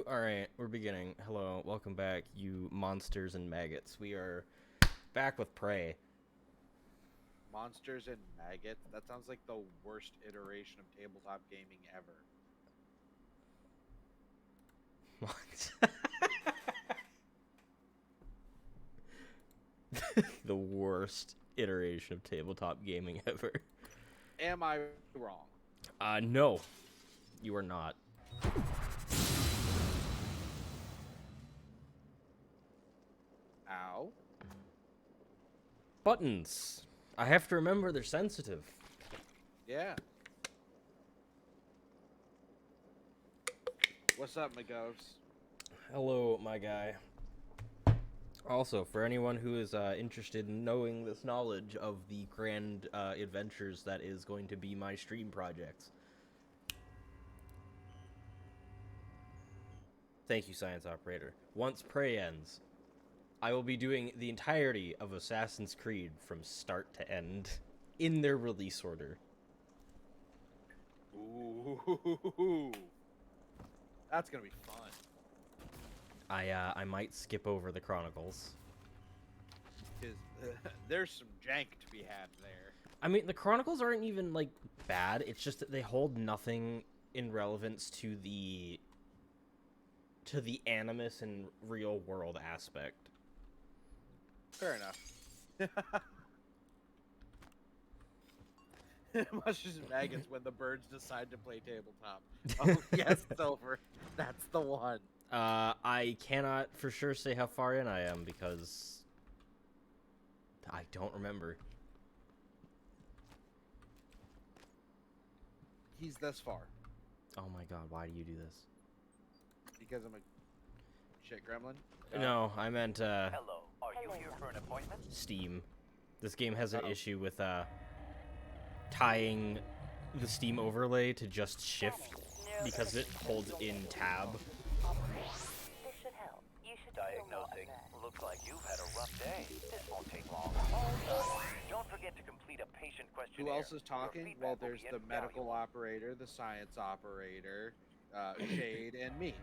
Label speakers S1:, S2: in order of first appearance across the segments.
S1: All right, we're beginning. Hello, welcome back, you monsters and maggots. We are back with Prey.
S2: Monsters and Maggots? That sounds like the worst iteration of tabletop gaming ever.
S1: The worst iteration of tabletop gaming ever.
S2: am I wrong?
S1: No. You are not.
S2: Ow.
S1: Buttons. I have to remember they're sensitive.
S2: Yeah. What's up, McGoves?
S1: Hello, my guy. Also, for anyone who is interested in knowing this knowledge of the grand adventures that is going to be my stream projects. Thank you, Science Operator. Once Prey ends, I will be doing the entirety of Assassin's Creed from start to end in their release order.
S2: Ooh. That's gonna be fun.
S1: I might skip over the Chronicles.
S2: Because there's some jank to be had there.
S1: I mean, the Chronicles aren't even, like, bad. It's just that they hold nothing in relevance to the animus and real world aspect.
S2: Fair enough. Much as maggots when the birds decide to play tabletop. Oh, yes, Silver. That's the one.
S1: I cannot for sure say how far in I am because I don't remember.
S2: He's this far.
S1: Oh my god, why do you do this?
S2: Because I'm a shit gremlin?
S1: No, I meant,
S3: Hello, are you here for an appointment?
S1: Steam. This game has an
S2: Uh-oh.
S1: issue with, tying the Steam overlay to just shift because it holds in tab.
S4: This should help. You should feel more
S3: Diagnosing.
S4: alert.
S3: Looks like you've had a rough day. This won't take long. Don't forget to complete a patient questionnaire.
S2: Who else is
S3: Your
S2: talking?
S3: feedback
S2: Well,
S3: will
S2: there's
S3: be
S2: the medical
S3: invaluable.
S2: operator, the science operator, Shade, and me.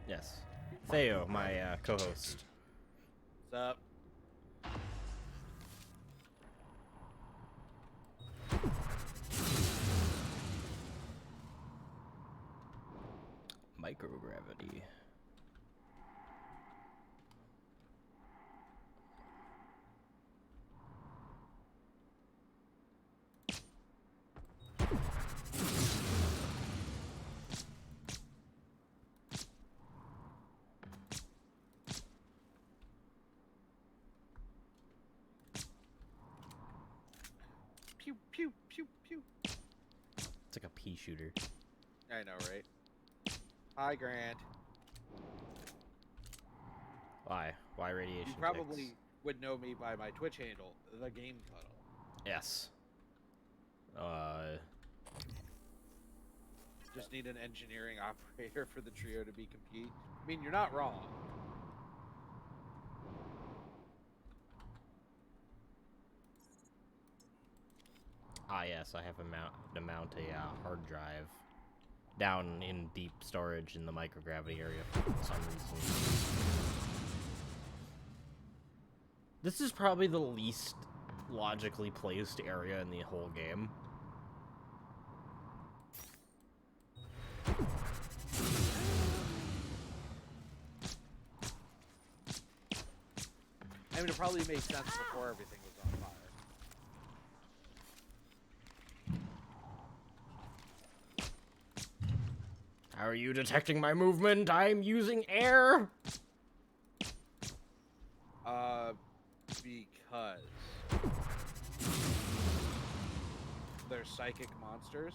S1: Yes. Theo, my, co-host.
S2: What's up?
S1: Microgravity.
S2: Pew, pew, pew, pew.
S1: It's like a pea shooter.
S2: I know, right? Hi, Grant.
S1: Why? Why radiation?
S2: You probably would know me by my Twitch handle, The Game Cuddle.
S1: Yes.
S2: Just need an engineering operator for the trio to be compete. I mean, you're not wrong.
S1: Yes, I have to mount a hard drive down in deep storage in the microgravity area for some reason. This is probably the least logically placed area in the whole game.
S2: I mean, it probably made sense before everything was on fire.
S1: How are you detecting my movement? I'm using air!
S2: Because they're psychic monsters,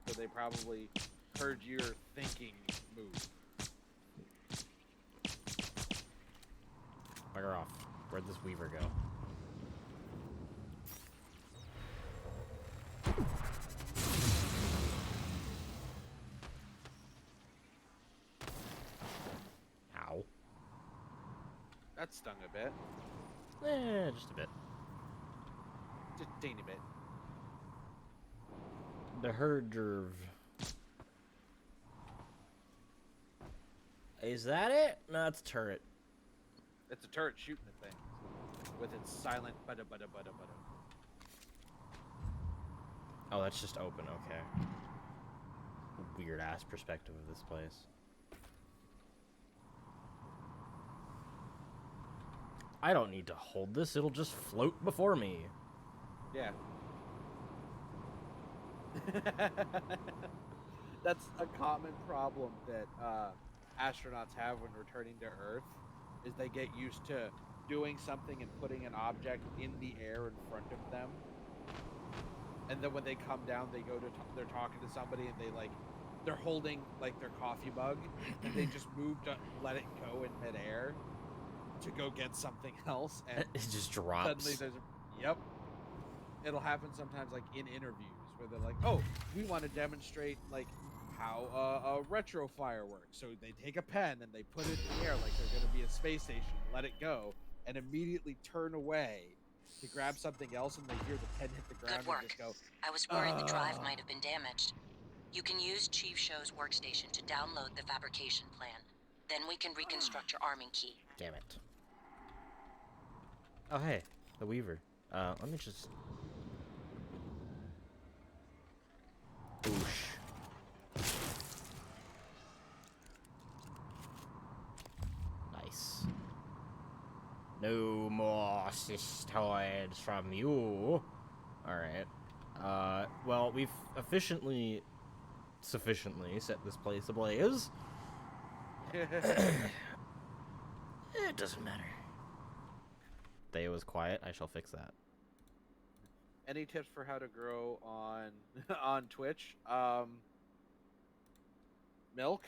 S2: so they probably heard your thinking move.
S1: Bugger off. Where'd this Weaver go? Ow.
S2: That stung a bit.
S1: Just a bit.
S2: Just a teeny bit.
S1: The Herdrve. Is that it? No, it's a turret.
S2: It's a turret shooting the thing with its silent bada bada bada bada.
S1: Oh, that's just open, okay. Weird ass perspective of this place. I don't need to hold this, it'll just float before me.
S2: Yeah. That's a common problem that astronauts have when returning to Earth, is they get used to doing something and putting an object in the air in front of them, and then when they come down, they go to they're talking to somebody and they're holding like their coffee mug, and they just move to let it go in midair to go get something else, and
S1: It just
S2: suddenly
S1: drops.
S2: there's yep. It'll happen sometimes, like in interviews, where they're like, "Oh, we want to demonstrate like how a retro fire works." So they take a pen and they put it in the air like they're going to be a space station, let it go, and immediately turn away to grab something else, and they hear the pen hit the ground
S5: Good
S2: and just
S5: work.
S2: go,
S5: I was worried the drive
S2: "Ugh."
S5: might have been damaged. You can use Chief Show's workstation to download the fabrication plan. Then we can reconstruct your arming key.
S1: Damn it. Oh, hey, the Weaver. Let me just... Boosh. Nice. No more cystoids from you. Alright. Well, we've sufficiently set this place ablaze. It doesn't matter. Thea was quiet. I shall fix that.
S2: Any tips for how to grow on on Twitch? Milk.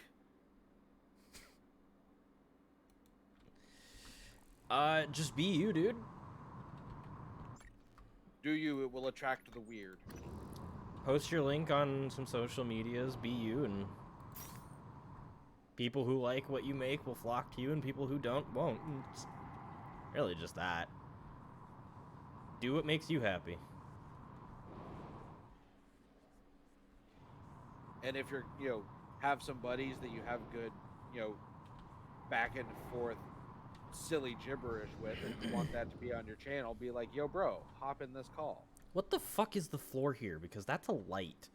S1: Just be you, dude.
S2: Do you? It will attract the weird.
S1: Post your link on some social medias, be you, and people who like what you make will flock to you, and people who don't won't. It's really just that. Do what makes you happy.
S2: And if you're, have some buddies that you have good, back and forth silly gibberish with, and you want that to be on your channel, be like, "Yo, bro, hop in this call."
S1: What the fuck is the floor here? Because that's a light.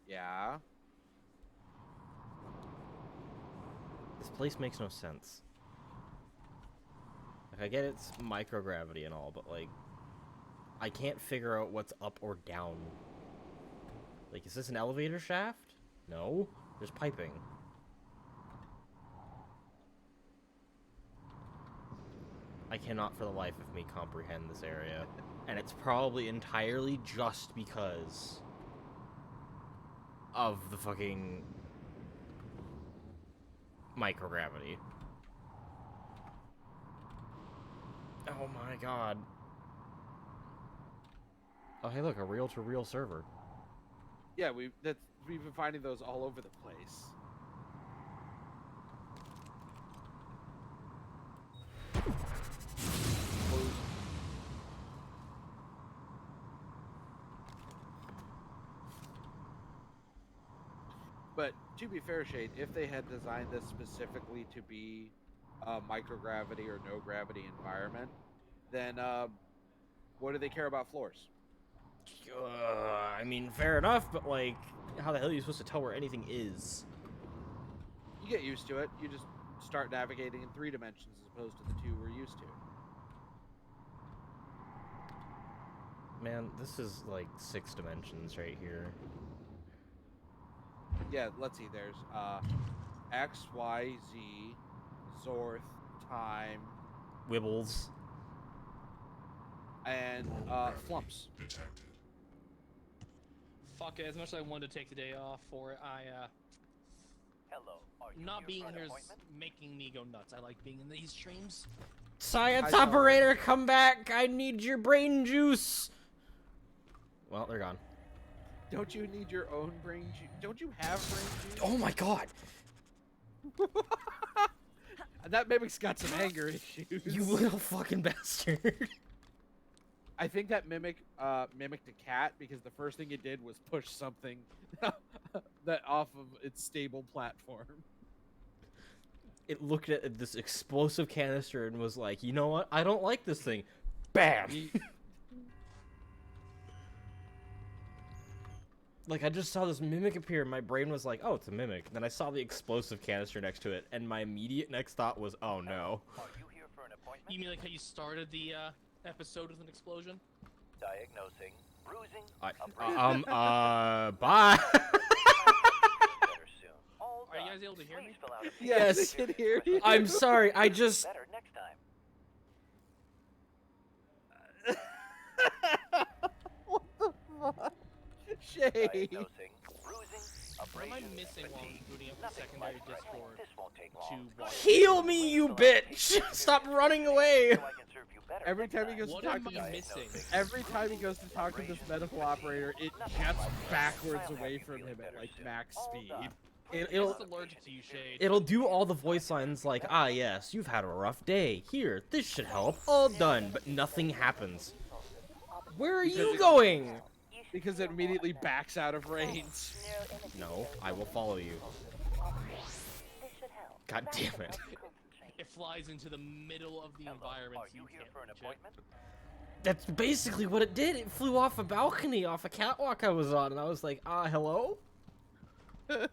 S2: Yeah.
S1: This place makes no sense. Like, I get it's microgravity and all, but, like, I can't figure out what's up or down. Like, is this an elevator shaft? No. There's piping. I cannot for the life of me comprehend this area. And it's probably entirely just because of the fucking microgravity. Oh my god. Oh, hey, look, a reel-to-reel server.
S2: Yeah, we've been finding those all over the place. But to be fair, Shade, if they had designed this specifically to be a microgravity or no gravity environment, then what do they care about floors?
S1: I mean, fair enough, but, like, how the hell are you supposed to tell where anything is?
S2: You get used to it. You just start navigating in 3 dimensions as opposed to the 2 we're used to.
S1: Man, this is, like, 6 dimensions right here.
S2: Yeah, let's see. There's X, Y, Z, Zorth, time,
S1: Wibbles.
S2: and Flumps.
S6: Fuck it, as much as I wanted to take the day off for it,
S3: Hello. Are you
S6: not being
S3: for an
S6: here is
S3: appointment?
S6: making me go nuts. I like being in these streams.
S1: Science
S2: Hi,
S1: operator, come back! I need your brain juice! Well, they're gone.
S2: Don't you need your own brain juice? Don't you have brain juice?
S1: Oh my god!
S2: That mimic's got some anger issues.
S1: You little fucking bastard.
S2: I think that mimic mimicked a cat because the first thing it did was push something that off of its stable platform.
S1: It looked at this explosive canister and was like, you know what? I don't like this thing. Bam! Like, I just saw this mimic appear, and my brain was like, oh, it's a mimic. Then I saw the explosive canister next to it, and my immediate next thought was, oh no.
S3: Are you here for an appointment?
S6: You mean like how you started the episode with an explosion?
S3: Diagnosing. Bruising,
S1: I,
S3: abrasion,
S1: bye.
S3: better soon. All
S6: Are you
S3: done.
S6: guys able to hear me?
S3: Please fill out a
S1: Yes.
S2: I can hear you.
S1: I'm sorry. I just.
S3: better next time.
S2: What the fuck? Shade.
S3: Diagnosing, bruising,
S6: What am I
S3: abrasion,
S6: missing while
S3: fatigue.
S6: booting up the
S3: Nothing
S6: secondary
S3: life-threatening.
S6: Discord
S3: This won't take long.
S6: to watch?
S1: Heal me, you bitch! Stop running away!
S3: So I can serve you better
S2: Every
S3: next
S2: time he goes
S6: What
S2: to talk
S6: am
S2: to
S6: I
S2: this,
S6: missing?
S2: every time he goes to talk to this medical operator, it jets backwards away from him at like max speed.
S1: It'll
S6: I'm just allergic to you, Shade.
S1: it'll do all the voice lines like, ah yes, you've had a rough day. Here, this should help. All done, but nothing happens. Where are you going?
S2: Because it immediately backs out of range.
S1: No, I will follow you.
S4: This should help.
S1: God damn it.
S4: Concentrate.
S6: It flies into the middle of the environment.
S3: Are
S6: so
S3: you here
S6: can't
S3: for an
S6: reach it.
S3: appointment?
S1: That's basically what it did. It flew off a balcony, off a catwalk I was on, and I was like, hello? What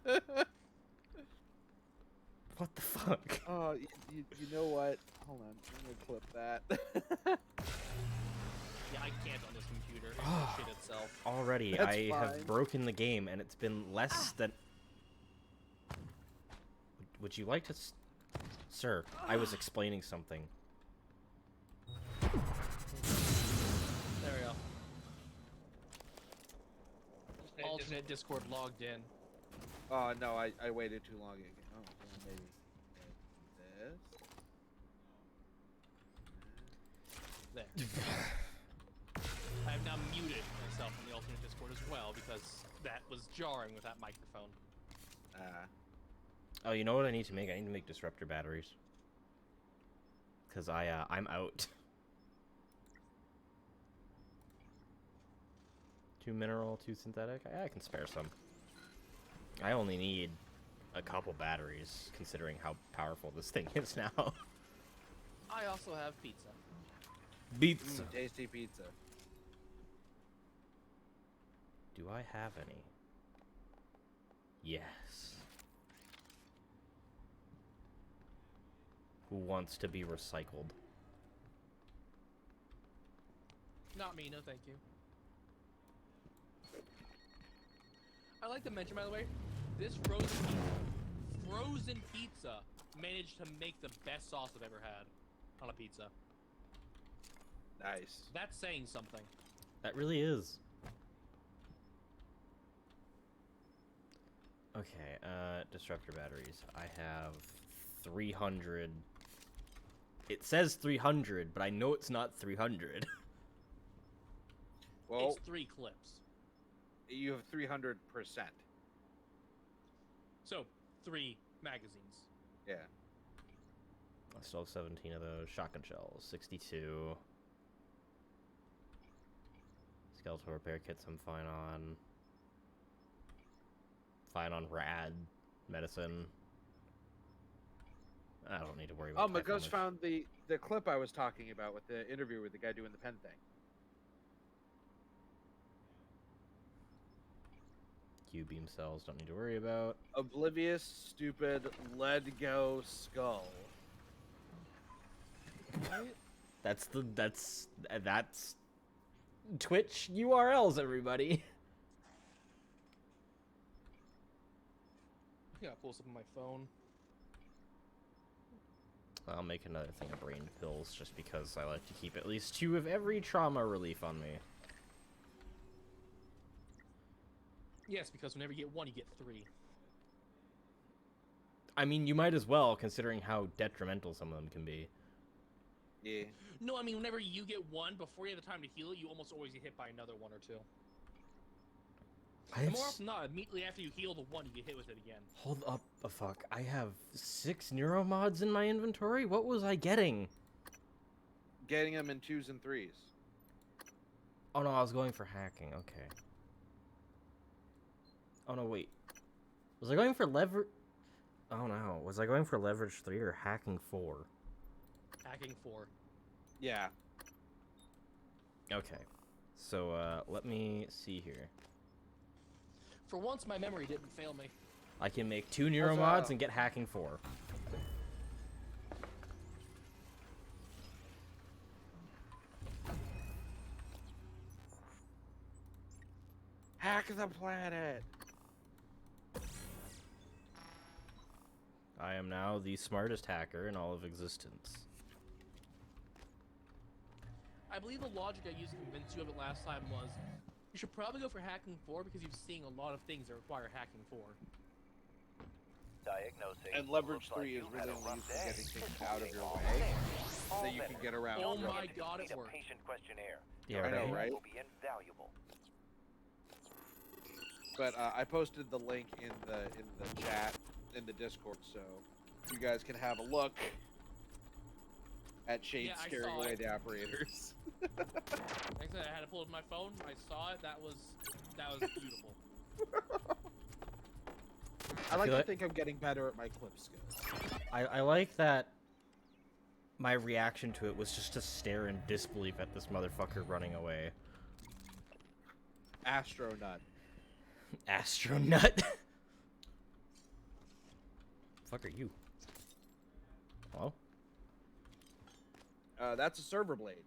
S1: the fuck?
S2: Oh, you know what? Hold on, I'm gonna clip that.
S6: Yeah, I can't on this computer. It's the shit itself.
S1: Already,
S2: That's
S1: I
S2: fine.
S1: have broken the game, and it's been less than... Would you like to... Sir, I was explaining something.
S6: There we go. Alternate Discord logged in.
S2: Oh no, I waited too long again. Oh, well, maybe this.
S6: There. I have now muted myself on the alternate Discord as well because that was jarring with that microphone.
S1: Oh, you know what I need to make? I need to make disruptor batteries. Because I'm out. 2 mineral, 2 synthetic. I can spare some. I only need a couple batteries, considering how powerful this thing is now.
S6: I also have pizza.
S1: Beats.
S2: Tasty pizza.
S1: Do I have any? Yes. Who wants to be recycled?
S6: Not me, no thank you. I like to mention, by the way, this frozen pizza managed to make the best sauce I've ever had on a pizza.
S2: Nice.
S6: That's saying something.
S1: That really is. Okay, disruptor batteries. I have 300. It says 300, but I know it's not 300.
S2: Well,
S6: It's 3 clips.
S2: you have 300%.
S6: So, 3 magazines.
S2: Yeah.
S1: I still have 17 of those. Shotgun shells, 62. Skeletal repair kits I'm fine on. Fine on rad medicine. I don't need to worry about
S2: Magos
S1: typhus.
S2: found the clip I was talking about with the interview with the guy doing the pen thing.
S1: Q-beam cells, don't need to worry about.
S2: Oblivious, stupid, let go skull.
S1: That's Twitch URLs, everybody.
S6: I gotta pull this up on my phone.
S1: I'll make another thing of brain pills just because I like to keep at least 2 of every trauma relief on me.
S6: Yes, because whenever you get 1, you get 3.
S1: I mean, you might as well, considering how detrimental some of them can be.
S2: Yeah.
S6: No, I mean, whenever you get 1, before you have the time to heal it, you almost always get hit by another 1 or 2. And more often than not, immediately after you heal the 1, you get hit with it again.
S1: Hold up a fuck. I have 6 neuromods in my inventory? What was I getting?
S2: Getting them in 2s and 3s.
S1: Oh no, I was going for hacking. Okay. Oh no, wait. Was I going for lever... Oh no. Was I going for leverage 3 or hacking 4?
S6: Hacking 4.
S2: Yeah.
S1: Okay. So, let me see here.
S6: For once, my memory didn't fail me.
S1: I can make 2 neuromods and get hacking 4.
S2: Hack the planet.
S1: I am now the smartest hacker in all of existence.
S6: I believe the logic I used to convince you of it last time was, you should probably go for hacking 4 because you've seen a lot of things that require hacking 4.
S3: Diagnosing.
S2: And leverage
S3: Looks like
S2: 3 is
S3: you've had
S2: really
S3: a rough
S2: used for
S3: day.
S2: getting things
S3: This will
S2: out of
S3: take
S2: your
S3: long.
S2: way
S3: All
S2: that you can
S3: veterans,
S2: get around.
S6: Oh
S3: don't
S6: my
S3: forget to
S6: God, it
S3: complete a
S6: worked.
S3: patient questionnaire.
S1: Yeah,
S3: Your
S2: I know,
S3: opinion
S2: right?
S3: will be invaluable.
S2: But I posted the link in the chat in the Discord, so you guys can have a look at Shade
S6: Yeah, I
S2: scaring
S6: saw
S2: away
S6: it.
S2: the operators.
S6: Like I said, I had to pull up my phone. I saw it. That was beautiful.
S2: I like
S1: feel
S2: to
S1: like-
S2: think I'm getting better at my clip skills.
S1: I like that my reaction to it was just to stare in disbelief at this motherfucker running away.
S2: Astronut.
S1: Astronut. Fuck are you? Hello?
S2: That's a server blade.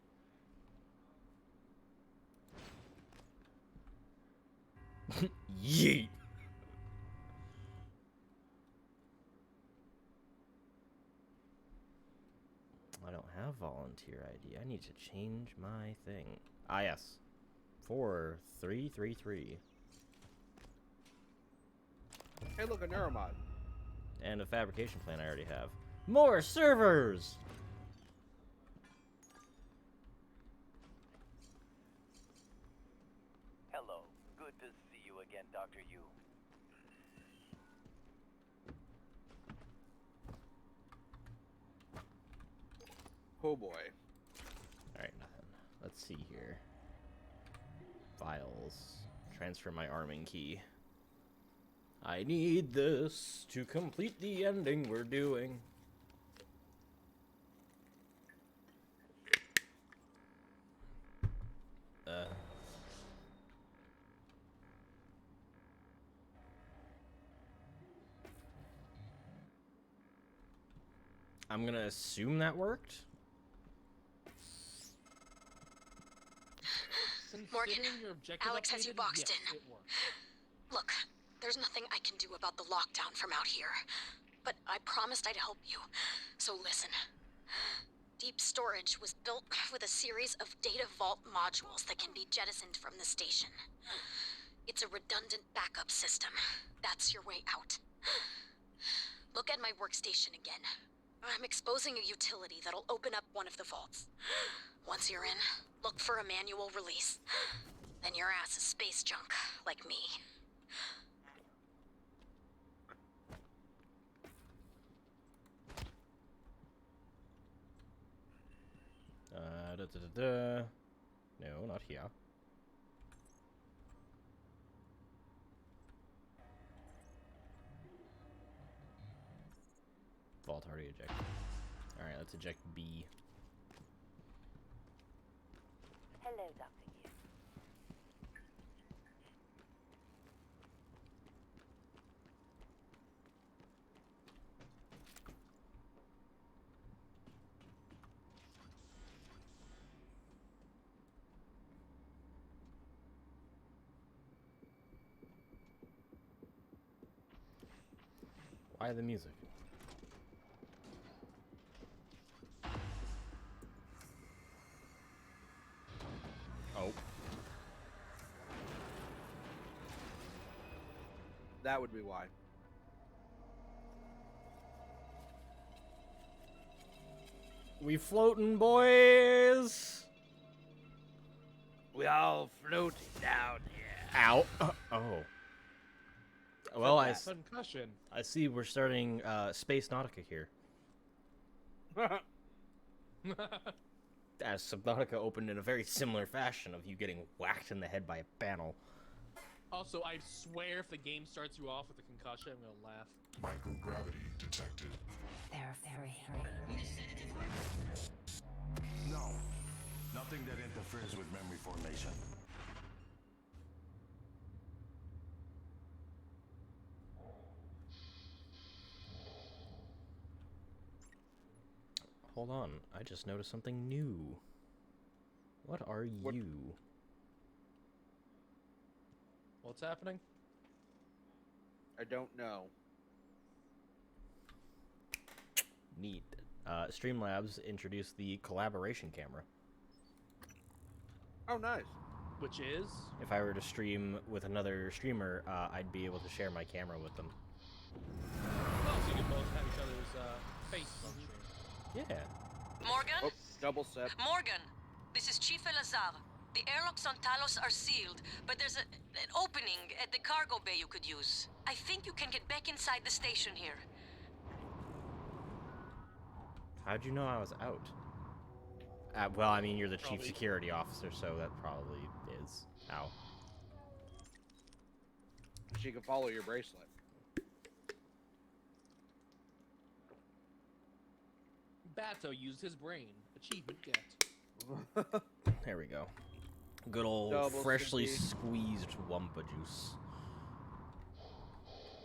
S1: Yeet. I don't have volunteer ID. I need to change my thing. Ah, yes. 4333.
S2: Hey, look, a neuromod.
S1: And a fabrication plan I already have. More servers!
S3: Hello. Good to see you again, Dr. Yu.
S2: Oh boy.
S1: Alright, nothing. Let's see here. Files. Transfer my arming key. I need this to complete the ending we're doing. I'm gonna assume that worked.
S5: Morgan,
S6: Considering your objective
S5: Alex has you
S6: updated,
S5: boxed
S6: yes,
S5: in.
S6: it worked.
S5: Look, there's nothing I can do about the lockdown from out here. But I promised I'd help you. So listen. Deep storage was built with a series of data vault modules that can be jettisoned from the station. It's a redundant backup system. That's your way out. Look at my workstation again. I'm exposing a utility that'll open up one of the vaults. Once you're in, look for a manual release. Then your ass is space junk, like me.
S1: No, not here. Vault already ejected. Alright, let's eject B.
S4: Hello, Dr. Yu.
S1: Why the music? Oh.
S2: That would be why.
S1: We floating, boys!
S2: We all floating down here.
S1: Ow. Oh. Well,
S6: Concussion.
S1: I see we're starting Space Nautica here. As Subnautica opened in a very similar fashion of you getting whacked in the head by a panel.
S6: Also, I swear if the game starts you off with a concussion, I'm gonna laugh.
S7: Microgravity detected.
S4: They're free.
S7: No. Nothing that interferes with memory formation.
S1: Hold on, I just noticed something new. What are
S2: What?
S1: you?
S6: What's happening?
S2: I don't know.
S1: Neat. Streamlabs introduced the collaboration camera.
S2: Oh, nice.
S6: Which is?
S1: If I were to stream with another streamer, I'd be able to share my camera with them.
S6: Oh, so you can both have each other's faces on stream.
S1: Yeah.
S8: Morgan?
S2: Oh, double set.
S8: Morgan! This is Chief Elazar. The airlocks on Talos are sealed, but there's an opening at the cargo bay you could use. I think you can get back inside the station here.
S1: How'd you know I was out? Well, I mean, you're the chief
S6: Probably.
S1: security officer, so that probably is. Ow.
S2: She can follow your bracelet.
S6: Bato used his brain. Achievement get.
S1: There we go. Good old
S2: Double
S1: freshly
S2: sticky.
S1: squeezed Wumpa juice.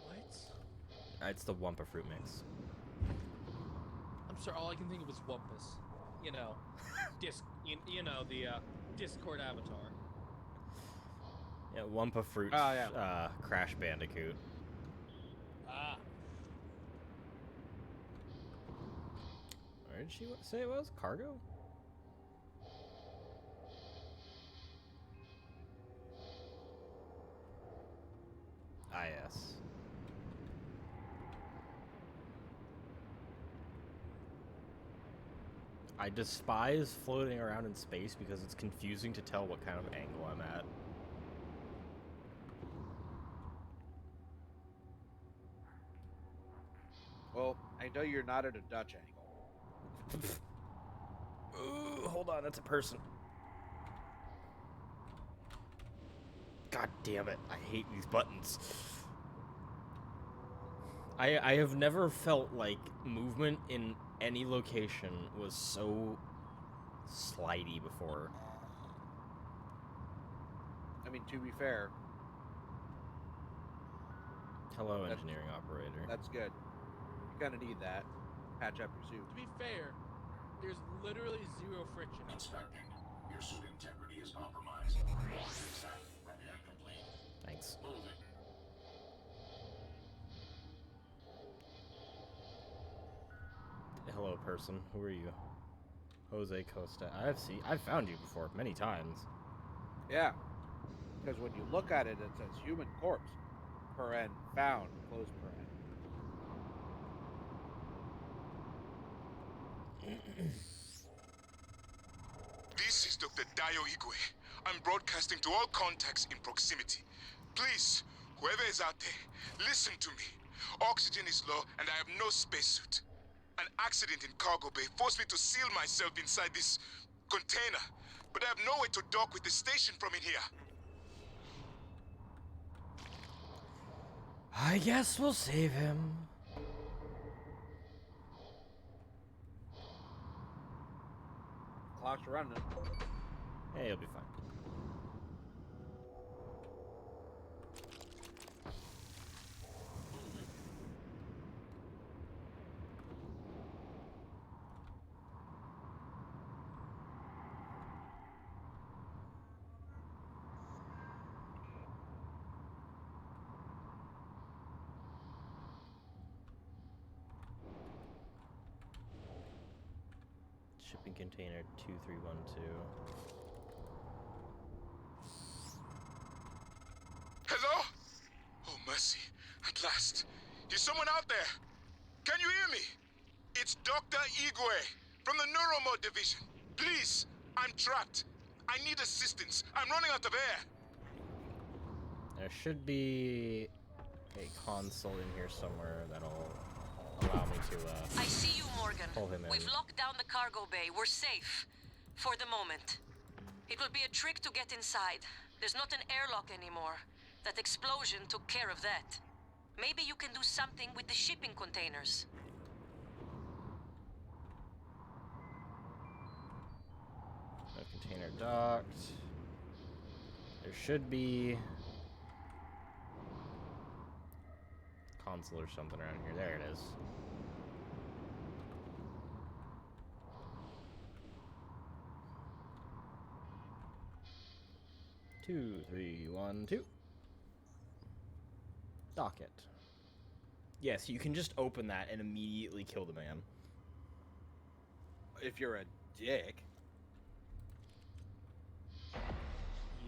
S6: What?
S1: It's the Wumpa fruit mix.
S6: I'm sorry, all I can think of is Wumpus. You know, you know, the Discord avatar.
S1: Yeah, Wumpa fruit.
S2: Oh, yeah.
S1: Crash Bandicoot.
S6: Ah.
S1: Where did she say it was? Cargo? Ah, yes. I despise floating around in space because it's confusing to tell what kind of angle I'm at.
S2: Well, I know you're not at a Dutch angle.
S1: Ooh, hold on, that's a person. God damn it, I hate these buttons. I have never felt like movement in any location was so slidey before.
S2: I mean, to be fair,
S1: Hello,
S2: That's-
S1: engineering operator.
S2: that's good. You kind of need that. Patch up your suit.
S6: To be fair, there's literally zero friction.
S7: Inspecting. Your suit integrity is compromised. Exact. Repair complete.
S1: Thanks.
S7: Moving.
S1: Hello, person. Who are you? Jose Costa. I've found you before many times.
S2: Yeah. Because when you look at it, it says human corpse. Paren found. Close paren.
S9: This is Dr. Dayo Igwe. I'm broadcasting to all contacts in proximity. Please, whoever is out there, listen to me. Oxygen is low and I have no spacesuit. An accident in cargo bay forced me to seal myself inside this container, but I have no way to dock with the station from in here.
S1: I guess we'll save him.
S2: Clock's running.
S1: Hey, he'll be fine. Shipping container 2312.
S9: Hello? Oh, mercy. At last. Is someone out there? Can you hear me? It's Dr. Igwe from the Neuromod Division. Please, I'm trapped. I need assistance. I'm running out of air.
S1: There should be a console in here somewhere that'll allow me to,
S8: I see you, Morgan.
S1: pull him in.
S8: We've locked down the cargo bay. We're safe. For the moment. It will be a trick to get inside. There's not an airlock anymore. That explosion took care of that. Maybe you can do something with the shipping containers.
S1: No container docked. There should be console or something around here. There it is. Two, three, one, two. Docket. Yes, you can just open that and immediately kill the man.
S2: If you're a dick.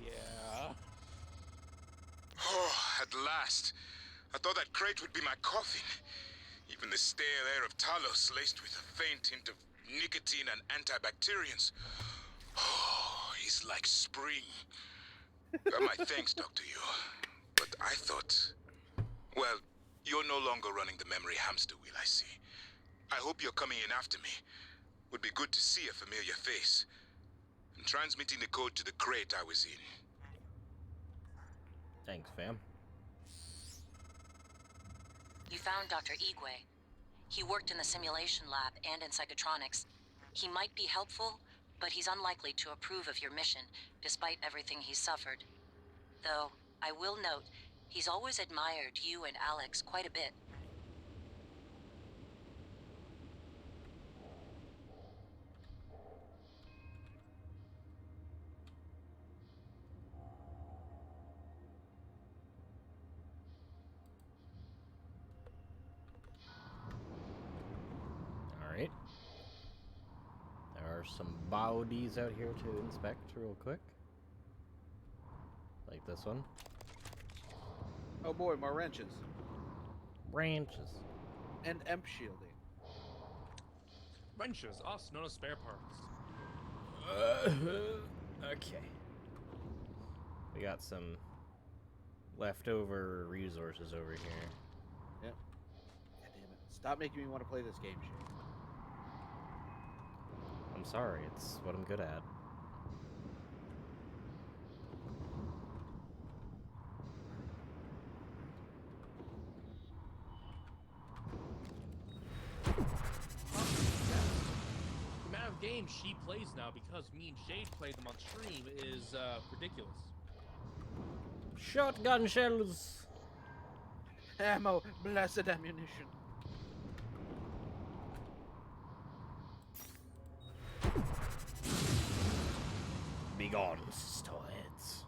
S6: Yeah.
S9: Oh, at last. I thought that crate would be my coffin. Even the stale air of Talos, laced with a faint hint of nicotine and antibacterians. Oh, it's like spring. My thanks, Dr. Yu. But I thought... Well, you're no longer running the memory hamster wheel, I see. I hope you're coming in after me. Would be good to see a familiar face. I'm transmitting the code to the crate I was in.
S1: Thanks, fam.
S8: You found Dr. Igwe. He worked in the simulation lab and in psychotronics. He might be helpful, but he's unlikely to approve of your mission, despite everything he's suffered. Though, I will note, he's always admired you and Alex quite a bit.
S1: Alright. There are some bodies out here to inspect real quick. Like this one.
S2: Oh boy, more wrenches.
S1: Branches.
S2: And emp shielding.
S6: Wrenches, also known as spare parts.
S1: Okay. We got some leftover resources over here.
S2: Yep. God damn it. Stop making me want to play this game, Shane.
S1: I'm sorry, it's what I'm good at.
S6: The amount of games she plays now because me and Shade played them on stream is ridiculous.
S1: Shotgun shells!
S2: Ammo, blessed ammunition.
S1: Begone, sisterheads.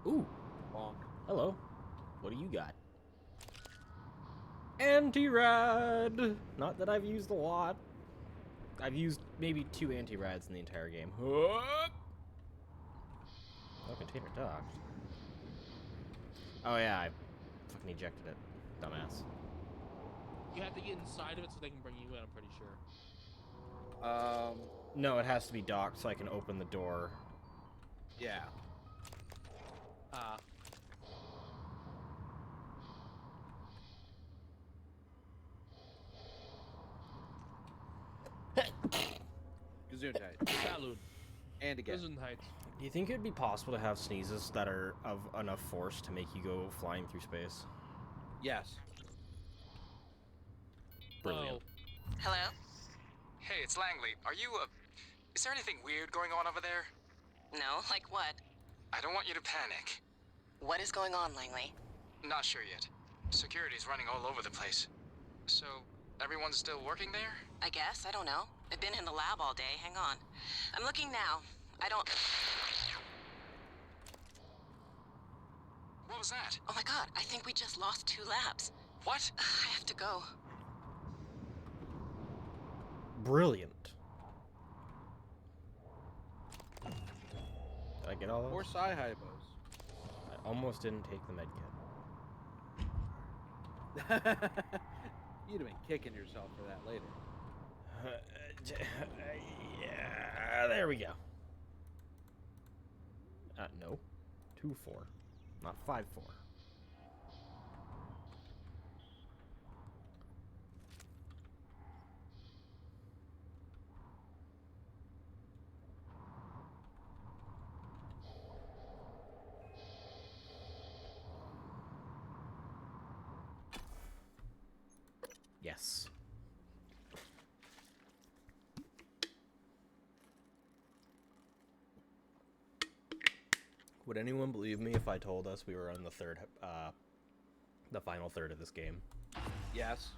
S1: Ooh,
S2: Bonk.
S1: hello. What do you got? Anti-rad! Not that I've used a lot. I've used maybe 2 anti-rads in the entire game. Oh, container docked. Oh yeah, I fucking ejected it. Dumbass.
S6: You have to get inside of it so they can bring you in, I'm pretty sure.
S1: No, it has to be docked so I can open the door.
S2: Yeah. Gesundheit.
S6: Salud.
S2: And again.
S6: Gesundheit.
S1: Do you think it'd be possible to have sneezes that are of enough force to make you go flying through space?
S2: Yes.
S1: Brilliant.
S8: Hello?
S10: Hey, it's Langley. Are you, is there anything weird going on over there?
S8: No, like what?
S10: I don't want you to panic.
S8: What is going on, Langley?
S10: Not sure yet. Security's running all over the place. So, everyone's still working there?
S8: I guess, I don't know. I've been in the lab all day, hang on. I'm looking now. I don't...
S10: What was that?
S8: Oh my god, I think we just lost 2 labs.
S10: What?
S8: I have to go.
S1: Brilliant. Did I get all those?
S2: More Psy-Hybos.
S1: I almost didn't take the med
S2: You'd have been kicking yourself for that later.
S1: Yeah, there we go. No. 2-4. Not 5-4. Yes. Would anyone believe me if I told us we were on the final third of this game?
S2: Yes.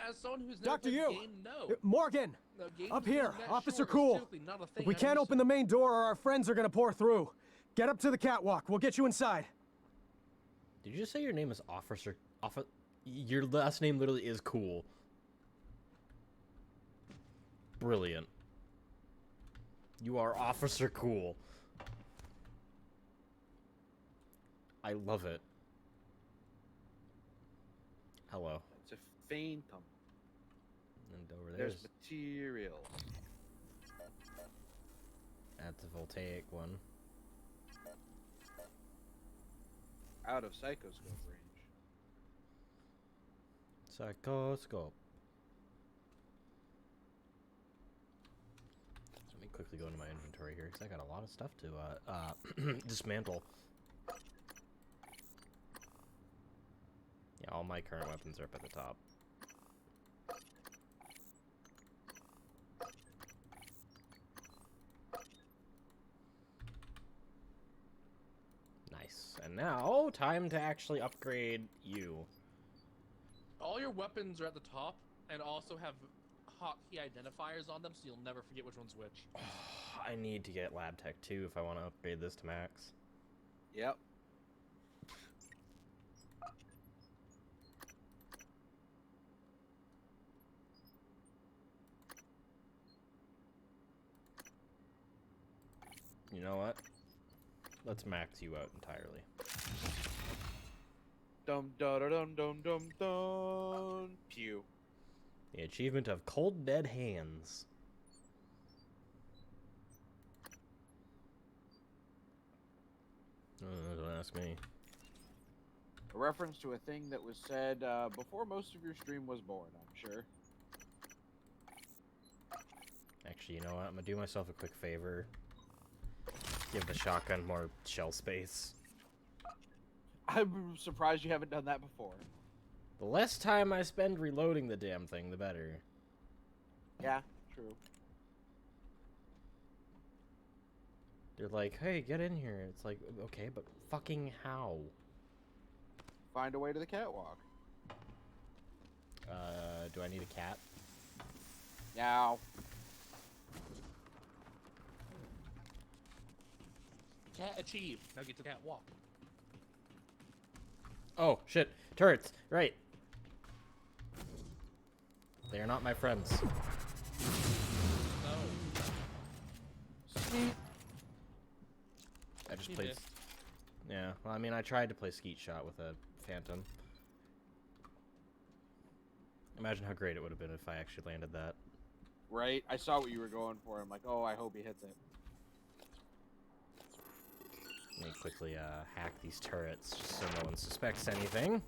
S6: As someone who's never
S11: Dr.
S6: played
S11: Yu!
S6: the game, no.
S11: Morgan!
S6: The game
S11: Up
S6: being
S11: here,
S6: that
S11: Officer
S6: short is
S11: Cool.
S6: simply not a thing
S11: We
S6: I'm
S11: can't
S6: used
S11: open
S6: to.
S11: the main door or our friends are gonna pour through. Get up to the catwalk. We'll get you inside.
S1: Did you just say your name is Officer? Your last name literally is Cool. Brilliant. You are Officer Cool. I love it. Hello.
S2: It's a phantom.
S1: And over
S2: There's material.
S1: That's a voltaic one.
S2: Out of psychoscope range.
S1: Psychoscope. Let me quickly go into my inventory here, because I got a lot of stuff to dismantle. Yeah, all my current weapons are up at the top. Nice. And now, time to actually upgrade you.
S6: All your weapons are at the top, and also have hotkey identifiers on them, so you'll never forget which one's which.
S1: I need to get Lab Tech 2 if I want to upgrade this to max.
S2: Yep.
S1: You know what? Let's max you out entirely.
S2: Dum da da dum dum dum dum. Pew.
S1: The achievement of Cold Dead Hands. Don't ask me.
S2: A reference to a thing that was said before most of your stream was born, I'm sure.
S1: Actually, you know what? I'm gonna do myself a quick favor. Give the shotgun more shell space.
S2: I'm surprised you haven't done that before.
S1: The less time I spend reloading the damn thing, the better.
S2: Yeah, true.
S1: They're like, hey, get in here. It's like, okay, but fucking how?
S2: Find a way to the catwalk.
S1: Do I need a cat?
S2: Now.
S6: Cat achieved. Now get to cat walk.
S1: Oh, shit. Turrets. Right. They are not my friends.
S6: No.
S1: I just
S6: He
S1: played...
S6: missed.
S1: Yeah, well, I mean, I tried to play Skeet Shot with a Phantom. Imagine how great it would have been if I actually landed that.
S2: Right? I saw what you were going for. I'm like, oh, I hope he hits it.
S1: Let me quickly hack these turrets just so no one suspects anything.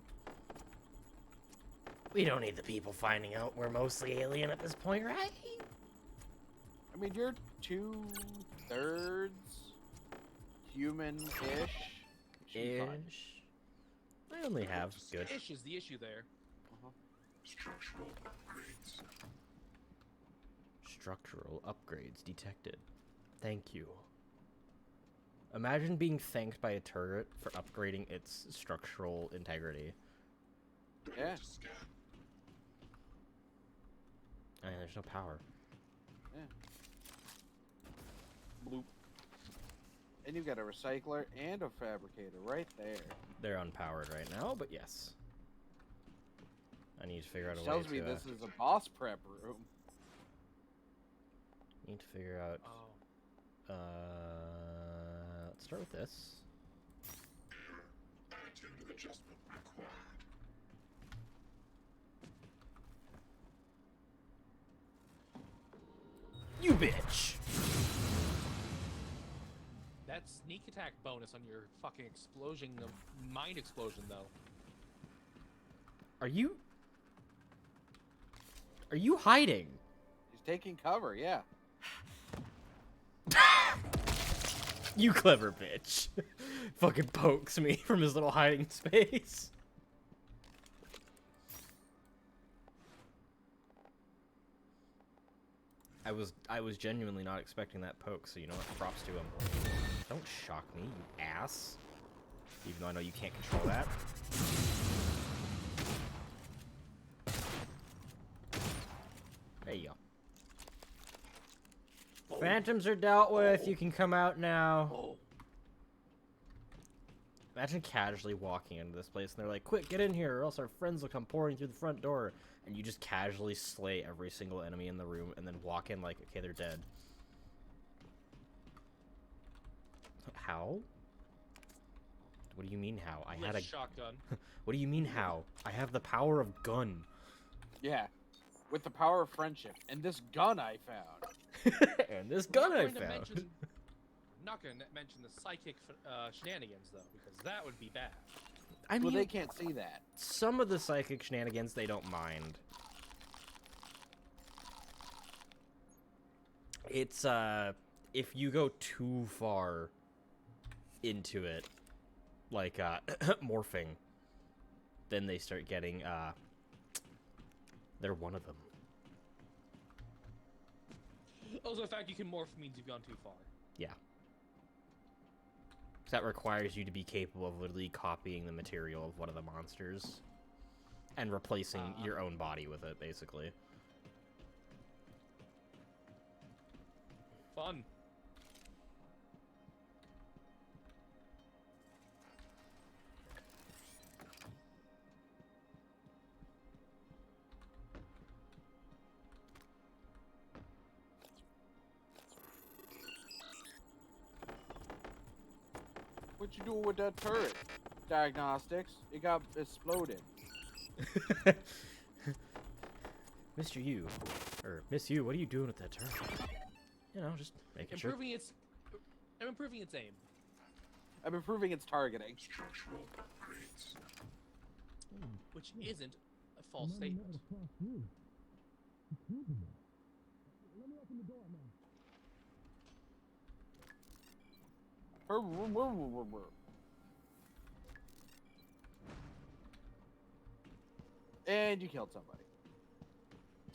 S1: We don't need the people finding out we're mostly alien at this point, right?
S2: I mean, you're 2/3 human-ish.
S1: Ish. I only have good.
S6: Ish is the issue there.
S7: Structural upgrades.
S1: Structural upgrades detected. Thank you. Imagine being thanked by a turret for upgrading its structural integrity.
S2: Yeah.
S1: I mean, there's no power.
S2: Yeah. Bloop. And you've got a recycler and a fabricator right there.
S1: They're unpowered right now, but yes. I need to figure out a way
S2: Tells
S1: to...
S2: me this is a boss prep room.
S1: Need to figure out...
S6: Oh.
S1: Let's start with this.
S7: Attitude adjustment required.
S1: You bitch!
S6: That sneak attack bonus on your fucking explosion, mind explosion, though.
S1: Are you hiding?
S2: He's taking cover, yeah.
S1: You clever bitch. Fucking pokes me from his little hiding space. I was genuinely not expecting that poke, so you know what? Props to him. Don't shock me, you ass. Even though I know you can't control that. There you go. Phantoms are dealt with. You can come out now. Imagine casually walking into this place and they're like, quick, get in here or else our friends will come pouring through the front door. And you just casually slay every single enemy in the room and then walk in like, okay, they're dead. How? What do you mean how? I had a
S6: shotgun.
S1: What do you mean how? I have the power of gun.
S2: Yeah, with the power of friendship and this gun I found.
S1: And this gun I found.
S6: I'm not going to mention the psychic shenanigans though, because that would be bad.
S1: I mean,
S2: Well, they can't see that.
S1: some of the psychic shenanigans they don't mind. It's if you go too far into it, like morphing, then they start getting they're one of them.
S6: Also, the fact you can morph means you've gone too far.
S1: Yeah. 'Cause that requires you to be capable of literally copying the material of one of the monsters and replacing your own body with it, basically.
S6: Fun.
S2: What you doing with that turret? Diagnostics. It got exploded.
S1: Mr. Yu, or Miss Yu, what are you doing with that turret? You know, just making sure.
S6: I'm improving its aim.
S2: I'm improving its targeting.
S6: Which isn't a false statement.
S2: And you killed somebody.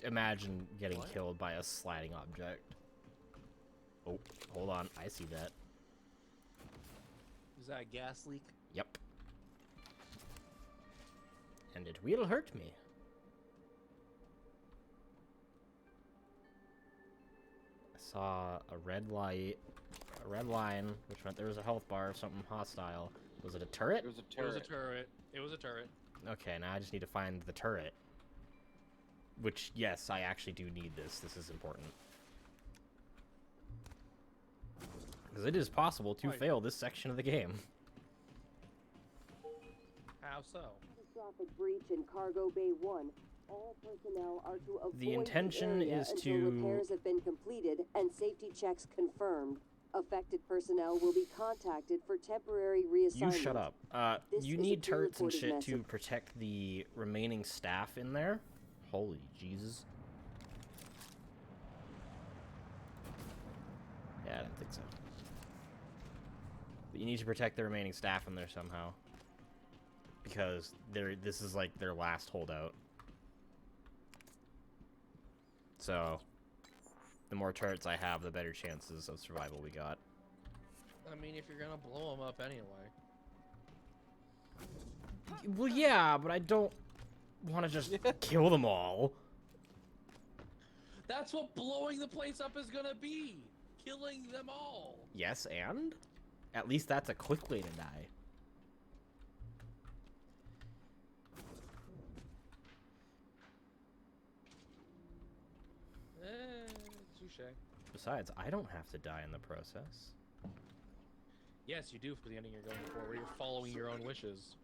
S1: Imagine getting killed by a sliding object. Oh, hold on. I see that.
S6: Is that a gas leak?
S1: Yep. And it will hurt me. I saw a red light, a red line, which meant there was a health bar, something hostile. Was it a turret?
S2: It was a
S6: It
S2: turret.
S6: was a turret. It was a turret.
S1: Okay, now I just need to find the turret. Which, yes, I actually do need this. This is important. Because it is possible to fail this section of the game.
S6: How so?
S12: Catastrophic breach in Cargo Bay 1. All personnel are to avoid
S1: The intention
S12: area
S1: is
S12: until
S1: to...
S12: repairs have been completed and safety checks confirmed. Affected personnel will be contacted for temporary reassignment.
S1: You shut up.
S12: This
S1: You
S12: is a
S1: need turrets and
S12: pre-recorded
S1: shit to protect the remaining staff in there. Holy Jesus. Yeah, I didn't think so. But you need to protect the remaining staff in there somehow. Because this is like their last holdout. So, the more turrets I have, the better chances of survival we got.
S6: I mean, if you're gonna blow them up anyway.
S1: Well, yeah, but I don't want to just kill them all.
S6: That's what blowing the place up is gonna be. Killing them all.
S1: Yes, and? At least that's a quick way to die.
S6: Touche.
S1: Besides, I don't have to die in the process.
S6: Yes, you do for the ending you're going for, where you're following your own wishes.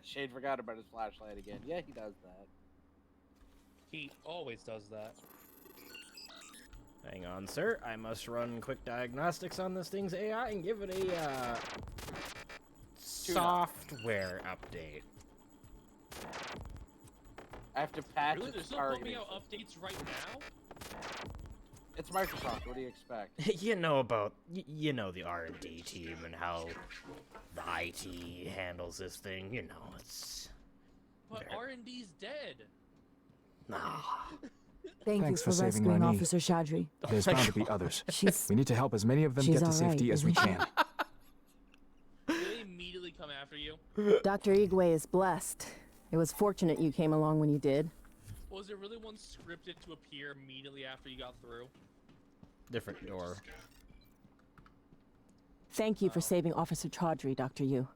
S2: Shade forgot about his flashlight again. Yeah, he does that.
S6: He always does that.
S1: Hang on, sir. I must run quick diagnostics on this thing's AI and give it a software update.
S2: I have to patch
S6: Really? They're
S2: its
S6: still pumping
S2: targeting.
S6: out updates right now?
S2: It's Microsoft. What do you expect?
S1: You know about, you know the R&D team and how the IT handles this thing. You know, it's...
S6: But R&D's dead.
S1: Nah.
S13: Thanks for saving rescuing
S11: my knee.
S13: Officer Shadri.
S11: There's bound to be others.
S13: She's-
S11: We need to help as many of them
S13: she's
S11: get to
S13: all right,
S11: safety as we
S13: isn't she?
S11: can.
S6: Do they immediately come after you?
S13: Dr. Igwe is blessed. It was fortunate you came along when you did.
S6: Was there really one scripted to appear immediately after you got through?
S1: Different door.
S13: Thank you for saving Officer Chaudhry, Dr. Yu.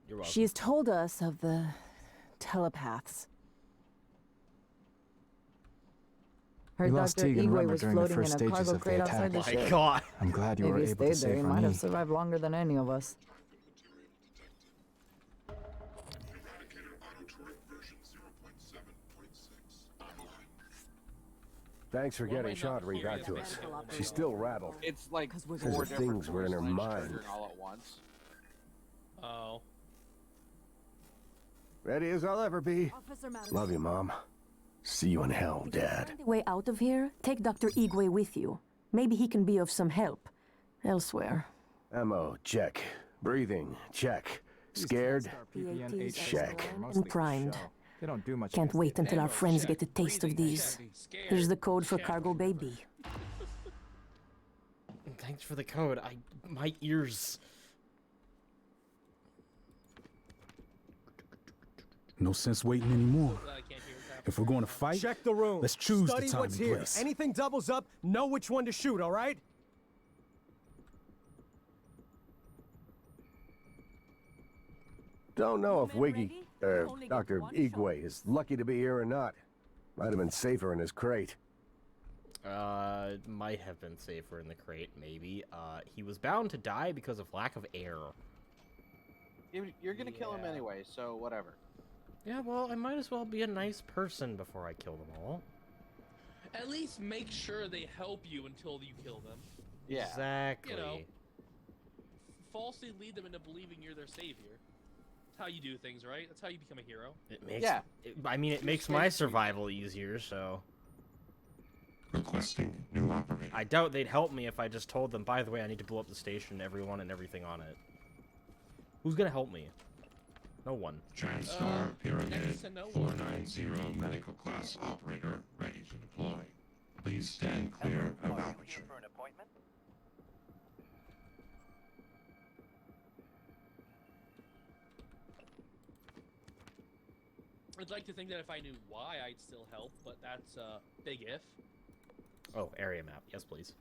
S1: You're welcome.
S13: She has told us of the telepaths.
S11: We
S13: Heard
S11: lost
S13: Dr.
S11: Tegan
S13: Igwe
S11: Rummer
S13: was
S11: during the
S13: floating
S11: first
S13: in a
S11: stages
S13: cargo
S11: of the
S13: crate outside
S11: attack.
S13: the
S1: My
S13: ship.
S1: God.
S11: I'm glad you were
S13: If he
S11: able to
S13: stayed there,
S11: save
S13: he might have
S11: Rani.
S13: survived longer than any of us.
S7: Eradicator auto-turret version 0.7.6 online.
S14: Thanks for
S6: What am
S14: getting
S6: I not
S14: Chaudhry back to
S6: hearing?
S14: us.
S6: Medical
S14: She's still rattled.
S2: It's like
S13: Because we're
S2: four
S14: Because the
S2: different
S14: things were in her
S2: voice lines
S14: mind.
S2: triggering all at once.
S6: Oh.
S14: Ready as I'll ever be.
S13: Officer Madison.
S14: Love you, Mom. See you in hell, Dad.
S15: Find a way out of here, take Dr. Igwe with you. Maybe he can be of some help elsewhere.
S14: Ammo, check. Breathing, check. Scared?
S15: PATs
S14: Check.
S15: and primed.
S11: They don't do much.
S15: Can't wait until our
S6: Ammo,
S15: friends
S6: check.
S15: get a taste of
S6: Breathing,
S15: these.
S6: check. Scared,
S15: Here's the code for
S6: check.
S15: Cargo Bay B.
S1: Thanks for the code. My ears.
S16: No sense waiting anymore.
S6: I can't hear what's happening.
S16: If we're going to fight,
S17: Check the room.
S16: let's choose
S17: Study
S16: the time
S17: what's
S16: and
S17: here.
S16: place.
S17: Anything doubles up, know which one to shoot, all right?
S14: Don't know if Dr. Igwe is lucky to be here or not. Might have been safer in his crate.
S1: Might have been safer in the crate, maybe. He was bound to die because of lack of air.
S2: You're gonna kill him anyway, so whatever.
S1: Yeah, well, I might as well be a nice person before I kill them all.
S6: At least make sure they help you until you kill them.
S2: Yeah.
S1: Exactly.
S6: You know, falsely lead them into believing you're their savior. That's how you do things, right? That's how you become a hero.
S1: It makes,
S2: Yeah.
S1: I mean, it makes my survival easier, so...
S7: Requesting new operator.
S1: I doubt they'd help me if I just told them, by the way, I need to blow up the station, everyone, and everything on it. Who's gonna help me? No one.
S7: TranStar Pyramid
S6: next to no one.
S7: 490 medical class operator ready to deploy. Please stand clear of aperture.
S3: For an appointment?
S6: I'd like to think that if I knew why, I'd still help, but that's a big if.
S1: Oh, area map. Yes, please.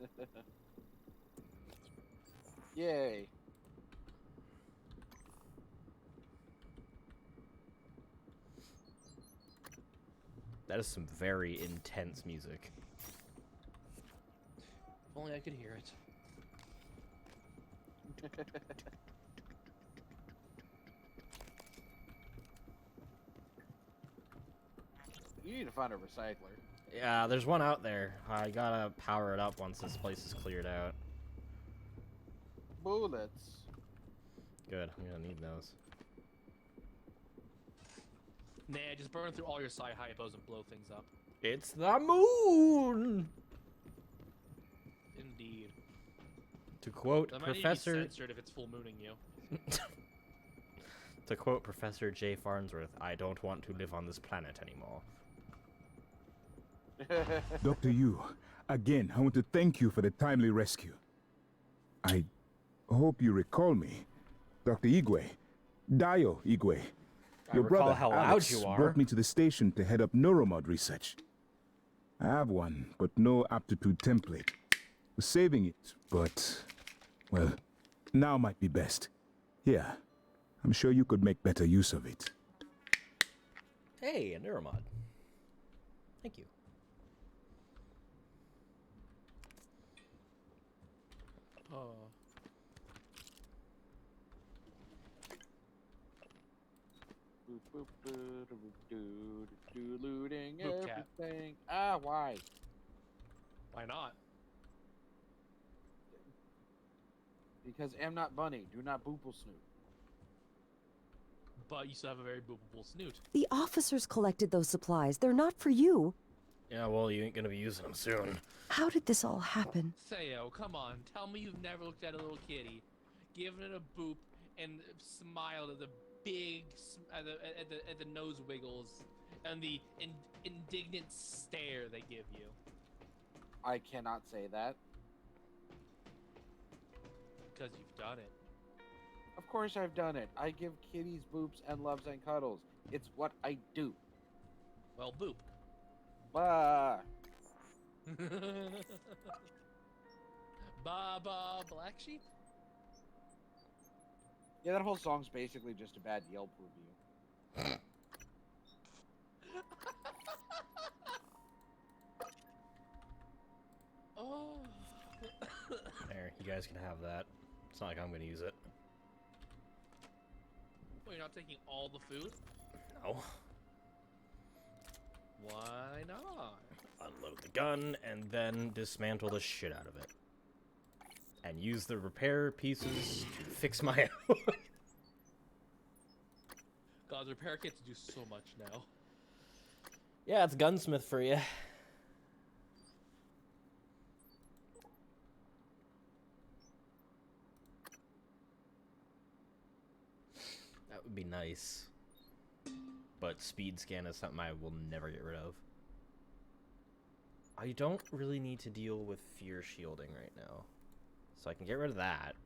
S2: Yay.
S1: That is some very intense music.
S6: If only I could hear it.
S2: You need to find a recycler.
S1: Yeah, there's one out there. I gotta power it up once this place is cleared out.
S2: Bullets.
S1: Good, I'm gonna need those.
S6: Nah, just burn through all your psi hypos and blow things up.
S1: It's the moon!
S6: Indeed.
S1: To quote
S6: That might need
S1: Professor...
S6: to be censored if it's full mooning you.
S1: To quote Professor J. Farnsworth, I don't want to live on this planet anymore.
S16: Dr. Yu, again, I want to thank you for the timely rescue. I hope you recall me. Dr. Igwe. Dio Igwe. Your
S1: recall
S16: brother,
S1: how loud
S16: Alex,
S1: you are.
S16: brought me to the station to head up neuromod research. I have one, but no aptitude template. Was saving it, but, well, now might be best. Here, I'm sure you could make better use of it.
S1: Hey, a neuromod. Thank you.
S6: Oh.
S2: Boop, boop, boo, doo, doo, doo, looting
S6: Boop cat.
S2: everything. Ah, why?
S6: Why not?
S2: Because I'm not bunny. Do not boople snoot.
S6: But you still have a very boopable snoot.
S12: The officers collected those supplies. They're not for you.
S1: Yeah, well, you ain't gonna be using them soon.
S12: How did this all happen?
S6: Sayo, come on. Tell me you've never looked at a little kitty, given it a boop, and smiled at the big, at the nose wiggles, and the indignant stare they give you.
S2: I cannot say that.
S6: Because you've done it.
S2: Of course I've done it. I give kitties boops and loves and cuddles. It's what I do.
S6: Well, boop.
S2: Baba.
S6: Baba Black Sheep?
S2: Yeah, that whole song's basically just a bad Yelp review.
S6: Oh.
S1: There, you guys can have that. It's not like I'm gonna use it.
S6: Well, you're not taking all the food?
S1: No.
S6: Why not?
S1: Unload the gun and then dismantle the shit out of it. And use the repair pieces to fix my
S6: God, the repair kits do so much now.
S1: Yeah, it's gunsmith for you. That would be nice. But speed scan is something I will never get rid of. I don't really need to deal with fear shielding right now. So I can get rid of that.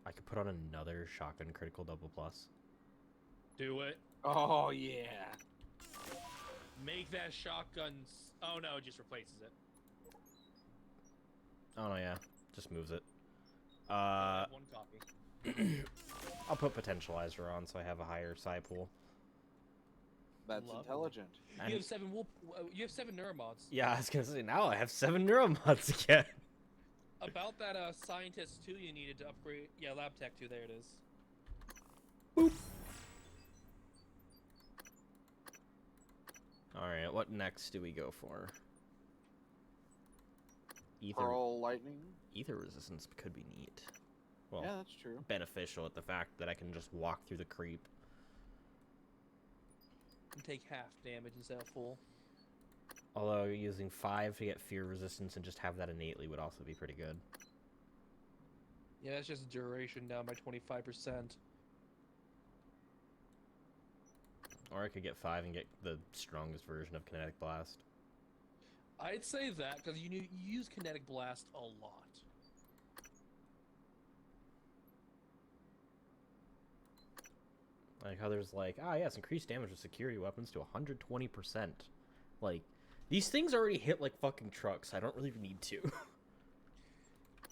S1: I could put on another shotgun critical double plus.
S6: Do it.
S2: Oh, yeah.
S6: Make that shotgun... Oh, no, it just replaces it.
S1: Oh, no, yeah. Just moves it.
S6: I have one copy.
S1: I'll put potentializer on so I have a higher psi pool.
S2: That's intelligent.
S6: You have 7 you have 7 neuromods.
S1: Yeah, I was gonna say, now I have 7 neuromods again.
S6: About that scientist 2 you needed to upgrade. Yeah, lab tech 2, there it is.
S1: Boop. Alright, what next do we go for?
S2: Pearl lightning?
S1: Ether resistance could be neat. Well,
S2: yeah, that's true.
S1: Beneficial at the fact that I can just walk through the creep.
S6: And take half damage instead of full.
S1: Although using 5 to get fear resistance and just have that innately would also be pretty good.
S6: Yeah, that's just duration down by 25%.
S1: Or I could get 5 and get the strongest version of Kinetic Blast.
S6: I'd say that, because you use Kinetic Blast a lot.
S1: Like how there's like, yes, increased damage with security weapons to 120%. Like, these things already hit like fucking trucks. I don't really need to.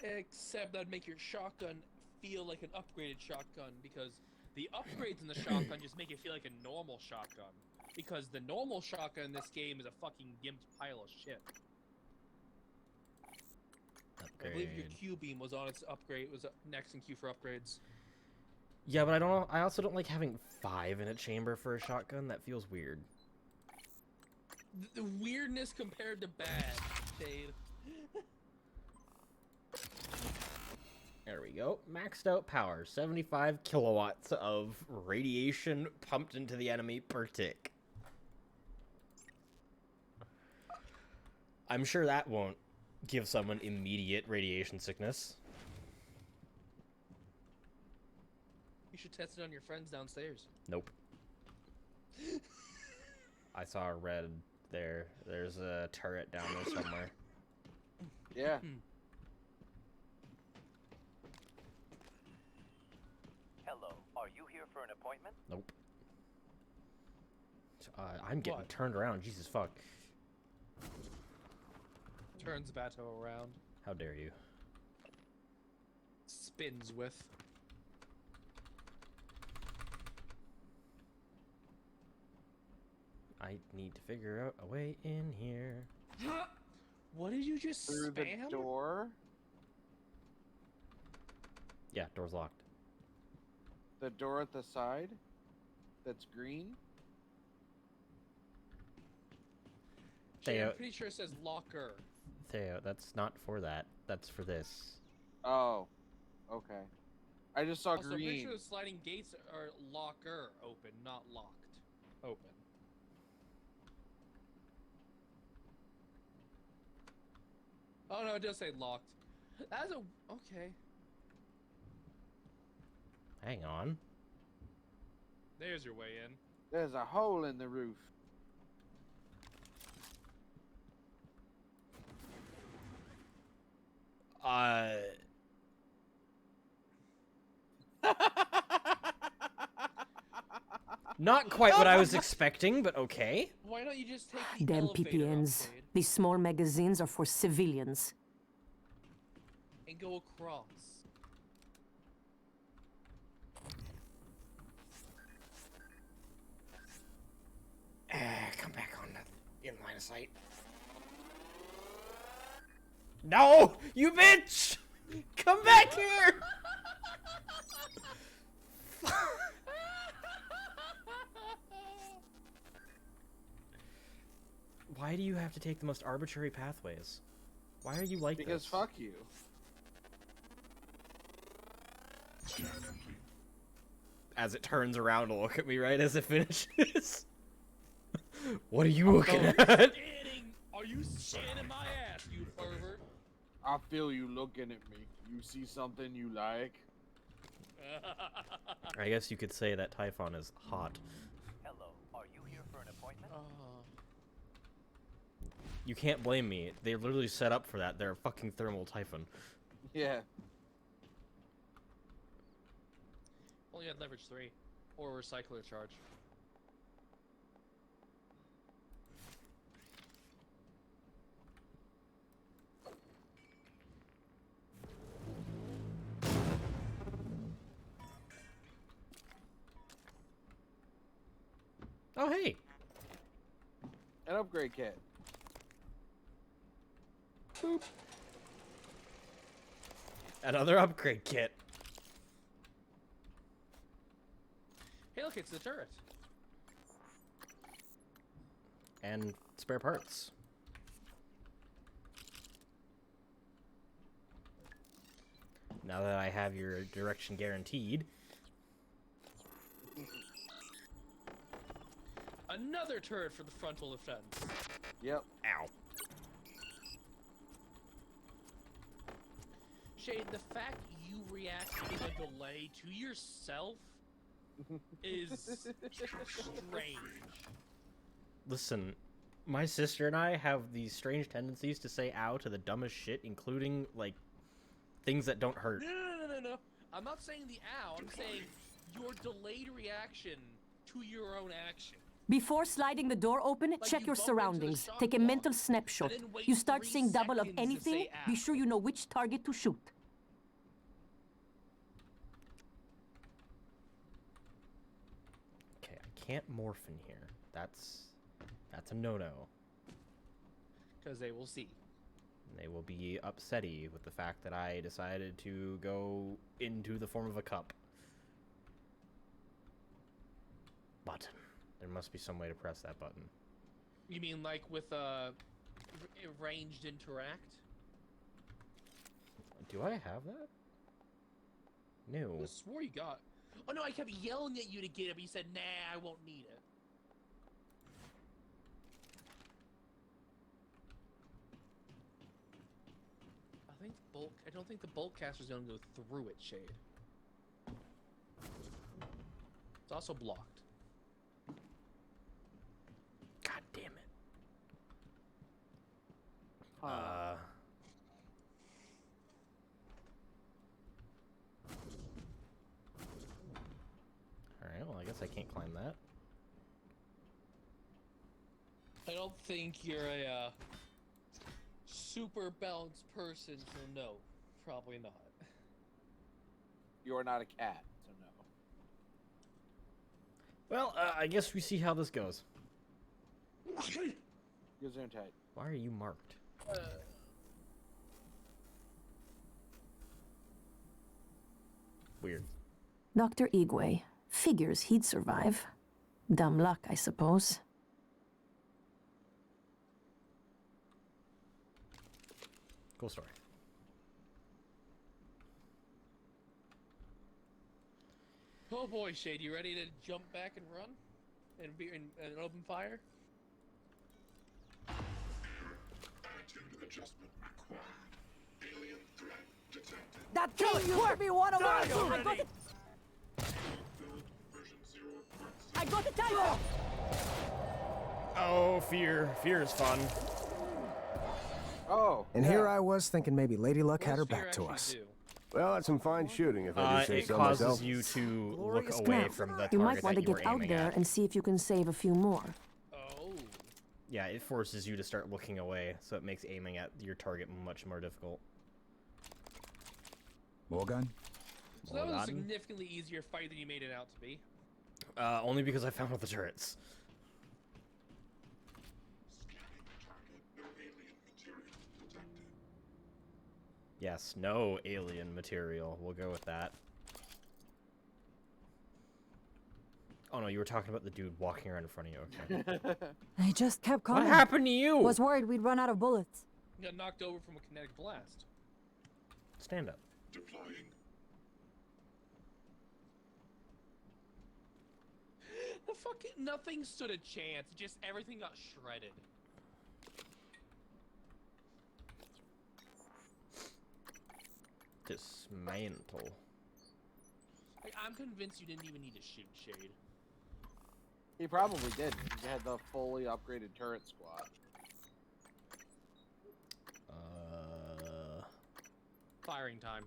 S6: Except that'd make your shotgun feel like an upgraded shotgun, because the upgrades in the shotgun just make it feel like a normal shotgun. Because the normal shotgun in this game is a fucking gimped pile of shit.
S1: Upgrade.
S6: I believe your Q beam was on its upgrade, was next in queue for upgrades.
S1: Yeah, but I also don't like having 5 in a chamber for a shotgun. That feels weird.
S6: The weirdness compared to bad, Shade.
S1: There we go. Maxed out power. 75 kilowatts of radiation pumped into the enemy per tick. I'm sure that won't give someone immediate radiation sickness.
S6: You should test it on your friends downstairs.
S1: Nope. I saw a red there. There's a turret down there somewhere.
S2: Yeah.
S3: Hello, are you here for an appointment?
S1: Nope. I'm getting turned around. Jesus fuck.
S6: Turns Bato around.
S1: How dare you?
S6: Spins with.
S1: I need to figure out a way in here.
S6: What did you just
S2: Through
S6: spam?
S2: the door?
S1: Yeah, door's locked.
S2: The door at the side? That's green?
S6: Jay, I'm
S1: Theo,
S6: pretty sure it says locker.
S1: Theo, that's not for that. That's for this.
S2: Oh. Okay. I just saw
S6: Also, I'm pretty
S2: green.
S6: sure the sliding gates are locker open, not locked. Open. Oh no, it does say locked. That's a... okay.
S1: Hang on.
S6: There's your way in.
S2: There's a hole in the roof.
S1: Not quite what I was expecting, but okay.
S6: Why don't you just take the
S15: Damn
S6: elevator
S15: PPNs.
S6: upgrade
S15: These small magazines are for civilians.
S6: and go across?
S1: Come back on the in line of sight. No, you bitch! Come back here! Why do you have to take the most arbitrary pathways? Why are you like
S2: Because
S1: this?
S2: fuck you.
S1: As it turns around to look at me right as it finishes. What are you looking at?
S6: Are you standing my ass, you pervert?
S2: I feel you looking at me. You see something you like?
S1: I guess you could say that Typhon is hot.
S3: Hello, are you here for an appointment?
S1: You can't blame me. They're literally set up for that. They're a fucking thermal Typhon.
S2: Yeah.
S6: Only had leverage 3 or recycler charge.
S1: Oh, hey.
S2: An upgrade kit.
S1: Boop. Another upgrade kit.
S6: Hey, look, it's the turret.
S1: And spare parts. Now that I have your direction guaranteed.
S6: Another turret for the frontal defense.
S2: Yep.
S1: Ow.
S6: Shade, the fact you react with a delay to yourself is strange.
S1: Listen, my sister and I have these strange tendencies to say ow to the dumbest shit, including, like, things that don't hurt.
S6: No. I'm not saying the ow. I'm saying your delayed reaction to your own action.
S15: Before sliding the door open, check your surroundings. Take a mental snapshot. You start seeing double of anything, be sure you know which target to shoot.
S1: Okay, I can't morph in here. That's a no-no.
S6: Because they will see.
S1: They will be upsetty with the fact that I decided to go into the form of a cup. Button. There must be some way to press that button.
S6: You mean like with ranged interact?
S1: Do I have that? No.
S6: I swore you got. Oh no, I kept yelling at you to get it, but you said, nah, I won't need it. I don't think the bolt caster's gonna go through it, Shade. It's also blocked.
S1: God damn it. Alright, well, I guess I can't climb that.
S6: I don't think you're a super balanced person, so no. Probably not.
S2: You're not a cat, so no.
S1: Well, I guess we see how this goes.
S2: Gesundheit.
S1: Why are you marked? Weird.
S15: Dr. Igwe. Figures he'd survive. Dumb luck, I suppose.
S1: Cool story.
S6: Oh boy, Shade, you ready to jump back and run? And be in an open fire?
S7: Attitude adjustment required. Alien threat detected.
S17: That thing used to be one of mine!
S7: Die
S17: I got it!
S7: Version 0.
S17: I got the tiger!
S1: Oh, fear. Fear is fun.
S2: Oh.
S11: And
S2: yeah.
S11: here I was thinking maybe Lady Luck had her
S6: What does fear
S11: back to
S6: actually
S11: us.
S6: do?
S14: Well, that's some fine shooting, if I do say
S1: It
S14: so
S1: causes
S14: myself.
S1: you to
S15: Glorious
S1: look away
S15: now.
S1: from the target
S15: You might want to
S1: that you
S15: get
S1: were
S15: out
S1: aiming
S15: there
S1: at.
S15: and see if you can save a few more.
S6: Oh.
S1: Yeah, it forces you to start looking away, so it makes aiming at your target much more difficult.
S16: Morgan?
S6: So that was a significantly easier fight than you made it out to be.
S1: Only because I found all the turrets. Yes, no alien material. We'll go with that. Oh no, you were talking about the dude walking around in front of you. Okay.
S13: I just kept
S1: What
S13: coming.
S1: happened to you?
S13: Was worried we'd run out of bullets.
S6: You got knocked over from a kinetic blast.
S1: Stand up.
S7: Deploying.
S6: The fucking nothing stood a chance. Just everything got shredded.
S1: Dismantle.
S6: Like, I'm convinced you didn't even need to shoot Shade.
S2: He probably did. He had the fully upgraded turret squad.
S6: Firing time.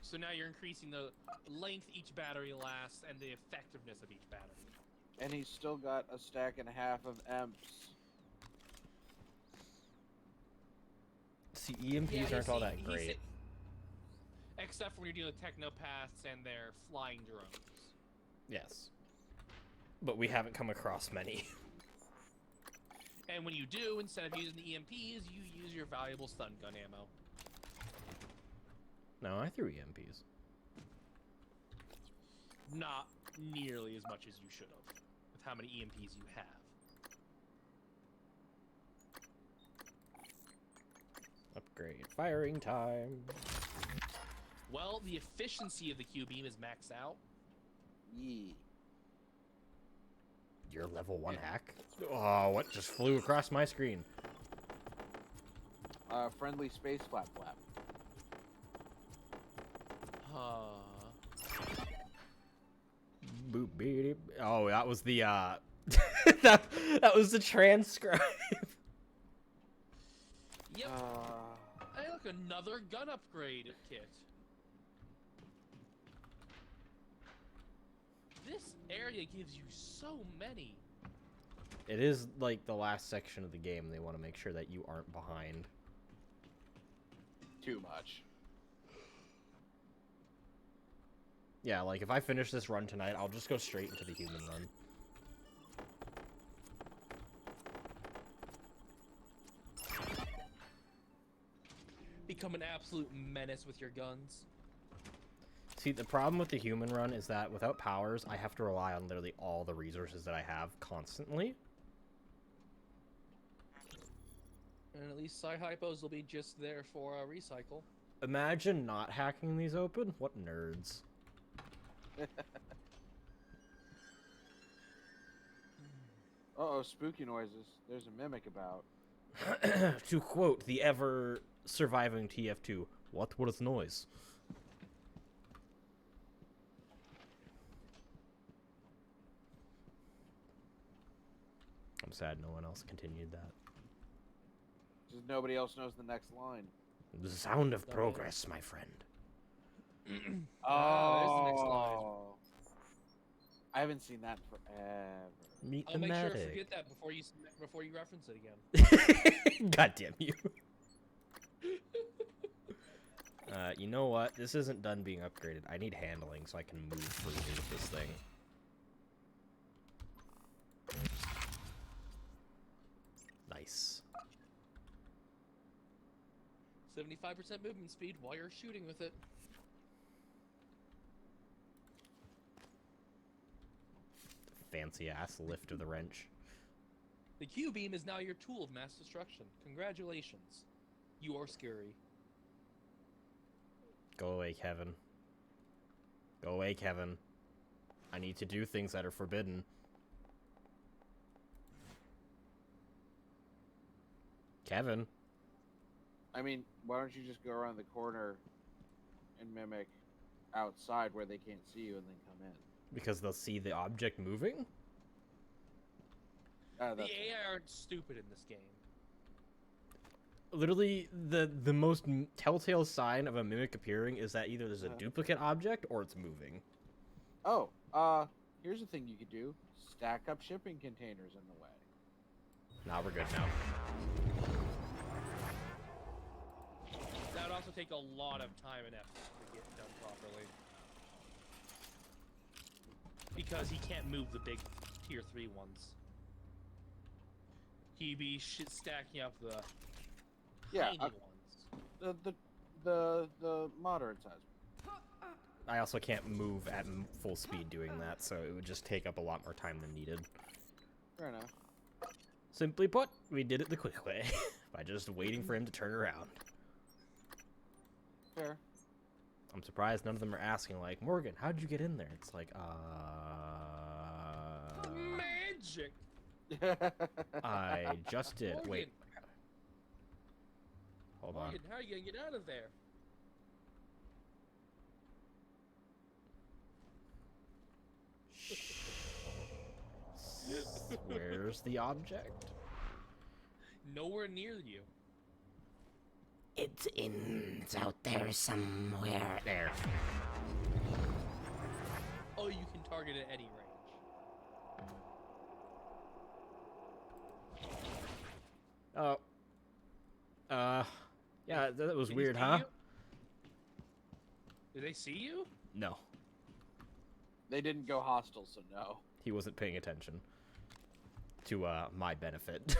S6: So now you're increasing the length each battery lasts and the effectiveness of each battery.
S2: And he's still got a stack and a half of EMPs.
S1: See, EMPs aren't all that great.
S6: Except for when you're dealing with technopaths and their flying drones.
S1: Yes. But we haven't come across many.
S6: And when you do, instead of using the EMPs, you use your valuable stun gun ammo.
S1: No, I threw EMPs.
S6: Not nearly as much as you should have, with how many EMPs you have.
S1: Upgrade firing time.
S6: Well, the efficiency of the Q-beam is maxed out.
S2: Yee.
S1: Your level 1 hack? Oh, what just flew across my screen?
S2: Friendly space flap.
S1: Boop, beep. Oh, that was the that was the transcribe.
S6: Yep. Hey, look, another gun upgrade kit. This area gives you so many.
S1: It is like the last section of the game. They want to make sure that you aren't behind.
S2: Too much.
S1: Yeah, like if I finish this run tonight, I'll just go straight into the human run.
S6: Become an absolute menace with your guns.
S1: See, the problem with the human run is that without powers, I have to rely on literally all the resources that I have constantly.
S6: And at least Psy-Hypos will be just there for recycle.
S1: Imagine not hacking these open. What nerds.
S2: Uh-oh, spooky noises. There's a mimic about.
S1: To quote the ever-surviving TF2, what was noise? I'm sad no one else continued that.
S2: Just nobody else knows the next line.
S1: The sound of progress, my friend.
S6: There's the next line.
S2: I haven't seen that in forever.
S1: Meet
S6: I'll
S1: the
S6: make sure to
S1: medic.
S6: forget that before you reference it again.
S1: God damn you. You know what? This isn't done being upgraded. I need handling so I can move freely with this thing. Nice.
S6: 75% movement speed while you're shooting with it.
S1: Fancy ass lift of the wrench.
S6: The Q-beam is now your tool of mass destruction. Congratulations. You are scary.
S1: Go away, Kevin. Go away, Kevin. I need to do things that are forbidden. Kevin.
S2: I mean, why don't you just go around the corner and mimic outside where they can't see you and then come in?
S1: Because they'll see the object moving?
S6: The AI aren't stupid in this game.
S1: literally the most telltale sign of a mimic appearing is that either there's a duplicate object or it's moving.
S2: Oh, here's the thing you could do: stack up shipping containers in the way.
S1: Nah, we're good now.
S6: That would also take a lot of time and effort to get done properly. Because he can't move the big tier 3 ones. He'd be stacking up the tiny ones.
S2: The moderate size.
S1: I also can't move at full speed doing that, so it would just take up a lot more time than needed.
S2: Fair enough.
S1: Simply put, we did it the quick way by just waiting for him to turn around.
S2: Fair.
S1: I'm surprised none of them are asking, like, Morgan, how'd you get in there? It's like,
S6: Magic!
S1: I just did.
S6: Morgan.
S1: Wait. Hold on.
S6: Morgan, how are you gonna get out of there?
S1: Where's the object?
S6: Nowhere near you.
S18: It's out there somewhere.
S1: There.
S6: Oh, you can target at any range.
S1: Oh. Yeah, that was
S6: Did he
S1: weird,
S6: see
S1: huh?
S6: you? Did they see you?
S1: No.
S2: They didn't go hostile, so no.
S1: He wasn't paying attention. To, my benefit.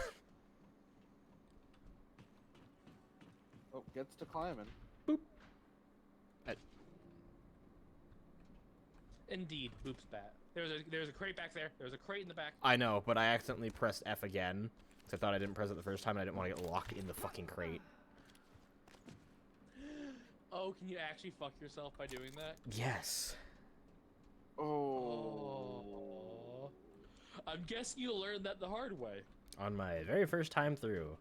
S2: Oh, gets to climbing.
S1: Boop.
S6: Indeed, Boop's bat. There's a crate back there. There's a crate in the back.
S1: I know, but I accidentally pressed F again. Because I thought I didn't press it the first time and I didn't want to get locked in the fucking crate.
S6: Oh, can you actually fuck yourself by doing that?
S1: Yes.
S6: Oh. I'm guessing you learned that the hard way.
S1: On my very first time through.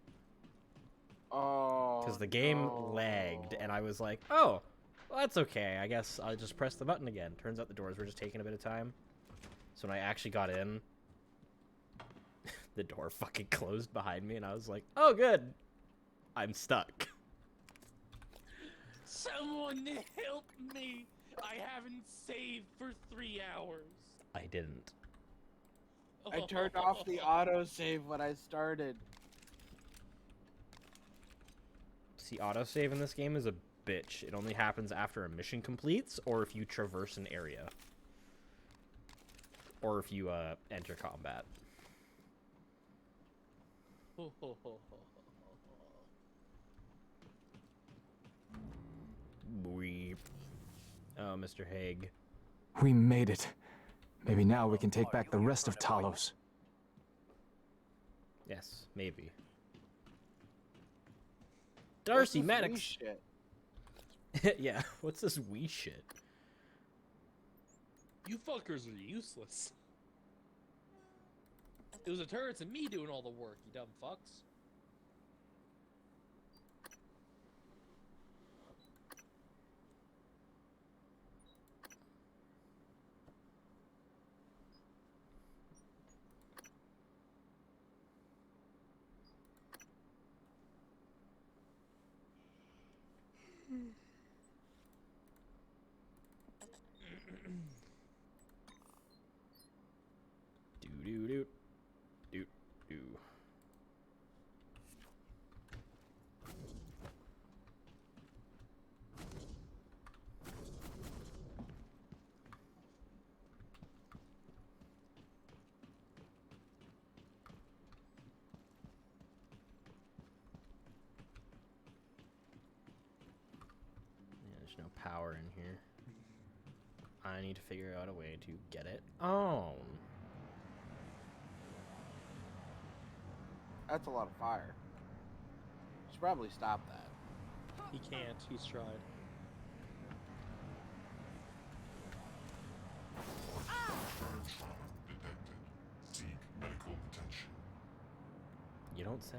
S2: Oh.
S1: Because the game lagged, and I was like, oh, well, that's okay. I guess I'll just press the button again. Turns out the doors were just taking a bit of time. So when I actually got in, the door fucking closed behind me, and I was like, oh, good. I'm stuck.
S6: Someone help me! I haven't saved for 3 hours.
S1: I didn't.
S2: I turned off the autosave when I started.
S1: See, autosave in this game is a bitch. It only happens after a mission completes, or if you traverse an area. Or if you, enter combat. Weep. Oh, Mr. Haig.
S11: We made it. Maybe now we can take back the rest of Talos.
S1: Yes, maybe. Darcy, Maddox.
S2: Shit?
S1: Yeah, what's this wee shit?
S6: You fuckers are useless. It was the turrets and me doing all the work, you dumb fucks.
S1: Do. There's no power in here. I need to figure out a way to get it on.
S2: That's a lot of fire. Should probably stop that.
S6: He can't. He's tried.
S7: Burn trauma detected. Seek medical attention.
S1: You don't say.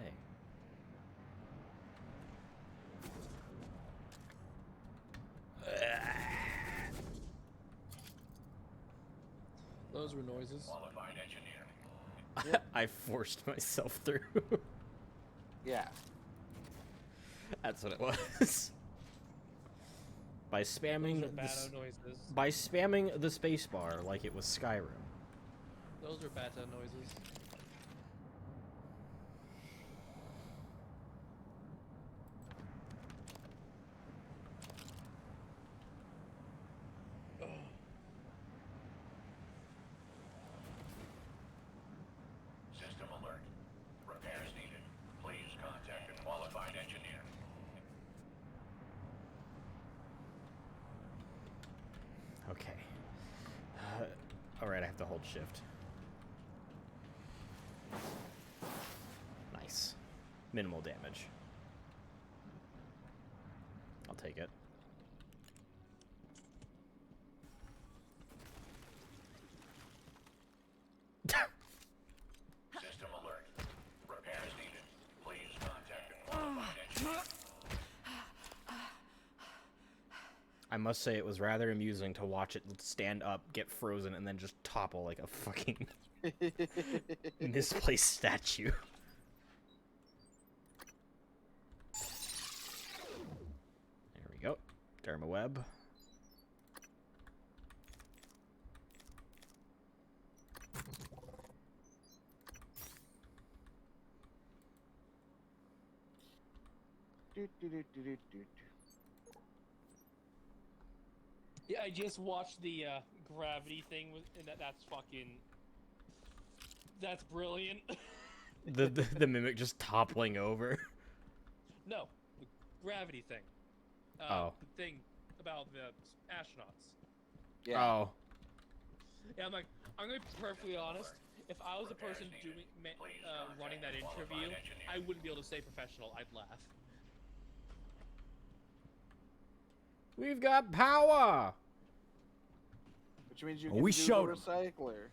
S6: Those were noises.
S3: Qualified engineer.
S1: I forced myself through.
S2: Yeah.
S1: That's what it was. By spamming
S6: Those are Bato noises.
S1: by spamming the spacebar like it was Skyrim.
S6: Those are Bato noises.
S3: System alert. Repairs needed. Please contact a qualified engineer.
S1: Okay. Alright, I have to hold shift. Nice. Minimal damage. I'll take it.
S3: System alert. Repairs needed. Please contact a qualified engineer.
S1: I must say it was rather amusing to watch it stand up, get frozen, and then just topple like a fucking misplaced statue. There we go. Derma web.
S6: Yeah, I just watched the gravity thing, and that's fucking... That's brilliant.
S1: The mimic just toppling over.
S6: No, the gravity thing.
S1: Oh.
S6: The thing about the astronauts.
S2: Yeah.
S1: Oh.
S6: Yeah, I'm gonna be perfectly honest. If I was the person doing running that interview, I wouldn't be able to stay professional. I'd laugh.
S1: We've got power!
S2: Which means you
S1: Oh,
S2: can
S1: we
S2: do
S1: showed
S2: the
S1: 'em.
S2: recycler.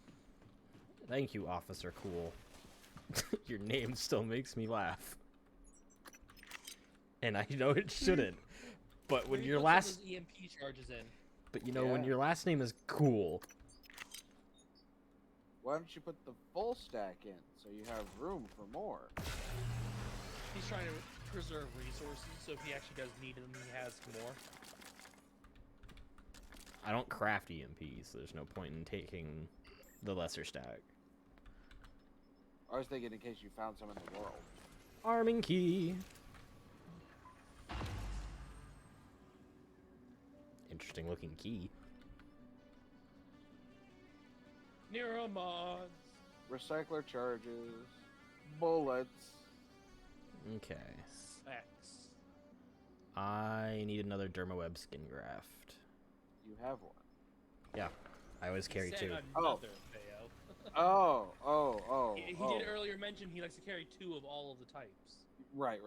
S1: Thank you, Officer Cool. Your name still makes me laugh. And I know it shouldn't. But when
S6: Maybe
S1: your
S6: put some of
S1: last...
S6: those EMP charges in.
S1: But you know, when
S2: Yeah.
S1: your last name is Cool...
S2: Why don't you put the full stack in so you have room for more?
S6: He's trying to preserve resources, so if he actually does need them, he has more.
S1: I don't craft EMPs, so there's no point in taking the lesser stack.
S2: I was thinking in case you found some in the world.
S1: Arming key. Interesting looking key.
S6: Neuromods.
S2: Recycler charges. Bullets.
S1: Okay.
S6: X.
S1: I need another Dermaweb skin graft.
S2: You have one.
S1: Yeah. I always carry
S6: Said
S1: two.
S6: another, Theo.
S2: Oh.
S6: He did earlier mention he likes to carry 2 of all of the types.
S2: Right.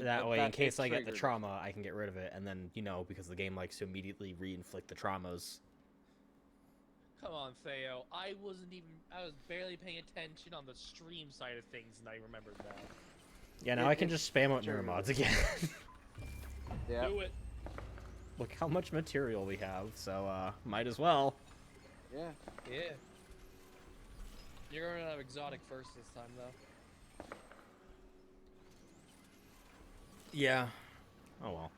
S1: That way, in case I get the
S2: triggered.
S1: trauma, I can get rid of it, and then, you know, because the game likes to immediately re-inflict the traumas.
S6: Come on, Theo. I was barely paying attention on the stream side of things, and I remembered that.
S1: Yeah, now I can just spam out neuromods again.
S2: Yeah.
S6: Do it.
S1: Look how much material we have, so, might as well.
S2: Yeah.
S6: Yeah. You're gonna have exotic first this time, though.
S1: Yeah. Oh well.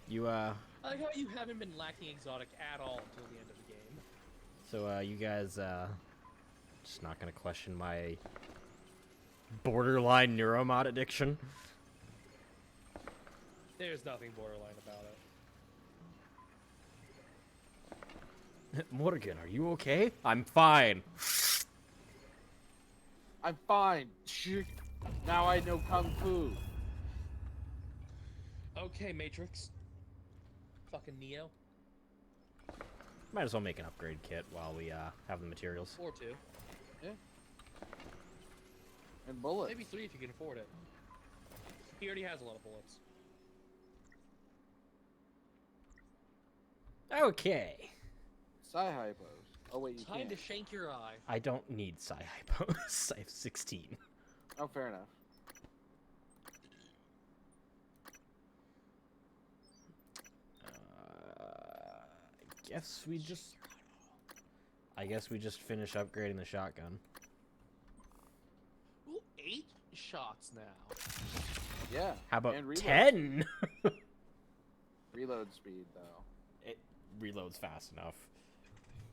S1: You,
S6: I like how you haven't been lacking exotic at all until the end of the game.
S1: So, you guys, just not gonna question my borderline neuromod addiction?
S6: There's nothing borderline about it.
S1: Morgan, are you okay? I'm fine.
S2: I'm fine. Now I know Kung Fu.
S6: Okay, Matrix. Fucking Neo.
S1: Might as well make an upgrade kit while we, have the materials.
S6: Or 2.
S2: Yeah. And bullets.
S6: Maybe 3 if you can afford it. He already has a lot of bullets.
S1: Okay.
S2: Psi-hypos. Oh wait, you
S6: Time
S2: can't.
S6: to shank your eye.
S1: I don't need Psi-hypos. I have 16.
S2: Oh, fair enough.
S1: I guess we just finish upgrading the shotgun.
S6: Ooh, 8 shots. shots now.
S2: Yeah.
S1: How about
S2: and reload
S1: 10?
S2: speed. Reload speed, though.
S1: It reloads fast enough.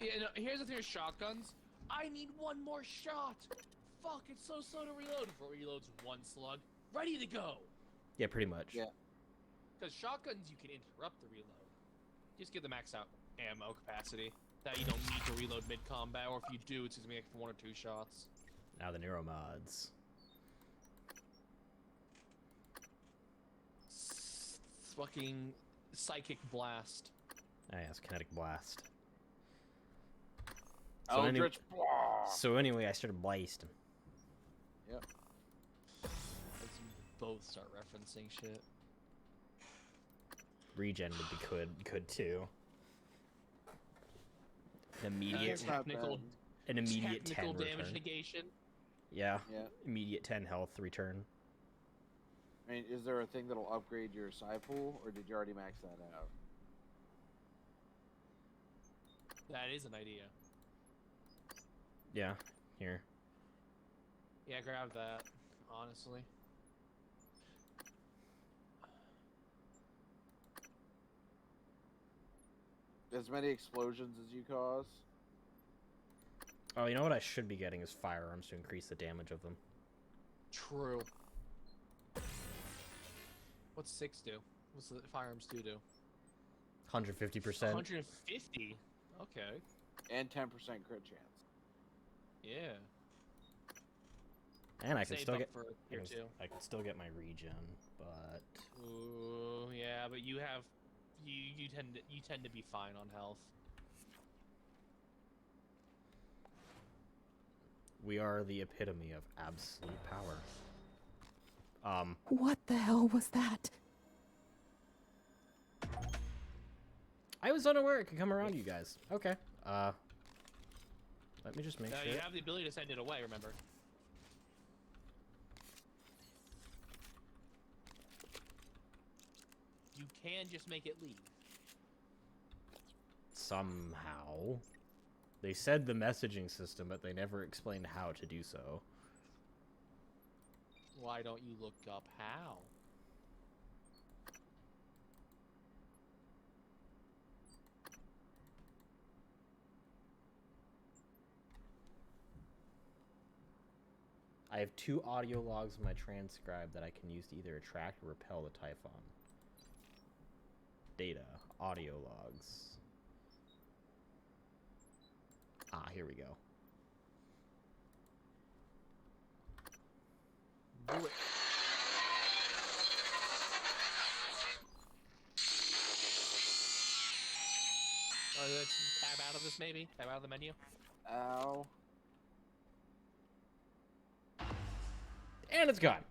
S6: Yeah, no, here's the thing with shotguns. I need one more shot. Fuck, it's so slow to reload. Before it reloads one slug, ready to go.
S1: Yeah, pretty much.
S2: Yeah.
S6: Because shotguns, you can interrupt the reload. Just get the max out ammo capacity. That you don't need to reload mid-combat, or if you do, it's just gonna be like 1 or 2 shots.
S1: Now the neuromods.
S6: Fucking psychic blast.
S1: Ah, yes, kinetic blast.
S2: Eldritch
S1: So anyway, I started blasting.
S2: Yep.
S6: Let's both start referencing shit.
S1: Regen would be good too. An immediate
S6: technical,
S1: an immediate
S6: technical
S1: 10
S6: damage
S1: return.
S6: negation.
S1: Yeah.
S2: Yeah.
S1: Immediate 10 health return.
S2: I mean, is there a thing that'll upgrade your psi pool, or did you already max that out?
S6: That is an idea.
S1: Yeah. Here.
S6: Yeah, grab that. Honestly.
S2: As many explosions as you cause?
S1: Oh, you know what I should be getting is firearms to increase the damage of them.
S6: True. What's 6 do? What's the firearms 2 do?
S1: 150%.
S6: 150? Okay.
S2: And 10% crit chance.
S6: Yeah.
S1: And I can
S6: Save
S1: still
S6: up
S1: get
S6: for tier 2.
S1: I can still get my regen, but
S6: Ooh, yeah, but you have you tend to be fine on health.
S1: we are the epitome of absolute power.
S13: What the hell was that?
S1: I was unaware it could come around you guys. Okay. Let me just make sure.
S6: You have the ability to send it away, remember? You can just make it leave.
S1: Somehow. They said the messaging system, but they never explained how to do so.
S6: Why don't you look up how?
S1: I have 2 audio logs in my transcribe that I can use to either attract or repel the Typhon. Data. Audio logs. Ah, here we go.
S6: Do it. Let's tab out of this, maybe? Tab out of the menu?
S2: Ow.
S1: And it's gone.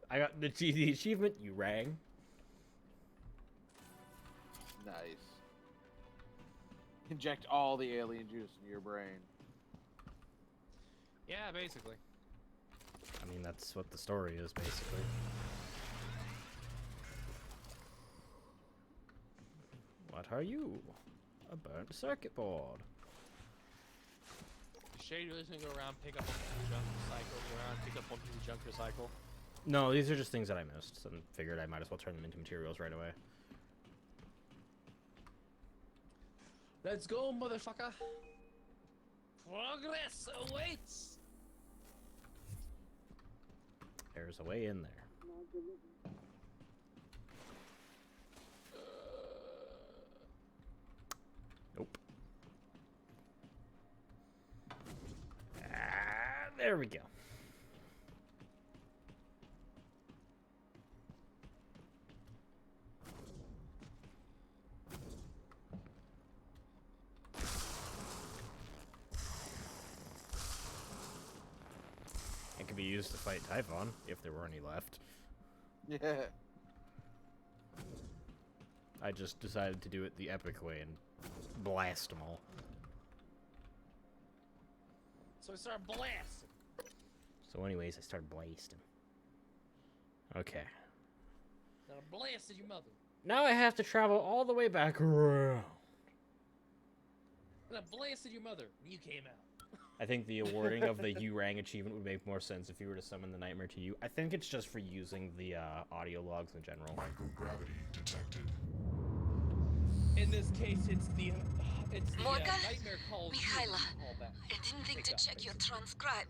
S1: I got the achievement. You rang.
S2: Nice. Inject all the alien juice into your brain.
S6: Yeah, basically.
S1: I mean, that's what the story is, basically. What are you? A burnt circuit board.
S6: Shade really gonna go around, pick up one piece of junk, recycle, go around, pick up one piece of junk, recycle.
S1: No, these are just things that I missed, and figured I might as well turn them into materials right away.
S6: Let's go, motherfucker! Progress awaits!
S1: There's a way in there. Nope. There we go. It could be used to fight Typhon, if there were any left.
S2: Yeah.
S1: I just decided to do it the epic way and blast them all.
S6: So I start blasting.
S1: So anyways, I started blasting. Okay.
S6: Then I blasted your mother.
S1: Now I have to travel all the way back around.
S6: Then I blasted your mother when you came out.
S1: I think the awarding of the You Rang achievement would make more sense if you were to summon the nightmare to you. I think it's just for using the audio logs in general.
S7: Microgravity detected.
S6: In this case, it's the
S5: Morgan?
S6: nightmare calls.
S5: Mikhaila,
S6: All that.
S5: I didn't think to
S6: Take
S5: check your transcribe.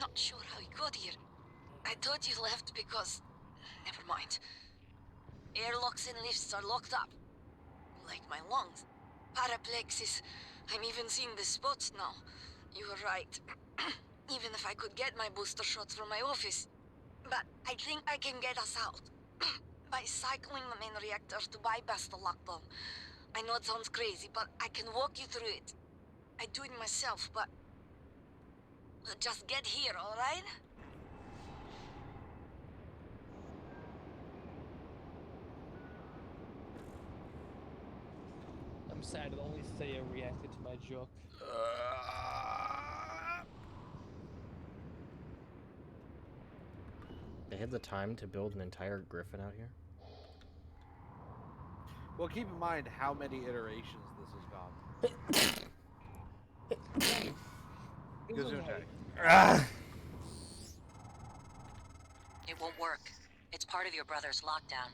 S5: Not sure how you got here. I thought you left because... Never mind. Airlocks and lifts are locked up. Like my lungs. Paraplexis. I'm even seeing the spots now. You were right. Even if I could get my booster shots from my office. But I think I can get us out. By cycling the main reactor to bypass the lockdown. I know it sounds crazy, but I can walk you through it. I do it myself, but... Just get here, alright?
S6: I'm sad that only Thea reacted to my joke.
S1: They had the time to build an entire griffin out here?
S2: Well, keep in mind how many iterations this has gone.
S8: It won't work. It's part of your brother's lockdown.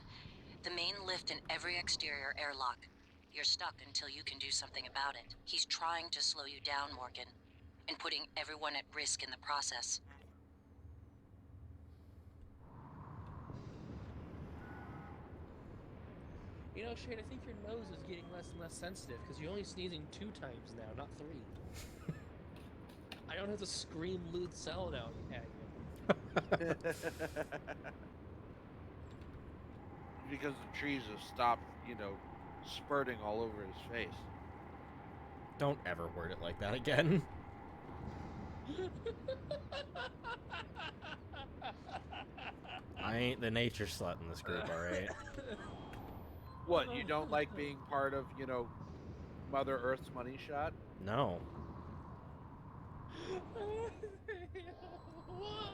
S8: The main lift and every exterior airlock. You're stuck until you can do something about it. He's trying to slow you down, Morgan, and putting everyone at risk in the process.
S6: You know, Shane, I think your nose is getting less and less sensitive because you're only sneezing 2 times now, not 3. I don't have to scream lewd salad out at you.
S2: Because the trees have stopped, you know, spurting all over his face.
S1: Don't ever word it like that again. I ain't the nature slut in this group, alright?
S2: What, you don't like being part of, you know, Mother Earth's money shot?
S1: No.
S6: Why?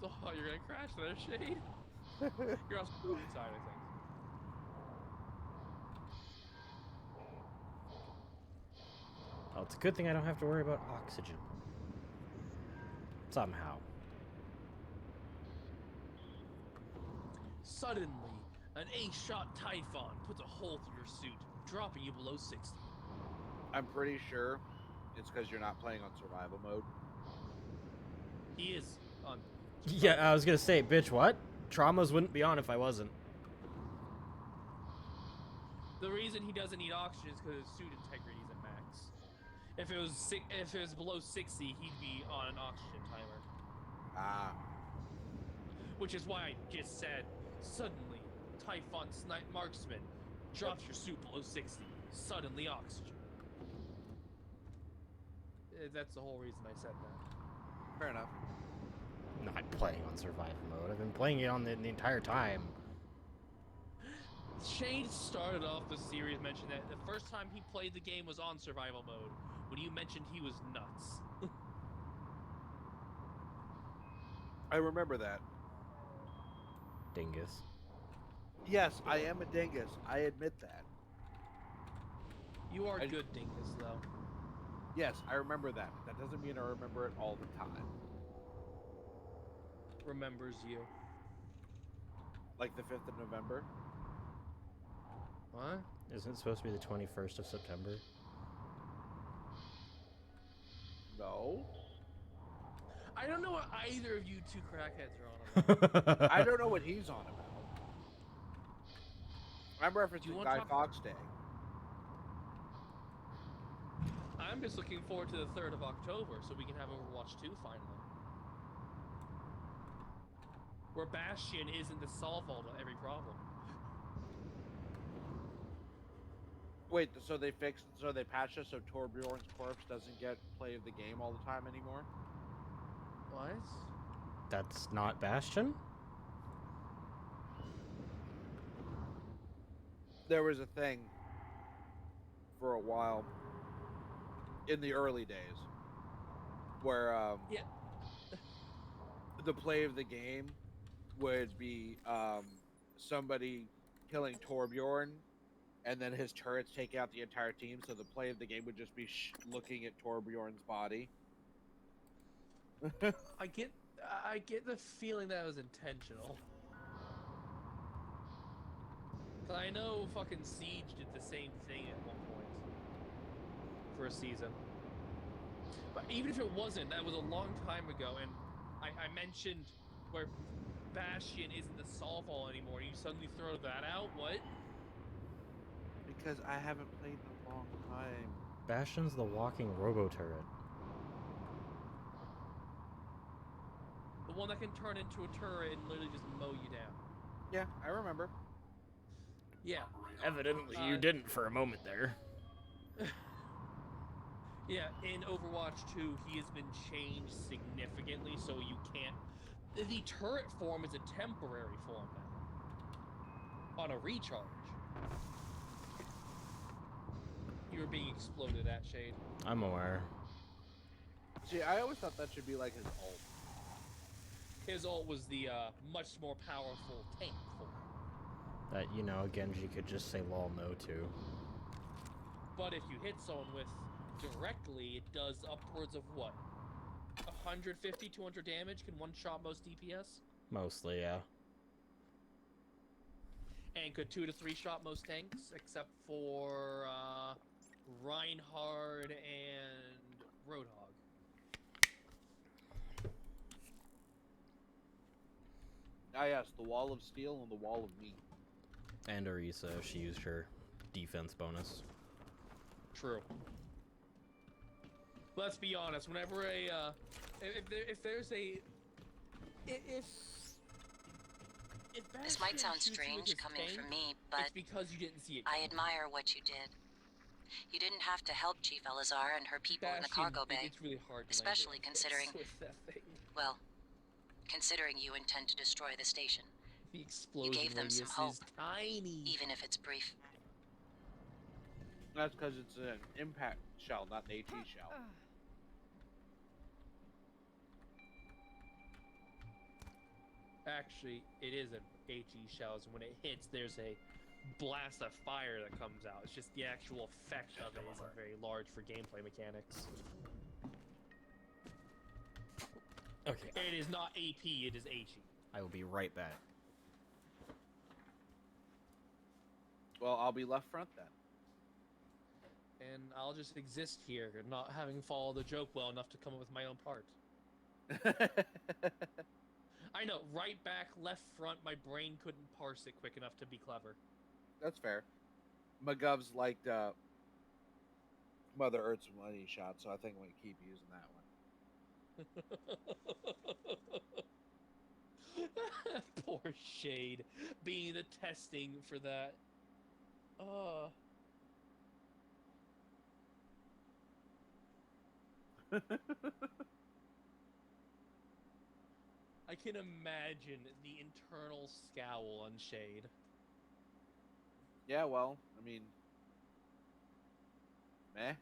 S6: Oh, you're gonna crash there, Shade. You're on the side, I think.
S1: Oh, it's a good thing I don't have to worry about oxygen. Somehow.
S6: Suddenly, an A-shot Typhon puts a hole through your suit, dropping you below 60.
S2: I'm pretty sure it's because you're not playing on survival mode.
S6: He is on.
S1: Yeah, I was gonna say, bitch, what? Traumas wouldn't be on if I wasn't.
S6: The reason he doesn't need oxygen is because his suit integrity is at max. If it was below 60, he'd be on an oxygen timer.
S2: Ah.
S6: Which is why I just said, suddenly, Typhon Snipe Marksman drops your suit below 60. Suddenly oxygen. That's the whole reason I said that.
S2: Fair enough.
S1: I'm not playing on survival mode. I've been playing it on the entire time.
S6: Shade started off the series mentioning that the first time he played the game was on survival mode, when you mentioned he was nuts.
S2: I remember that.
S1: Dingus.
S2: Yes, I am a dingus. I admit that.
S6: You are good dingus, though.
S2: Yes, I remember that. That doesn't mean I remember it all the time.
S6: Remembers you.
S2: Like the 5th of November?
S6: What?
S1: Isn't it supposed to be the 21st of September?
S2: No.
S6: I don't know what either of you two crackheads are on about.
S2: I don't know what he's on about. I'm referencing Guy Fawkes Day.
S6: I'm just looking forward to the 3rd of October so we can have Overwatch 2 finally. Where Bastion isn't the solve all to every problem.
S2: Wait, so they patched it so Torbjorn's corpse doesn't get play of the game all the time anymore?
S6: What?
S1: That's not Bastion?
S2: There was a thing for a while in the early days where the play of the game would be somebody killing Torbjorn and then his turrets take out the entire team, so the play of the game would just be looking at Torbjorn's body.
S6: I get the feeling that it was intentional. 'Cause I know fucking Siege did the same thing at one point for a season. But even if it wasn't, that was a long time ago, and I mentioned where Bastion isn't the solve all anymore. You suddenly throw that out? What?
S2: Because I haven't played in a long time.
S1: Bastion's the walking robo turret.
S6: The one that can turn into a turret and literally just mow you down.
S2: Yeah, I remember.
S6: Yeah.
S1: Evidently, you didn't for a moment there.
S6: Yeah, in Overwatch 2, he has been changed significantly, so you can't... The turret form is a temporary form now. On a recharge. You were being exploded at, Shade.
S1: I'm aware.
S2: See, I always thought that should be like his ult.
S6: His ult was the much more powerful tank form.
S1: That, you know, Genji could just say lol no to.
S6: But if you hit someone with directly, it does upwards of what? 150, 200 damage? Can one shot most DPS?
S1: Mostly, yeah.
S6: And could 2 to 3 shot most tanks, except for Reinhardt and Roadhog.
S2: Ah yes, the wall of steel and the wall of meat.
S1: And Orisa, she used her defense bonus.
S6: True. Let's be honest. Whenever if there's a if
S5: This might
S6: Bastion
S5: sound
S6: shoots you with
S5: strange
S6: his
S5: coming
S6: tank,
S5: from me,
S6: it's
S5: but
S6: because you didn't see it.
S5: I admire what you did. You didn't have to help Chief Elazar and her people in the
S6: Bastion,
S5: cargo bay,
S6: It's really hard to
S5: especially
S6: land
S5: considering,
S6: with that thing.
S5: well, considering you intend to destroy the station.
S6: The
S5: You
S6: explosion
S5: gave them some
S6: radius
S5: hope,
S6: is tiny.
S5: even if it's brief.
S2: That's because it's an impact shell, not an AT shell.
S6: Actually, it is an HE shells. When it hits, there's a blast of fire that comes out. It's just the actual effect of it isn't very large for gameplay mechanics.
S1: Okay.
S6: It is not AP, it is HE.
S1: I will be right back.
S2: Well, I'll be left front then.
S6: And I'll just exist here, not having followed the joke well enough to come up with my own part. I know, right back, left front, my brain couldn't parse it quick enough to be clever.
S2: That's fair. McGov's liked Mother Earth's money shot, so I think I'm going to keep using that one.
S6: Poor Shade, being the testing for that. I can imagine the internal scowl on Shade.
S2: Yeah, well, I mean, meh.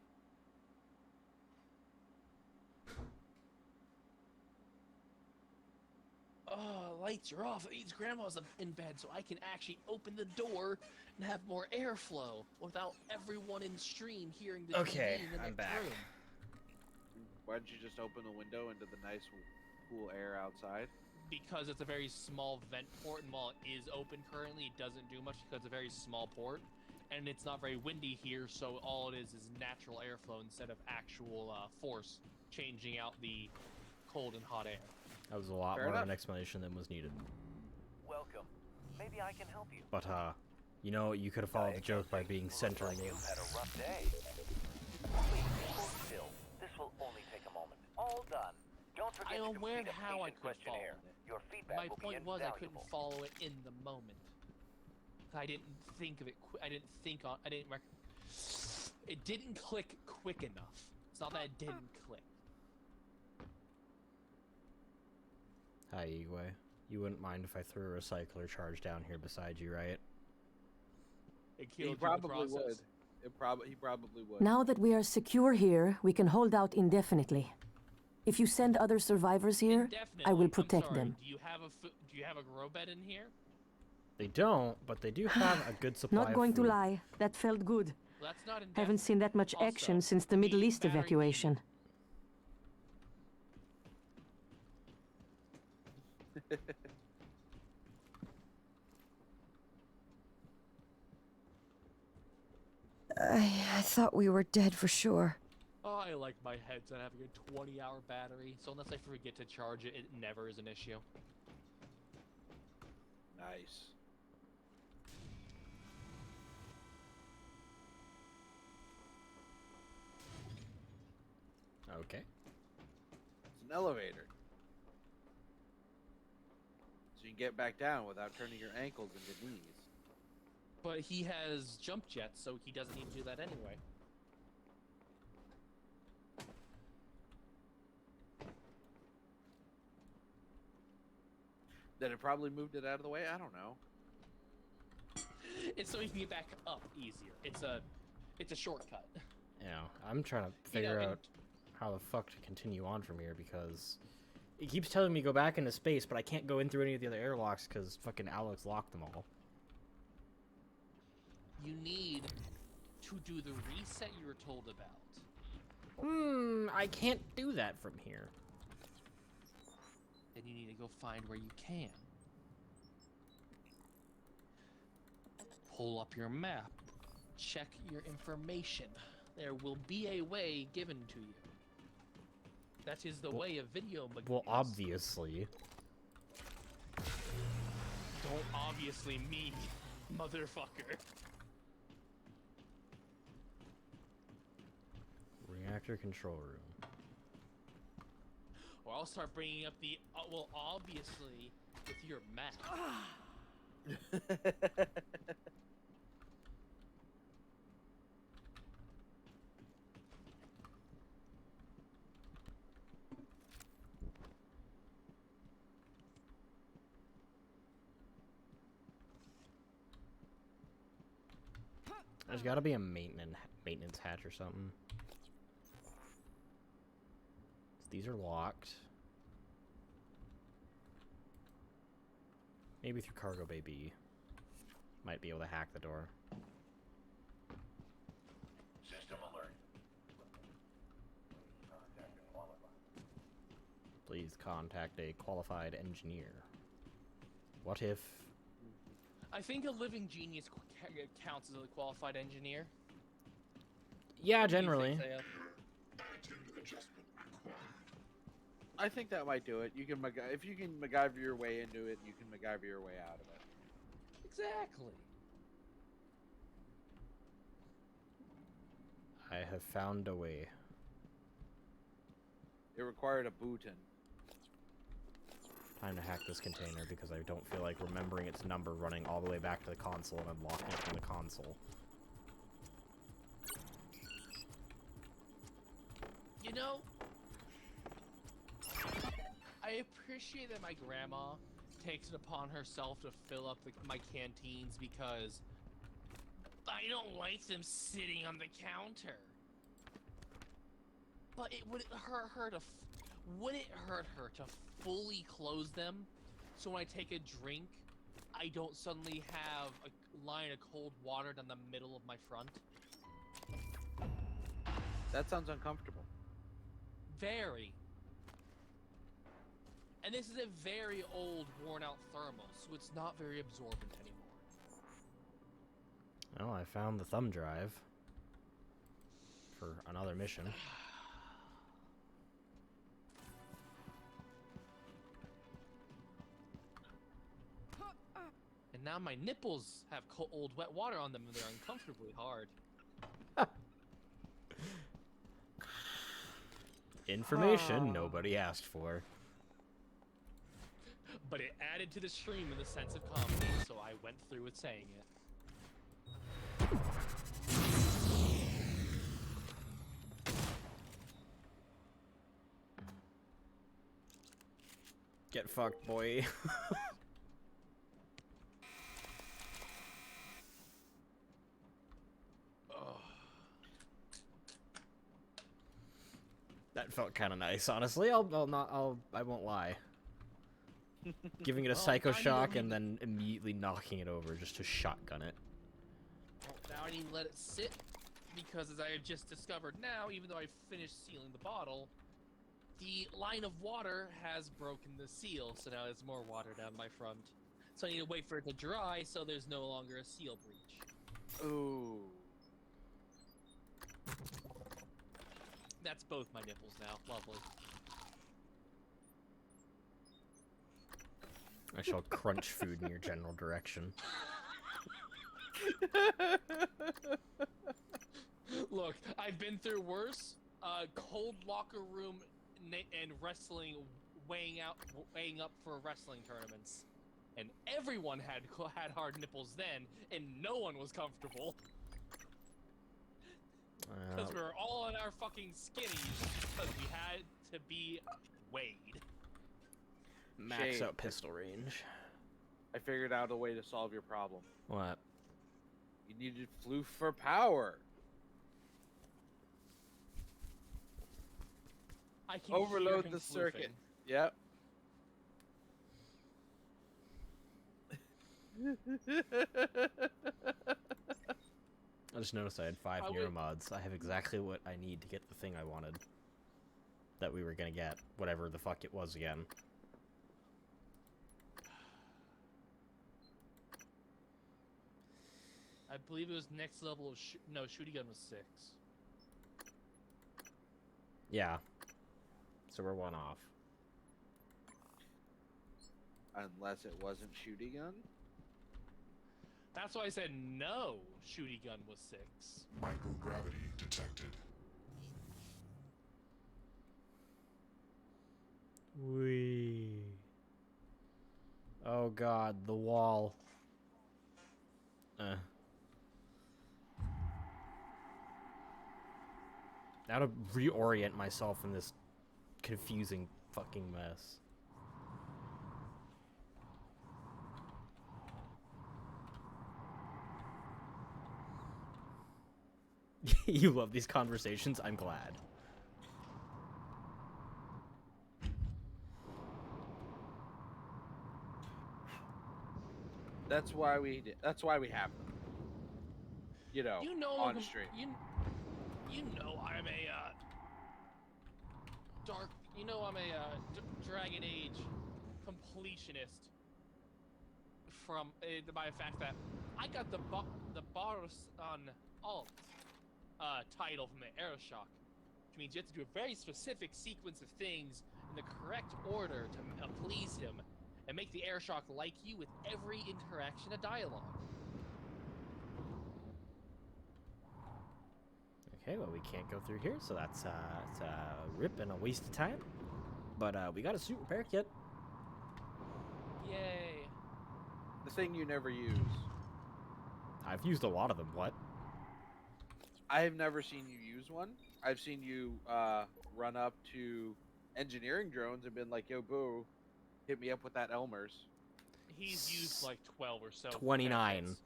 S6: Lights are off. It means Grandma's in bed, so I can actually open the door and have more airflow without everyone in stream hearing the
S1: Okay,
S6: TV in the
S1: I'm
S6: next
S1: back.
S6: room.
S2: Why don't you just open the window into the nice, cool air outside?
S6: Because it's a very small vent port, and while it is open currently, it doesn't do much because it's a very small port, and it's not very windy here, so all it is natural airflow instead of actual force changing out the cold and hot air.
S1: That was a lot
S2: Fair
S1: more of
S2: enough.
S1: an explanation than was needed.
S3: Welcome. Maybe I can help you.
S1: But, you know, you could have followed the joke by being center
S3: Like
S1: move.
S3: you've had a rough day. Please, hold still. This will only take a moment. All done. Don't forget
S6: I
S3: to
S6: am aware
S3: complete a
S6: how I
S3: patient
S6: could follow
S3: questionnaire.
S6: it.
S3: Your feedback
S6: My
S3: will
S6: point
S3: be
S6: was I
S3: invaluable.
S6: couldn't follow it in the moment. I didn't think of it. I didn't think on. I didn't. It didn't click quick enough. It's not that it didn't click.
S1: Hi, Igwe. You wouldn't mind if I threw a recycler charge down here beside you, right?
S6: It
S2: He
S6: killed you in the
S2: probably would.
S6: process.
S2: He probably would.
S15: Now that we are secure here, we can hold out indefinitely. If you send other survivors here, I will
S6: Indefinitely. I'm
S15: protect
S6: sorry,
S15: them.
S6: Do you have a grow bed in here?
S1: They don't, but they do have a good supply
S15: Not going
S1: of
S15: to
S1: food.
S15: lie, that felt good.
S6: Well, that's not indefinite.
S15: Haven't seen that much action since the Middle East evacuation.
S13: I thought we were dead for sure.
S6: Oh, I like my headset having a 20-hour battery, so unless I forget to charge it, it never is an issue.
S2: Nice.
S1: Okay.
S2: It's an elevator. So you can get back down without turning your ankles into knees.
S6: But he has jump jets, so he doesn't need to do that anyway.
S2: Then it probably moved it out of the way? I don't know.
S6: It's so he can get back up easier. It's a shortcut.
S1: Yeah, I'm trying to figure out how the fuck to continue on from here because it keeps telling me go back into space, but I can't go in through any of the other airlocks because fucking Alex locked them all.
S6: You need to do the reset you were told about.
S1: I can't do that from here.
S6: Then you need to go find where you can. Pull up your map. Check your information. There will be a way given to you. That is the way of video mechanics.
S1: Well, obviously.
S6: Don't obviously me, motherfucker.
S1: Reactor control room.
S6: Or I'll start bringing up the, well, obviously, with your map.
S1: There's gotta be a maintenance hatch or something. These are locked. Maybe through Cargo Bay B. Might be able to hack the door.
S3: System alert.
S1: Please contact a qualified engineer. What if...
S6: I think a living genius counts as a qualified engineer.
S1: Yeah, generally.
S2: I think that might do it. You can if you can MacGyver your way into it, you can MacGyver your way out of it.
S6: Exactly.
S1: I have found a way.
S2: It required a bootin.
S1: Time to hack this container because I don't feel like remembering its number running all the way back to the console and unlocking it from the console.
S6: You know, I appreciate that my grandma takes it upon herself to fill up my canteens because I don't like them sitting on the counter. But it would hurt her to fully close them so when I take a drink, I don't suddenly have a line of cold water down the middle of my front?
S2: That sounds uncomfortable.
S6: Very. And this is a very old, worn-out thermal, so it's not very absorbent anymore.
S1: Well, I found the thumb drive for another mission.
S6: And now my nipples have cold, wet water on them and they're uncomfortably hard.
S1: Information nobody asked for.
S6: But it added to the stream in the sense of comedy, so I went through with saying it.
S1: Get fucked, boy. That felt kind of nice, honestly. I won't lie. giving it a
S6: Well,
S1: psycho
S6: I need to
S1: shock
S6: leave
S1: and then immediately knocking it over just to shotgun it.
S6: Well, now I need to let it sit because, as I have just discovered now, even though I finished sealing the bottle, the line of water has broken the seal, so now there's more water down my front. So I need to wait for it to dry so there's no longer a seal breach.
S2: Ooh.
S6: That's both my nipples now. Lovely.
S1: I shall crunch food in your general direction.
S6: Look, I've been through worse. Cold locker room and wrestling, weighing up for wrestling tournaments, and everyone had hard nipples then, and no one was comfortable because we were all in our fucking skinnies because we had to be weighed.
S1: Max
S2: Shade.
S1: out pistol range.
S2: I figured out a way to solve your problem.
S1: What?
S2: You needed floof for power.
S6: I can hear
S2: Overload
S6: him
S2: the
S6: floofing.
S2: circuit. Yep.
S1: I just noticed I had 5
S6: I would-
S1: neuromods. I have exactly what I need to get the thing I wanted. That we were gonna get. Whatever the fuck it was again.
S6: I believe it was next level of no, shooting gun was 6.
S1: Yeah. So we're 1 off.
S2: Unless it wasn't shooting gun.
S6: That's why I said no. Shooting gun was 6.
S7: Microgravity detected.
S1: Wee. Oh god, the wall. Now to reorient myself in this confusing fucking mess. You love these conversations? I'm glad.
S2: That's why we have them. You know, on stream.
S6: You know I'm a dark. You know I'm a Dragon Age completionist. From by the fact that I got the Boros on Alt title from the Aeroshock, which means you have to do a very specific sequence of things in the correct order to please him, and make the Aeroshock like you with every interaction of dialogue.
S1: Okay, well we can't go through here, so that's it's a rip and a waste of time. But we got a suit repair kit.
S6: Yay!
S2: The thing you never use.
S1: I've used a lot of them. What?
S2: I have never seen you use one. I've seen you run up to engineering drones and been like, "Yo, boo, hit me up with that Elmer's."
S6: He's used like 12 or so.
S1: 29.
S6: benefits.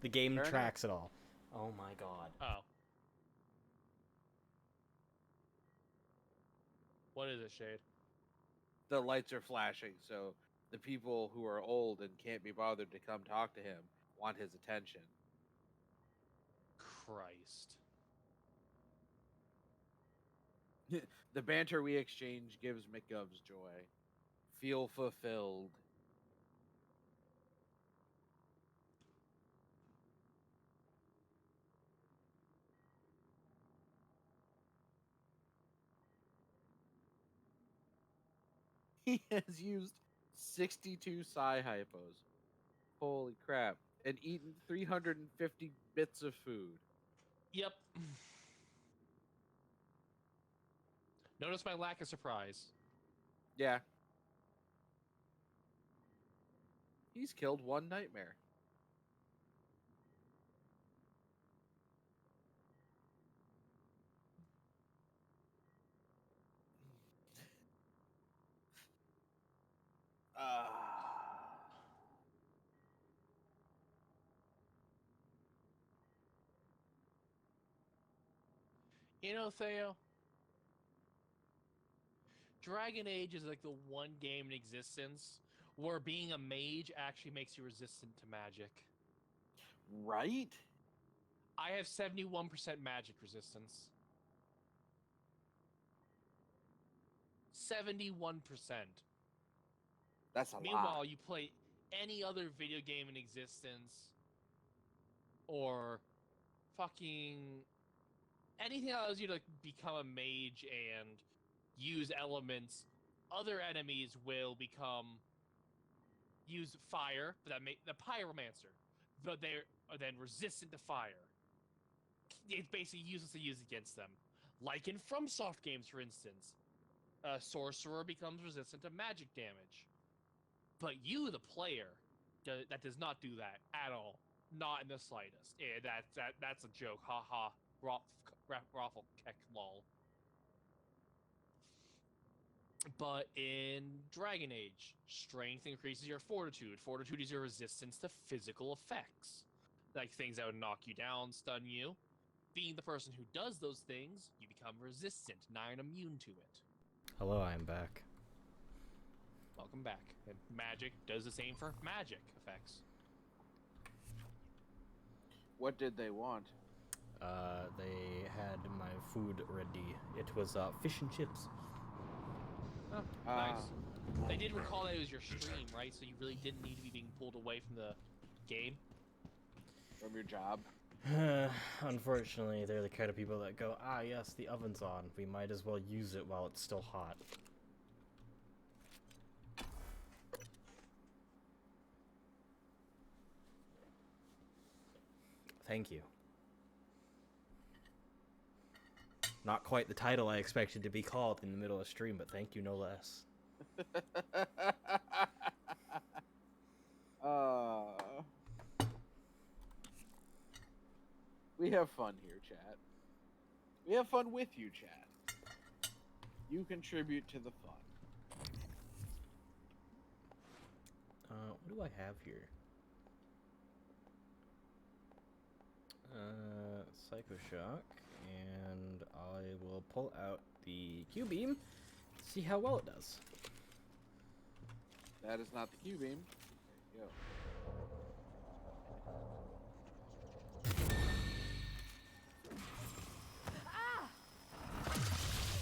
S1: The game
S2: Fair
S1: tracks it all. Oh my god.
S6: Oh. What is it, Shade?
S2: The lights are flashing, so the people who are old and can't be bothered to come talk to him want his attention.
S6: Christ.
S2: The banter we exchange gives McGovs joy. Feel fulfilled. He has used 62 psi hypos. Holy crap. And eaten 350 bits of food.
S6: Yep. Notice my lack of surprise.
S2: Yeah. He's killed one nightmare.
S6: You know, Theo, Dragon Age is like the one game in existence where being a mage actually makes you resistant to magic.
S2: Right?
S6: I have 71% magic resistance. 71%.
S2: That's a
S6: Meanwhile,
S2: lot.
S6: you play any other video game in existence, or fucking anything that allows you to become a mage and use elements, other enemies will use fire, but the pyromancer, but they are then resistant to fire. It's basically useless to use against them. Like in FromSoft games, for instance, a sorcerer becomes resistant to magic damage. But you, the player, that does not do that at all. Not in the slightest. Yeah, that's a joke. Ha ha. Raffle keck lol. But in Dragon Age, strength increases your fortitude. Fortitude is your resistance to physical effects. Like things that would knock you down, stun you. Being the person who does those things, you become resistant, nigh immune to it.
S1: Hello, I'm back.
S6: Welcome back. And magic does the same for magic effects.
S2: What did they want?
S1: They had my food ready. It was fish and chips.
S6: Oh, nice. They did recall that it was your stream, right? So you really didn't need to be being pulled away from the game?
S2: From your job?
S1: Unfortunately, they're the kind of people that go, ah yes, the oven's on. We might as well use it while it's still hot. Thank you. Not quite the title I expected to be called in the middle of stream, but thank you no less.
S2: We have fun here, chat. We have fun with you, chat. You contribute to the fun.
S1: What do I have here? Psycho Shock, and I will pull out the Q-Beam, see how well it does.
S2: That is not the Q-Beam. There you go.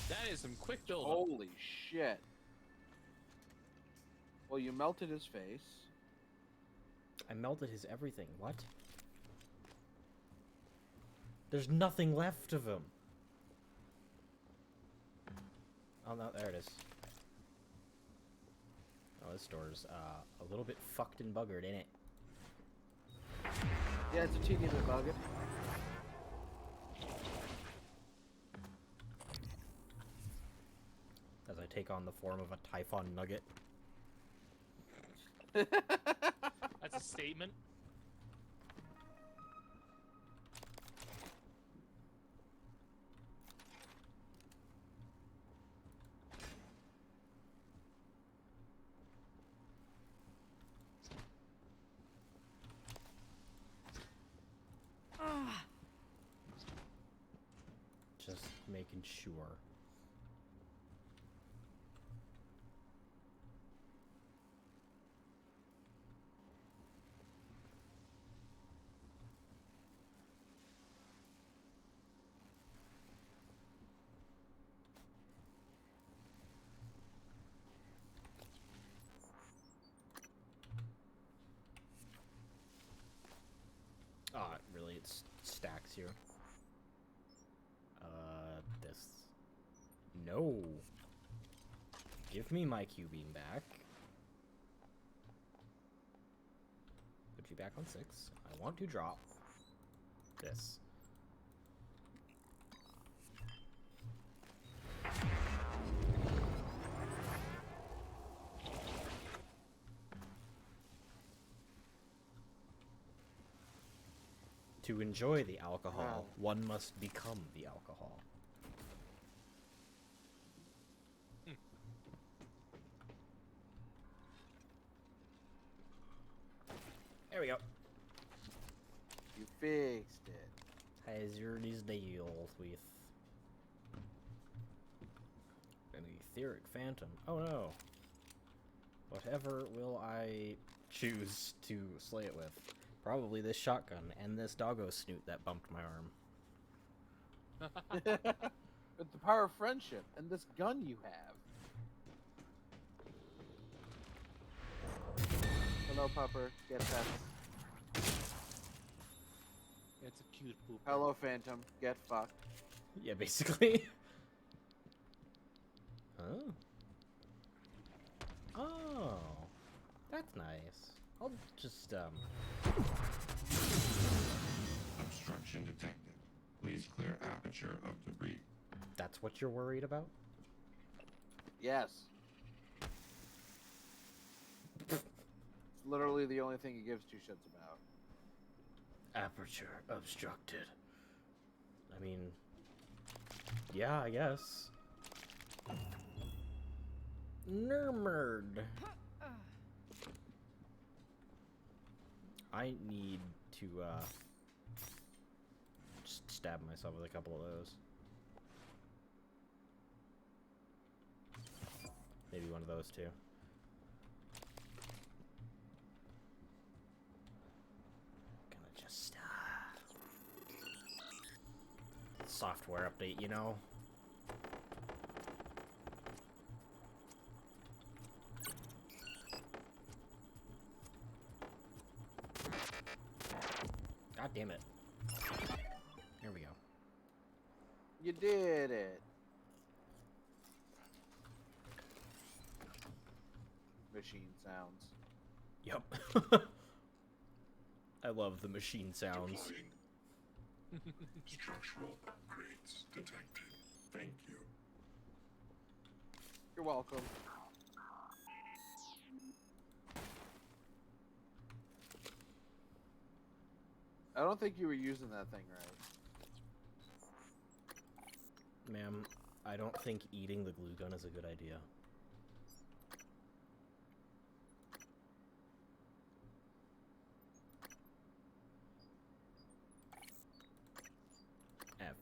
S6: That is some quick build.
S2: Holy shit. Well, you melted his face.
S1: I melted his everything. What? There's nothing left of him. Oh no, there it is. Oh, this door's a little bit fucked and buggered, ain't it?
S2: Yeah, it's a teeny bit buggered.
S1: As I take on the form of a Typhon Nugget.
S6: That's a statement.
S1: Just making sure. Ah, really, it stacks here. This. No. Give me my Q-Beam back. Put you back on 6. I want to drop this. To enjoy the alcohol, one must become the alcohol. There we go.
S2: You fixed it.
S1: Hazard is dealt with. Any etheric phantom. Oh no. Whatever will I choose to slay it with? Probably this shotgun and this doggo snoot that bumped my arm.
S2: With the power of friendship and this gun you have. Hello, pupper. Get pets.
S6: It's a cute poop.
S2: Hello, Phantom. Get fucked.
S1: Yeah, basically. Oh. Oh. That's nice. I'll just,
S7: Obstruction detected. Please clear aperture of debris.
S1: That's what you're worried about?
S2: Yes. It's literally the only thing he gives two shits about.
S1: Aperture obstructed. I mean, yeah, I guess. Nurmerd. I need to, just stab myself with a couple of those. Maybe one of those too. Gonna just, software update, you know? God damn it. There we go.
S2: You did it. Machine sounds.
S1: Yep. I love the machine sounds.
S7: Structural upgrades detected. Thank you.
S2: You're welcome. I don't think you were using that thing right.
S1: Ma'am, I don't think eating the glue gun is a good idea.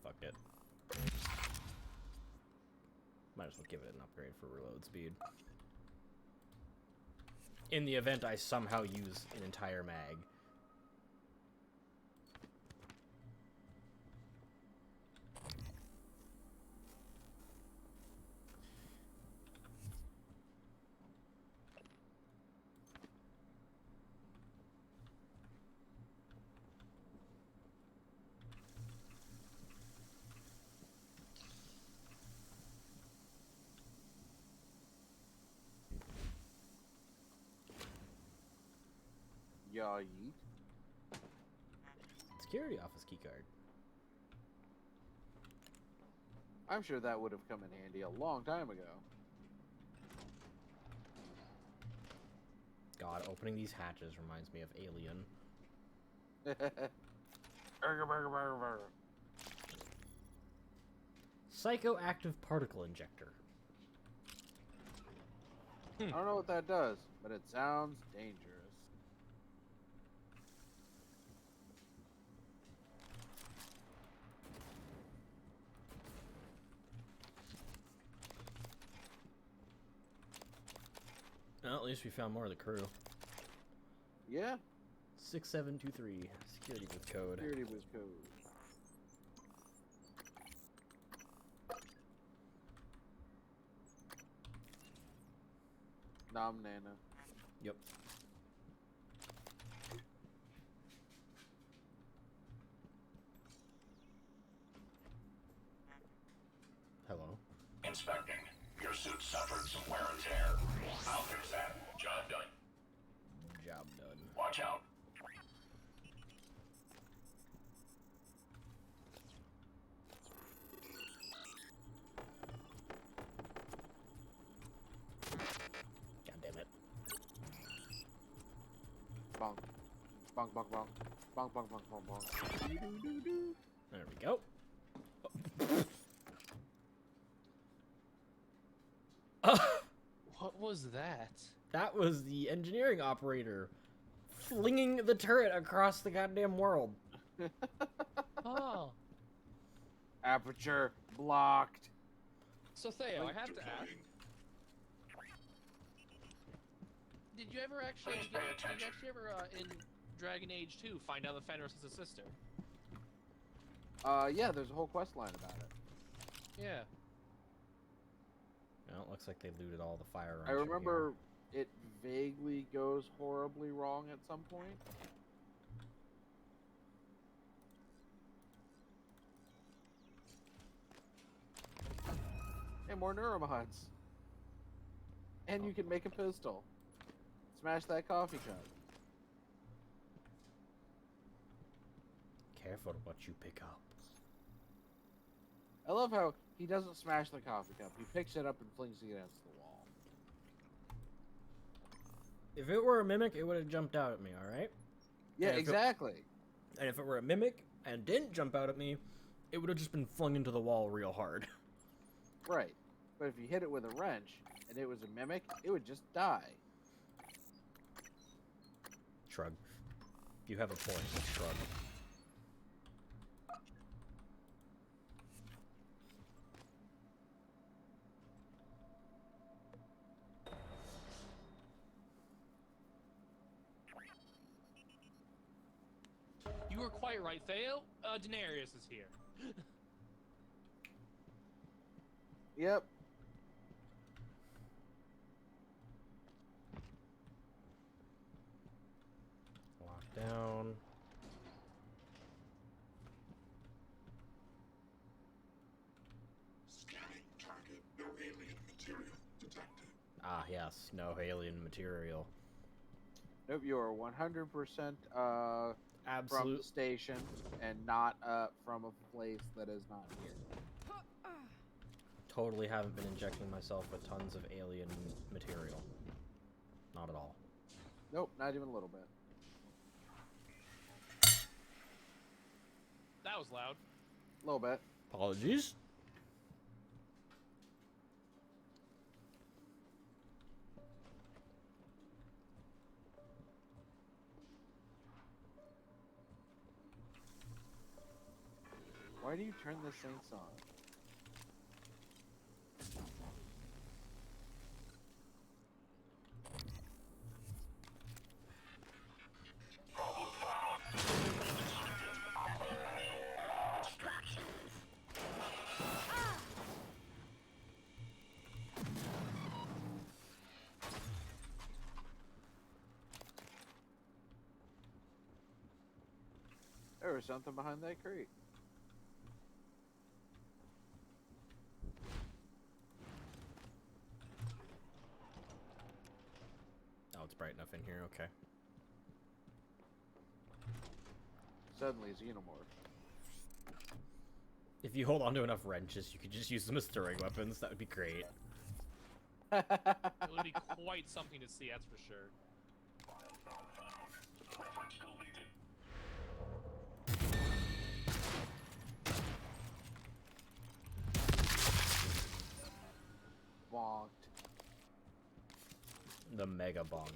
S1: Fuck it. Might as well give it an upgrade for reload speed. In the event I somehow use an entire mag.
S2: Yeah, yeet.
S1: Security office keycard.
S2: I'm sure that would have come in handy a long time ago.
S1: God, opening these hatches reminds me of Alien. Psychoactive particle injector.
S2: I don't know what that does, but it sounds dangerous.
S1: Well, at least we found more of the crew.
S2: Yeah.
S1: 6723 security booth code.
S2: Security booth code. Nom Nana.
S1: Yep. Hello.
S19: Inspecting. Your suit suffered some wear and tear. I'll fix that. Job done.
S1: Job done.
S19: Watch out.
S1: God damn it.
S2: Bonk. Bonk, bonk, bonk. Bonk, bonk, bonk, bonk, bonk. Doo-doo-doo-doo.
S1: There we go.
S6: What was that?
S1: That was the engineering operator flinging the turret across the goddamn world.
S6: Oh.
S2: Aperture blocked.
S6: So Theo, I have to ask. you ever actually in Dragon Age 2 find out that Fenris is a sister?
S2: Yeah, there's a whole quest line about it.
S6: Yeah.
S1: Well, it looks like they looted all the firearms.
S2: I remember it vaguely goes horribly wrong at some point. And more neuromods. And you can make a pistol. Smash that coffee cup.
S1: Careful what you pick up.
S2: I love how he doesn't smash the coffee cup. He picks it up and flings it against the wall.
S1: If it were a mimic, it would have jumped out at me, alright?
S2: Yeah, exactly.
S1: And if it were a mimic and didn't jump out at me, it would have just been flung into the wall real hard.
S2: Right. But if you hit it with a wrench and it was a mimic, it would just die.
S1: Shrug. You have a point. Shrug.
S6: You were quite right, Theo. Daenerys is here.
S2: Yep.
S1: Lock down.
S7: Scanning target. No alien material detected.
S1: Ah, yes. No alien material.
S2: Nope, you are 100% from
S1: Absolute
S2: the station and not from a place that is not here.
S1: Totally haven't been injecting myself with tons of alien material. Not at all.
S2: Nope, not even a little bit.
S6: That was loud.
S2: A little bit.
S1: Apologies.
S2: Why do you turn this thing on? There was something behind that crate.
S1: Oh, it's bright enough in here. Okay.
S2: Suddenly, xenomorph.
S1: If you hold onto enough wrenches, you could just use them as throwing weapons. That would be great.
S6: It would be quite something to see, that's for sure.
S2: Bonked.
S1: The mega bonk.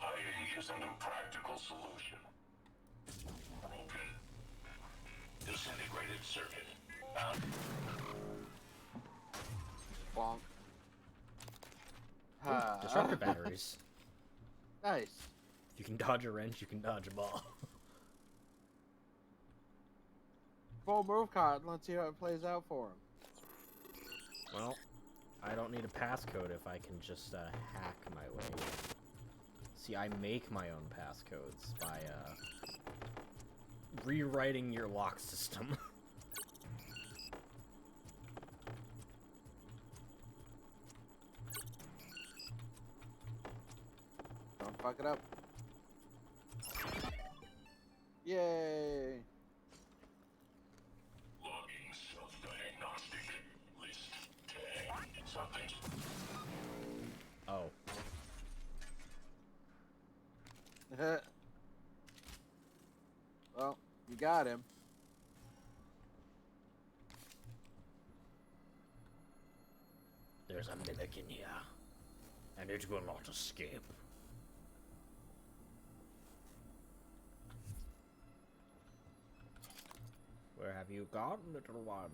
S19: I use an impractical solution. Broken. Disintegrated circuit.
S2: Bonk.
S1: Disruptor batteries.
S2: Nice.
S1: If you can dodge a wrench, you can dodge a ball.
S2: Full move card. Let's see how it plays out for him.
S1: Well, I don't need a passcode if I can just hack my way. See, I make my own passcodes by rewriting your lock system.
S2: Don't fuck it up. Yay!
S19: Logging self-diagnostic. List tag. Something.
S1: Oh.
S2: Well, you got him.
S1: There's a mimic in here, and it will not escape. have you gone, little one?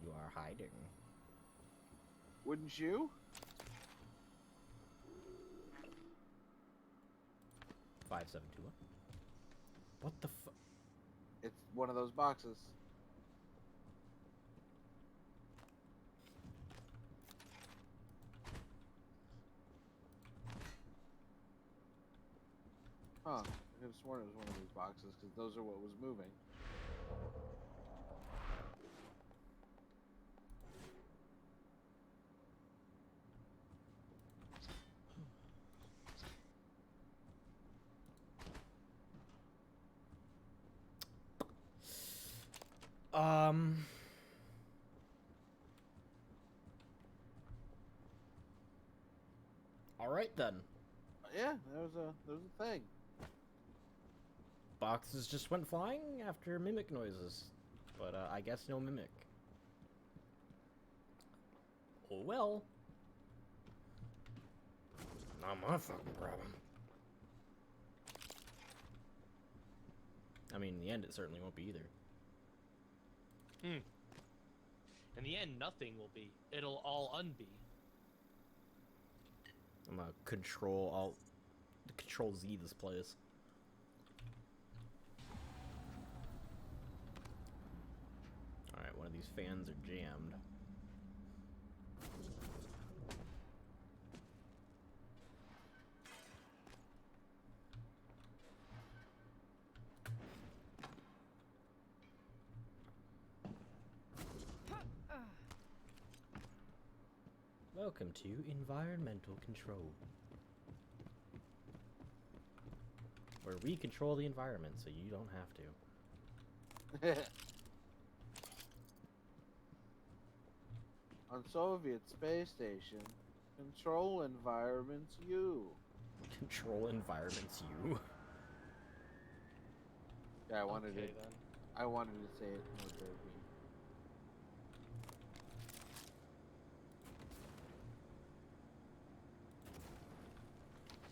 S1: You are hiding.
S2: Wouldn't you?
S1: 5721. What the fu-
S2: It's one of those boxes. Huh. I could have sworn it was one of these boxes because those are what was moving.
S1: All right then.
S2: Yeah, there's a thing.
S1: Boxes just went flying after mimic noises, but I guess no mimic. Oh well. Not my fucking problem. I mean, in the end, it certainly won't be either.
S6: In the end, nothing will be. It'll all unbe.
S1: I'm gonna control Z this place. Alright, one of these fans are jammed. Welcome to Environmental Control, where we control the environment so you don't have to.
S2: On Soviet space station, control environments you.
S1: Control environments you.
S2: Yeah, I wanted
S6: Okay,
S2: it.
S6: then.
S2: I wanted to say it more jokey.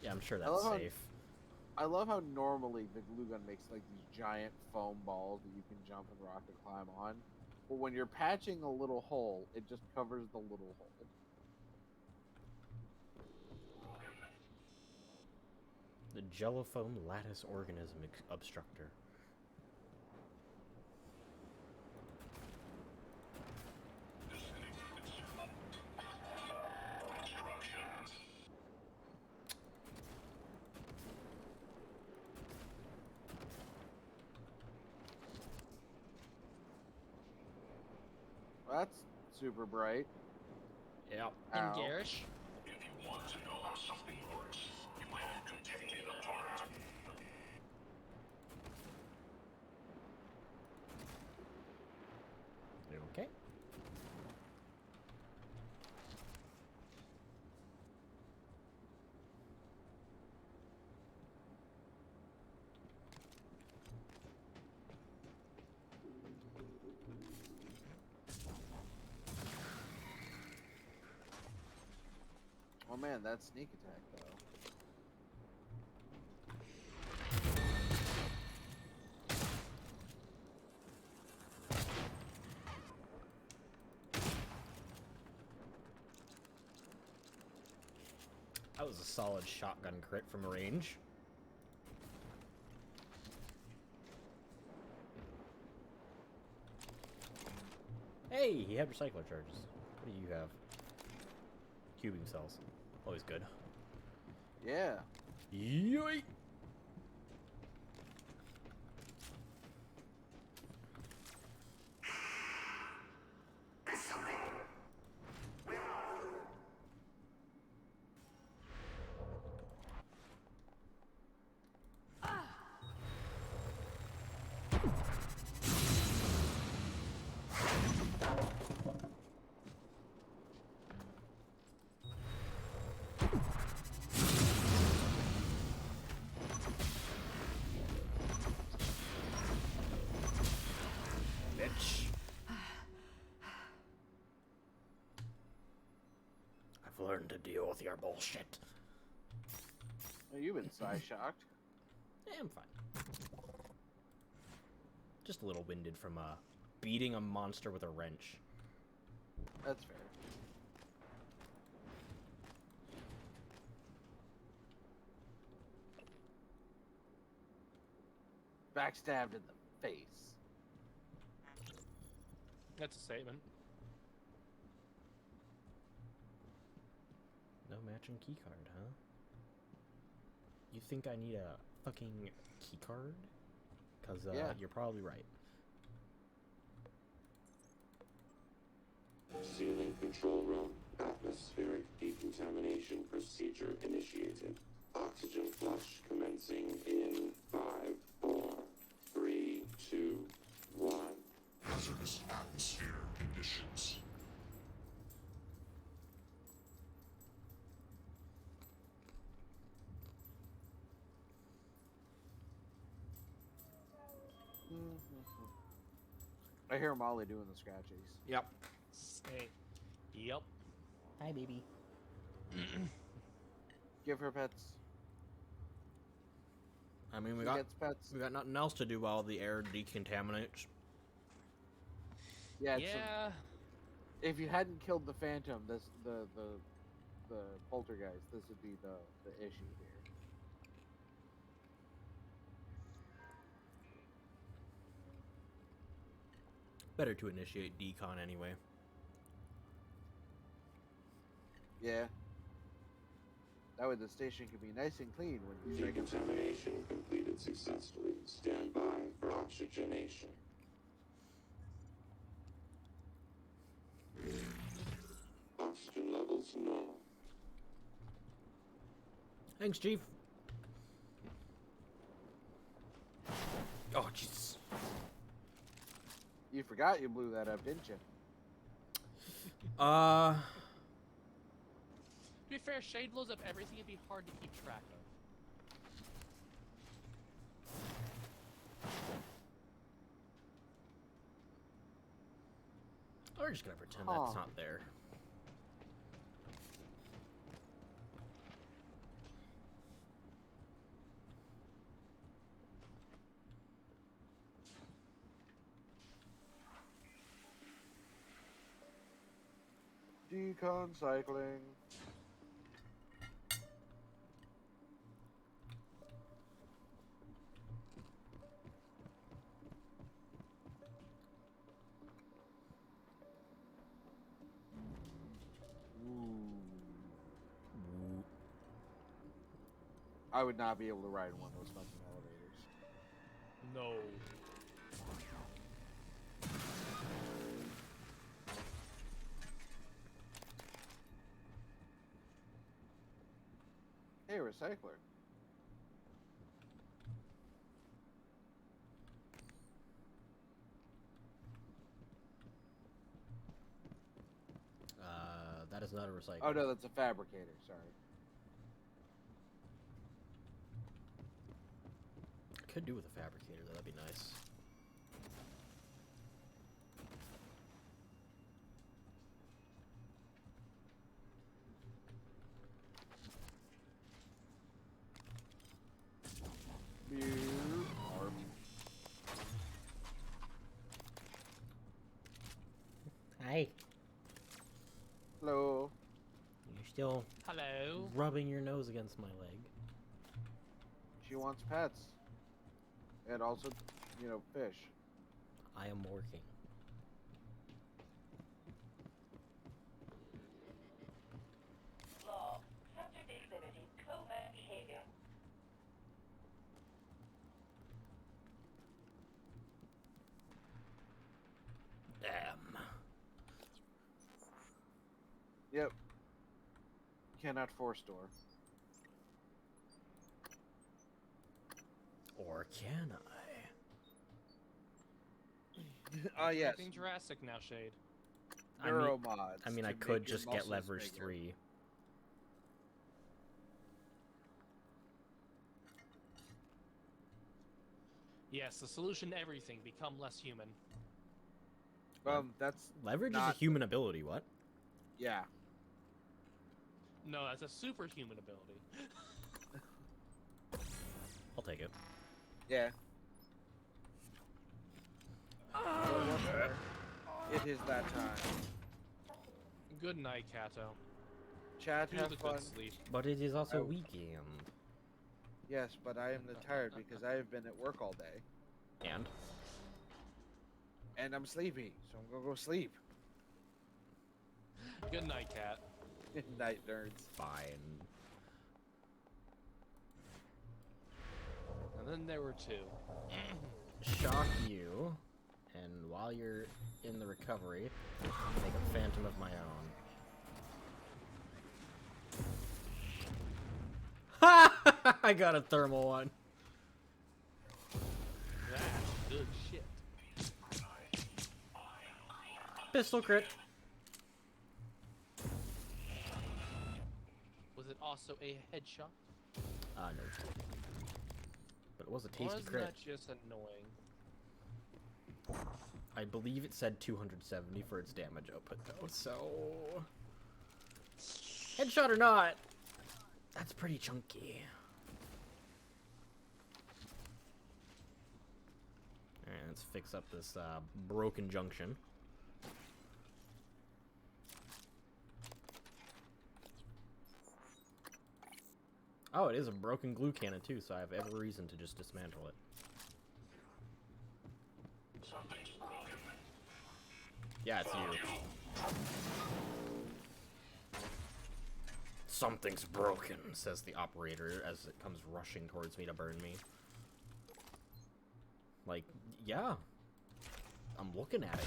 S1: Yeah, I'm sure
S2: I
S1: that's
S2: love
S1: safe.
S2: I love how normally the glue gun makes like these giant foam balls that you can jump and rocket climb on. But when you're patching a little hole, it just covers the little hole.
S1: The Jellifoam lattice organism obstructor.
S2: That's super bright.
S1: Yeah.
S6: And
S2: Ow.
S6: garish.
S19: If you want to know how something works, you have to take it apart.
S1: You okay?
S2: Oh man, that's sneak attack though.
S1: That was a solid shotgun crit from range. Hey, he had recycler charges. What do you have? Cubing cells. Always good.
S2: Yeah.
S1: Yoink! Bitch. I've learned to deal with your bullshit.
S2: Oh, you've been shocked.
S1: Yeah, I'm fine. Just a little winded from beating a monster with a wrench.
S2: That's fair. Backstabbed in the face.
S6: That's a statement.
S1: No matching keycard, huh? You think I need a fucking keycard? Because
S2: Yeah.
S1: you're probably right.
S7: Sealing control room. Atmospheric decontamination procedure initiated. Oxygen flush commencing in 5, 4, 3, 2, 1. Hazardous atmosphere conditions.
S2: I hear Molly doing the scratchies.
S1: Yep.
S6: Hey. Yep.
S1: Hi, baby.
S2: Give her pets.
S1: I mean, we
S2: She
S1: got
S2: gets pets.
S1: we got nothing else to do while the air decontaminates.
S2: Yeah.
S6: Yeah.
S2: If you hadn't killed the Phantom, the poltergeist, this would be the issue here.
S1: Better to initiate decon anyway.
S2: Yeah. That way the station can be nice and clean when you check it.
S7: Decontamination completed successfully. Stand by for oxygenation. Oxygen levels normal.
S1: Thanks, Chief. Oh, Jesus.
S2: You forgot you blew that up, didn't you?
S6: To be fair, Shade blows up everything. It'd be hard to keep track of.
S1: We're just gonna pretend that's not there.
S2: Decon cycling. I would not be able to ride one of those fucking elevators.
S6: No.
S2: Hey, recycler.
S1: That is not a recycle.
S2: Oh no, that's a fabricator. Sorry.
S1: Could do with a fabricator, though. That'd be nice. Hi.
S2: Hello.
S1: You're still
S6: Hello.
S1: rubbing your nose against my leg.
S2: She wants pets. And also, you know, fish.
S1: I am working.
S4: Law. Subject exhibiting covert behavior.
S1: Damn.
S2: Yep. Cannot force door.
S1: Or can I?
S2: Yes.
S6: Anything Jurassic now, Shade.
S2: Neuromods.
S1: I mean, I
S2: to
S1: could
S2: make your
S1: just get
S2: muscles
S1: leverage
S2: bigger.
S1: 3.
S6: Yes, the solution to everything: become less human.
S2: That's
S1: Leverage
S2: not-
S1: is a human ability, what?
S2: Yeah.
S6: No, that's a superhuman ability.
S1: I'll take it.
S2: Yeah. It is that time.
S6: Good night, Kato.
S2: Chat,
S6: You
S2: have
S6: have a
S2: fun.
S6: good sleep.
S1: But it is also weekend.
S2: Yes, but I am tired because I have been at work all day. And I'm sleepy, so I'm gonna go sleep.
S6: Good night, Cat.
S2: Good night, nerds.
S1: Fine.
S6: And then there were two.
S1: Shock you, and while you're in the recovery, make a phantom of my own. Ha! I got a thermal one.
S6: That's good shit.
S1: Pistol crit.
S6: Was it also a headshot?
S1: No. But it was a tasty
S6: Wasn't
S1: crit.
S6: that just annoying?
S1: I believe it said 270 for its damage output though, so... Headshot or not, that's pretty chunky. Alright, let's fix up this broken junction. Oh, it is a broken glue cannon too, so I have every reason to just dismantle it.
S19: Something's broken.
S1: Yeah, it's you. Something's broken, says the operator as it comes rushing towards me to burn me. Like, yeah. I'm looking at it.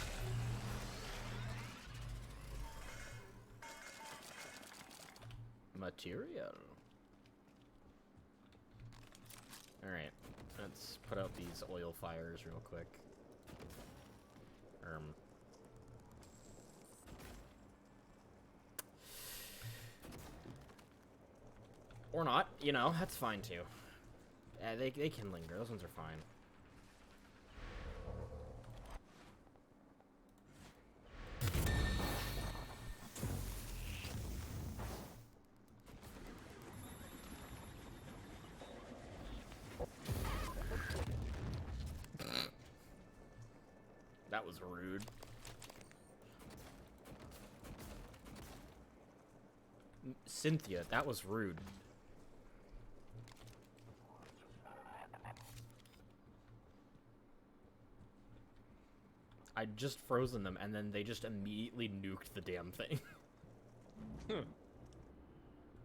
S1: Material. Alright, let's put out these oil fires real quick. Or not, you know, that's fine too. They can linger, those ones are fine. That was rude. Cynthia, that was rude. I'd just frozen them, and then they just immediately nuked the damn thing.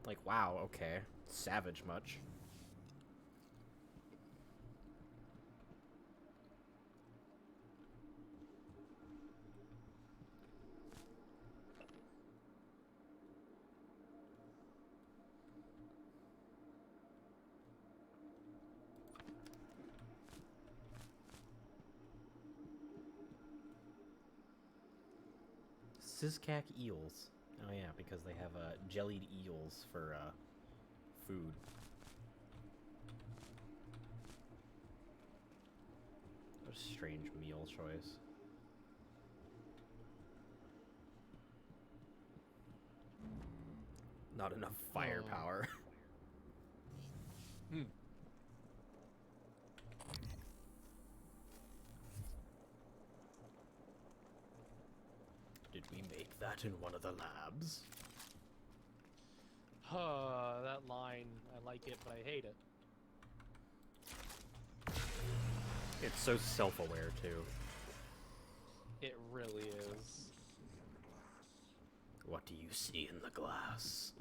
S1: Like, wow, okay. Savage much. Siskak eels. Oh yeah, because they have jellied eels for food. What a strange meal choice. Not enough firepower. Did we make that in one of the labs?
S6: That line, I like it, but I hate it.
S1: It's so self-aware too.
S6: It really is.
S1: What do you see in the glass?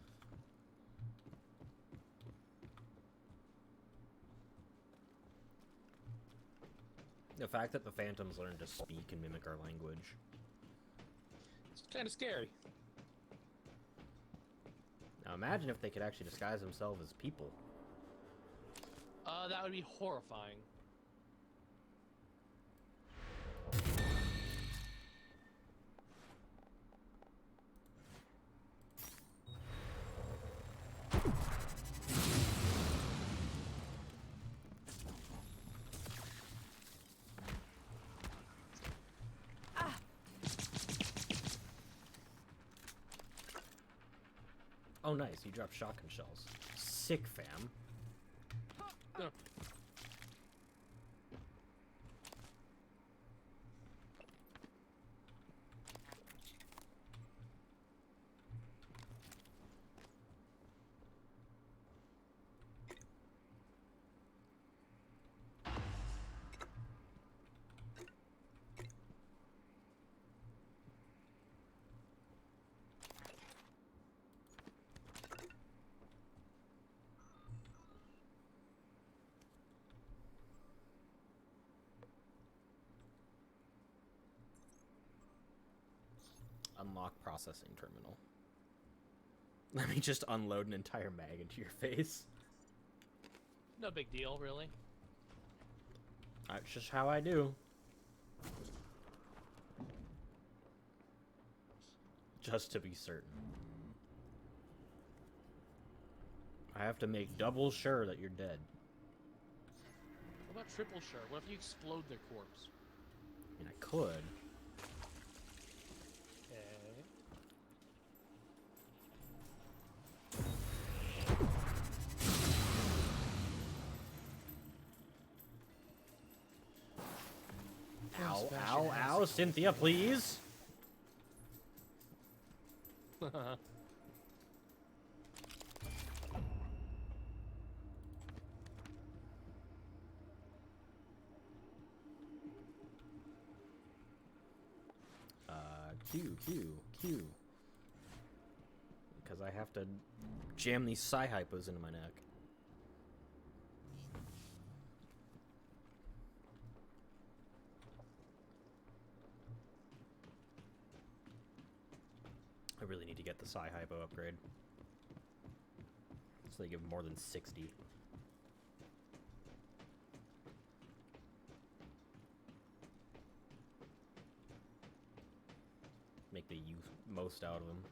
S1: The fact that the phantoms learn to speak and mimic our language.
S6: It's kind of scary.
S1: Now imagine if they could actually disguise themselves as people.
S6: That would be horrifying.
S1: Oh nice, you dropped shotgun shells. Sick, fam. Unlock processing terminal. Let me just unload an entire mag into your face.
S6: No big deal, really.
S1: That's just how I do. Just to be certain. I have to make double sure that you're dead.
S6: What about triple sure? What if you explode their corpse?
S1: I mean, I could.
S6: Okay.
S1: Ow, ow, ow, Cynthia, please! 'Cause because I have to jam these Psi-Hypos into my neck. I really need to get the Psi-Hypo upgrade. So they give more than 60. Make the most out of them.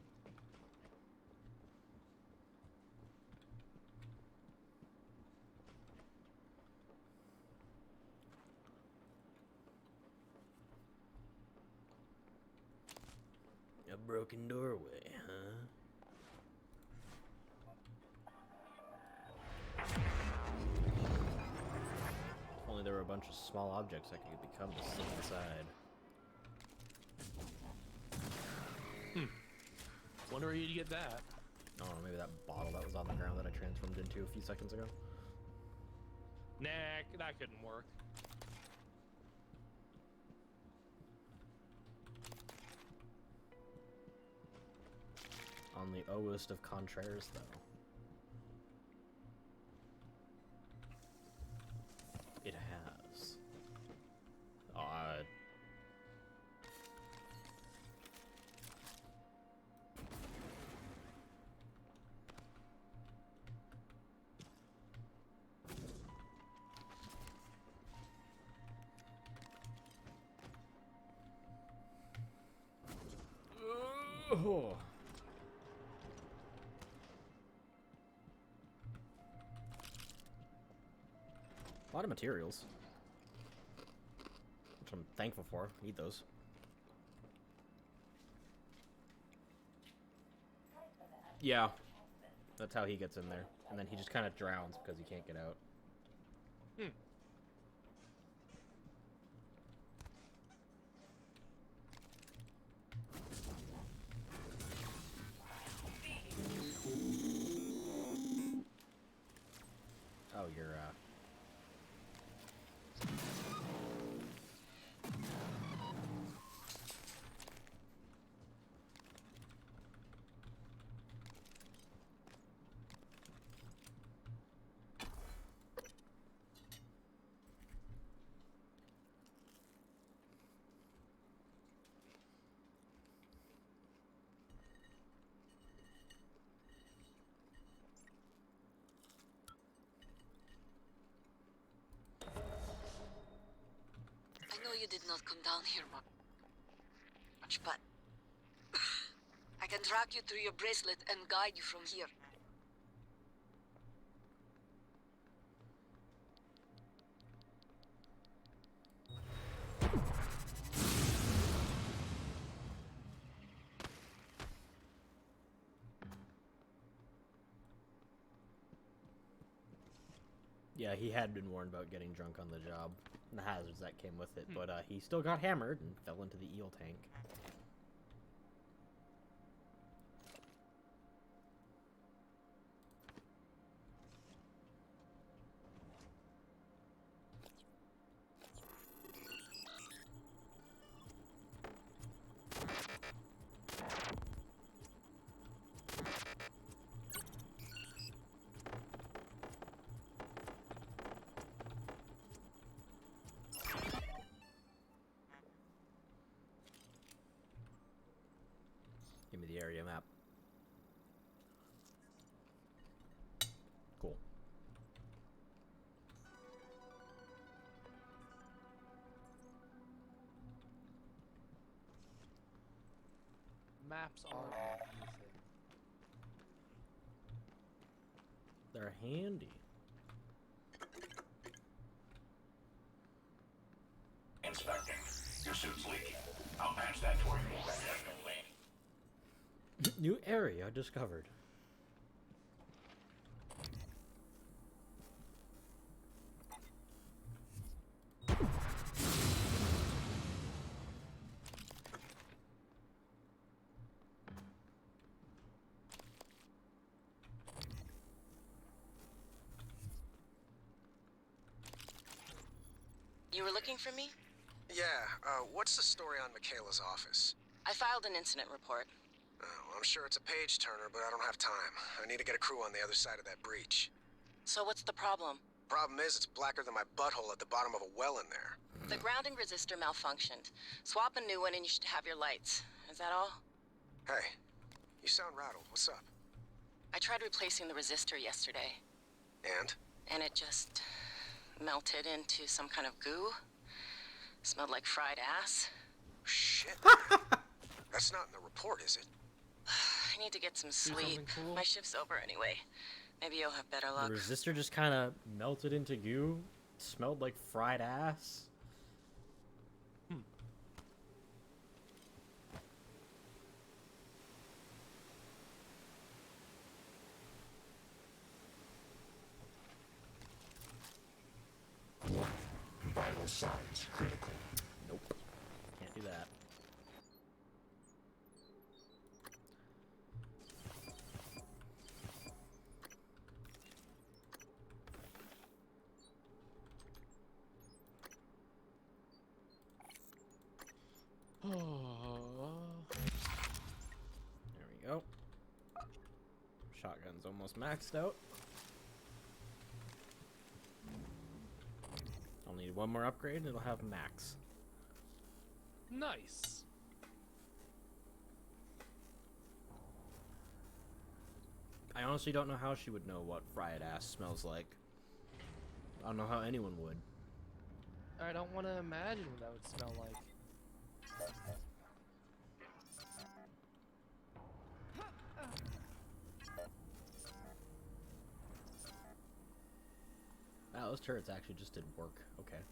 S1: A broken doorway, huh? If only there were a bunch of small objects I could become to sit inside.
S6: Wonder where you'd get that.
S1: I don't know, maybe that bottle that was on the ground that I transformed into a few seconds ago.
S6: Nah, that couldn't work.
S1: On the lowest of contraries, though. It has. Oh. A lot of materials, which I'm thankful for. Need those. Yeah, that's how he gets in there, and then he just kind of drowns because he can't get out. Oh, you're,
S5: I know you did not come down here much, but I can track you through your bracelet and guide you from here.
S1: Yeah, he had been warned about getting drunk on the job, and the hazards that came with it, but he still got hammered and fell into the eel tank. area map. Cool.
S6: Maps are amazing.
S1: They're handy.
S19: Inspecting. Your suit's leaking. I'll patch that for you. Complete.
S1: New area discovered.
S20: You were looking for me?
S21: Yeah, what's the story on Michaela's office?
S20: I filed an incident report.
S21: Well, I'm sure it's a page turner, but I don't have time. I need to get a crew on the other side of that breach.
S20: So what's the problem?
S21: Problem is, it's blacker than my butthole at the bottom of a well in there.
S20: The grounding resistor malfunctioned. Swap a new one and you should have your lights. Is that all?
S21: Hey, you sound rattled. What's up?
S20: I tried replacing the resistor yesterday.
S21: And?
S20: And it just melted into some kind of goo. Smelled like fried ass.
S21: Shit. That's not in the report, is it?
S20: I need to get some sleep. Cool. My shift's over anyway. Maybe you'll have better luck.
S1: The resistor just kind of melted into goo. Smelled like fried ass.
S7: Vital signs critical.
S1: Nope. Can't do that. There we go. Shotgun's almost maxed out. I'll need one more upgrade and it'll have max.
S6: Nice.
S1: I honestly don't know how she would know what fried ass smells like. I don't know how anyone would.
S6: I don't want to imagine what that would smell like.
S1: Wow, those turrets actually just didn't work. Okay.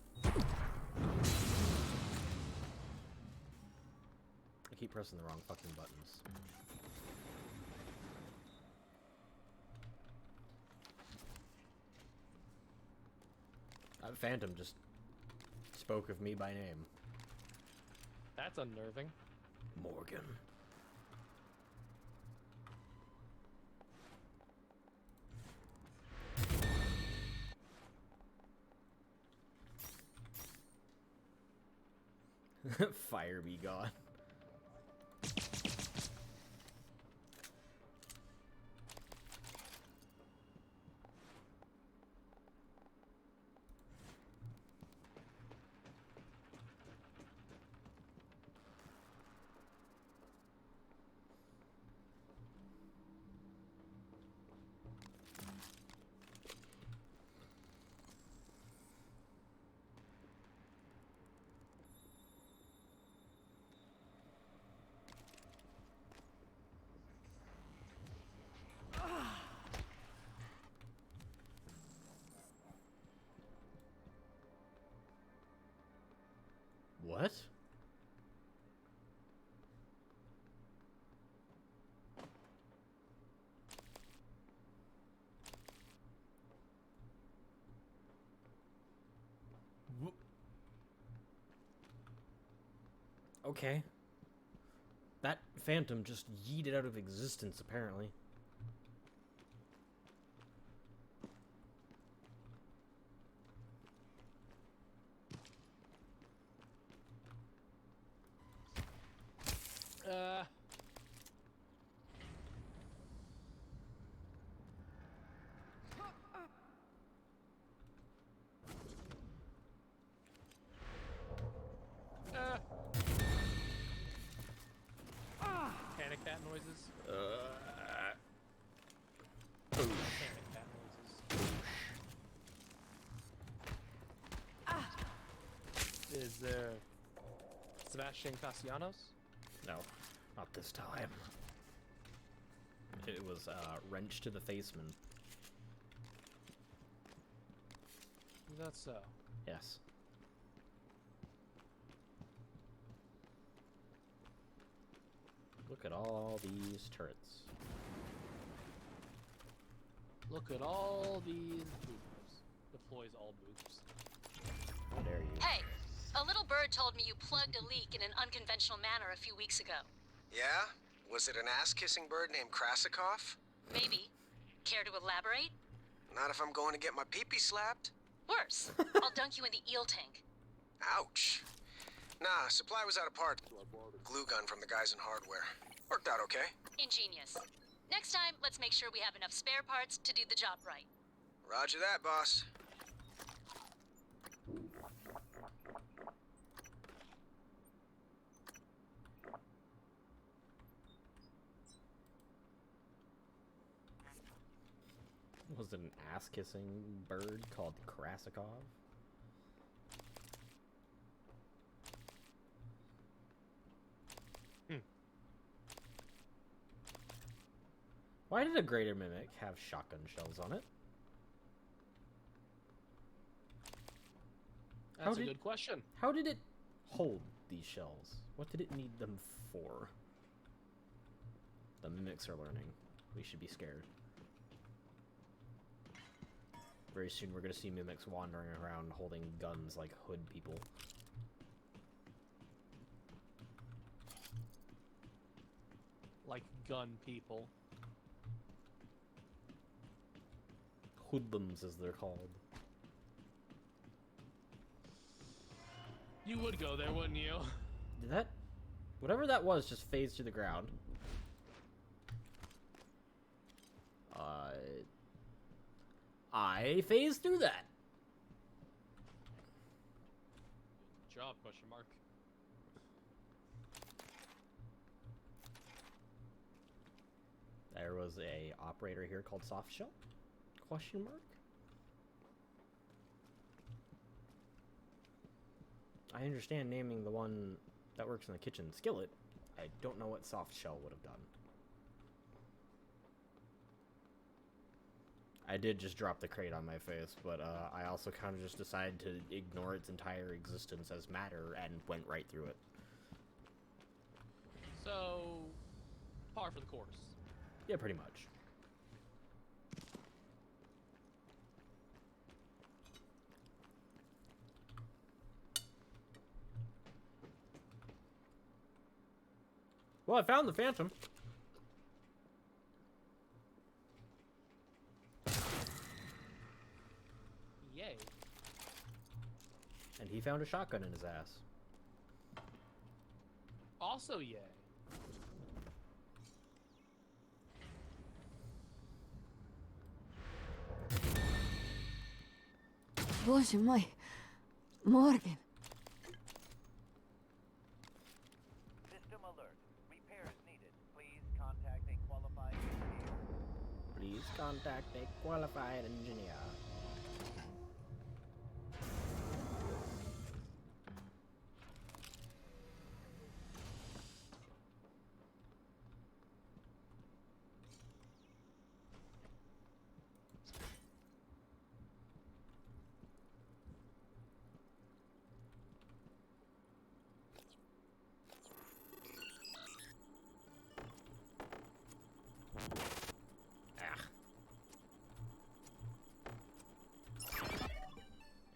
S1: I keep pressing the wrong fucking buttons. That Phantom just spoke of me by name.
S6: That's unnerving.
S1: Morgan. Fire be gone. What? Okay. That Phantom just yeeted out of existence, apparently.
S6: Panic bat noises.
S9: Was there Sebastian Castellanos?
S1: No, not this time. It was Wrench to the Faceman.
S9: Is that so?
S1: Yes. Look at all these turrets.
S6: Look at all these boopers. Deploys all boops.
S1: How dare you?
S5: Hey, a little bird told me you plugged a leak in an unconventional manner a few weeks ago.
S21: Yeah? Was it an ass-kissing bird named Krasikov?
S5: Maybe. Care to elaborate?
S21: Not if I'm going to get my pee-pee slapped.
S5: Worse. I'll dunk you in the eel tank.
S21: Ouch. Nah, supply was out of parts. Glue gun from the guys in hardware. Worked out okay.
S5: Ingenious. Next time, let's make sure we have enough spare parts to do the job right.
S21: Roger that, boss.
S1: Was it an ass-kissing bird called Krasikov? Why did a greater mimic have shotgun shells on it?
S6: That's a good question.
S1: How did it hold these shells? What did it need them for? The mimics are learning. We should be scared. Very soon we're gonna see mimics wandering around holding guns like hood people.
S6: Like gun people.
S1: Hoodlums, as they're called.
S6: You would go there, wouldn't you?
S1: Did that... Whatever that was just phased to the ground. I phased through that.
S6: Good job, question mark.
S1: There was a operator here called Softshell? Question mark? I understand naming the one that works in the kitchen Skillet. I don't know what Softshell would have done. I did just drop the crate on my face, but I also kind of just decided to ignore its entire existence as matter and went right through it.
S6: So, par for the course.
S1: Yeah, pretty much. Well, I found the Phantom.
S6: Yay.
S1: And he found a shotgun in his ass.
S6: Also yay.
S13: Боже мой, Morgan.
S3: System alert. Repairs needed. Please contact a qualified engineer.
S1: Please contact a qualified engineer.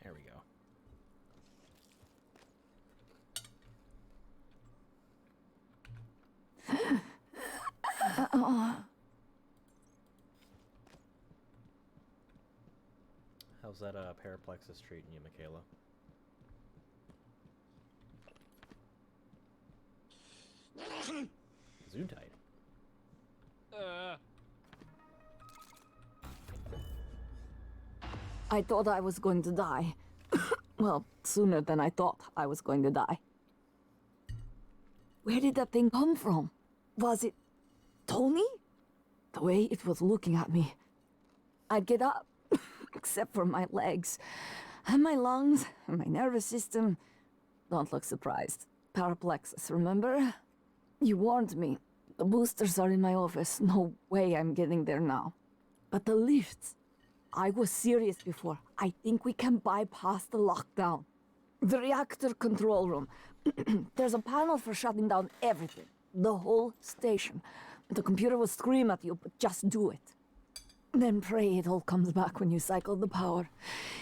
S1: There we go. How's that paraplexus treating you, Michaela? Zootite.
S15: I thought I was going to die. Well, sooner than I thought I was going to die. Where did that thing come from? Was it Tony? The way it was looking at me. I'd get up, except for my legs, and my lungs, and my nervous system.
S13: Don't look surprised. Paraplexus, remember? You warned me. The boosters are in my office. No way I'm getting there now. But the lifts... I was serious before. I think we can bypass the lockdown. The reactor control room. There's a panel for shutting down everything. The whole station. The computer will scream at you, but just do it. Then pray it all comes back when you cycle the power.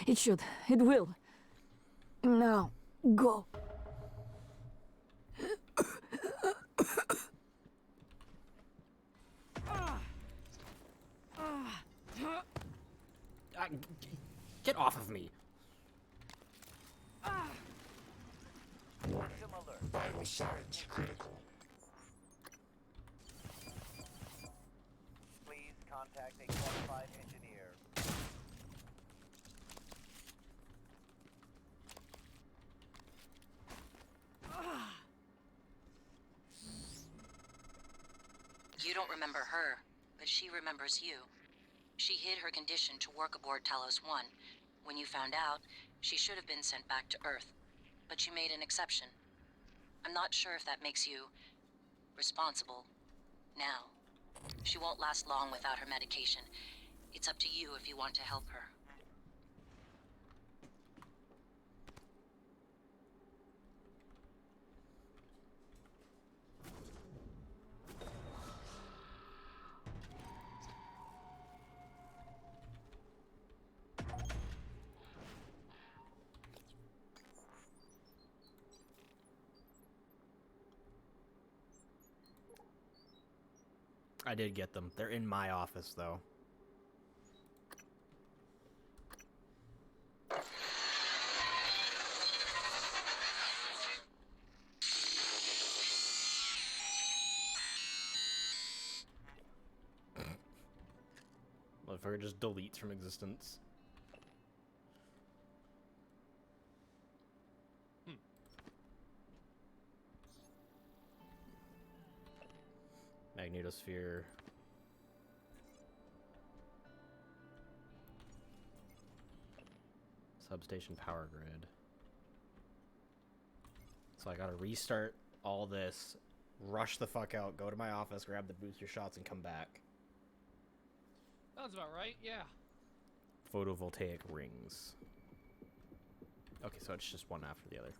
S13: It should. It will. Now, go.
S1: Get off of me.
S19: Warning. Vital signs critical.
S3: Please contact a qualified engineer.
S20: You don't remember her, but she remembers you. She hid her condition to work aboard Talos 1. When you found out, she should have been sent back to Earth. But you made an exception. I'm not sure if that makes you responsible now. She won't last long without her medication. It's up to you if you want to help her.
S1: I did get them. They're in my office, though. Motherfucker just deletes from existence. Magnetosphere. Substation power grid. So I gotta restart all this, rush the fuck out, go to my office, grab the booster shots, and come back.
S6: Sounds about right, yeah.
S1: Photovoltaic rings. Okay, so it's just one after the other.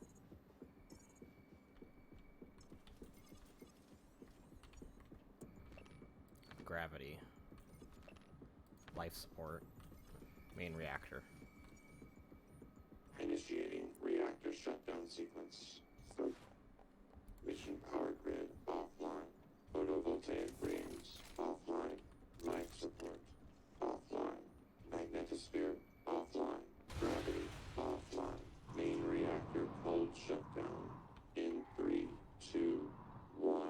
S1: Gravity. Life support. Main reactor.
S7: Initiating reactor shutdown sequence. Start. Mission power grid offline. Photovoltaic rings offline. Life support offline. Magnetosphere offline. Gravity offline. Main reactor cold shutdown. In 3, 2, 1.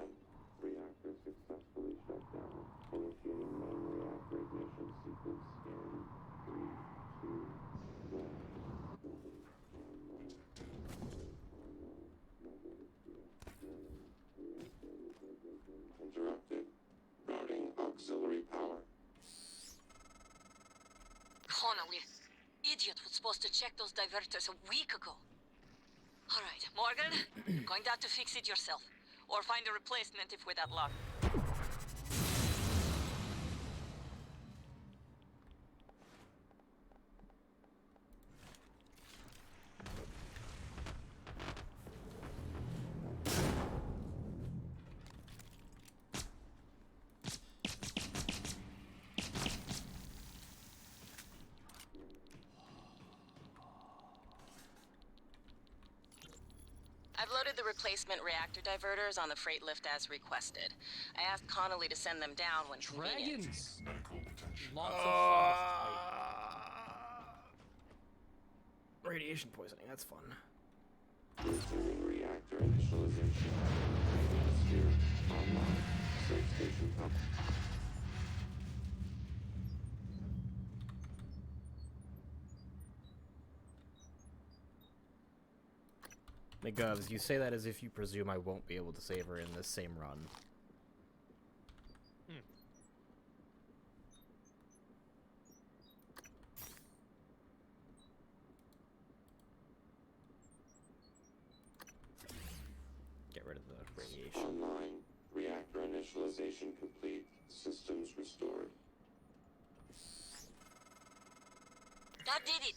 S7: Reactor successfully shut down. Initiating main reactor ignition sequence in 3, 2, 1. Interrupted. Routing auxiliary power.
S20: Connolly, idiot was supposed to check those diverters a week ago. All right, Morgan, going down to fix it yourself. Or find a replacement if we're that luck. I've loaded the replacement reactor diverters on the freight lift as requested. I asked Connolly to send them down when convenient.
S6: Dragons!
S7: Medical attention.
S6: Lots of fun.
S1: Radiation poisoning, that's fun.
S7: Resuming reactor initialization. Magnetosphere online. Substation power.
S1: McGovs, you say that as if you presume I won't be able to save her in this same run. initialization.
S7: Online. Reactor initialization complete. Systems restored.
S5: That did it.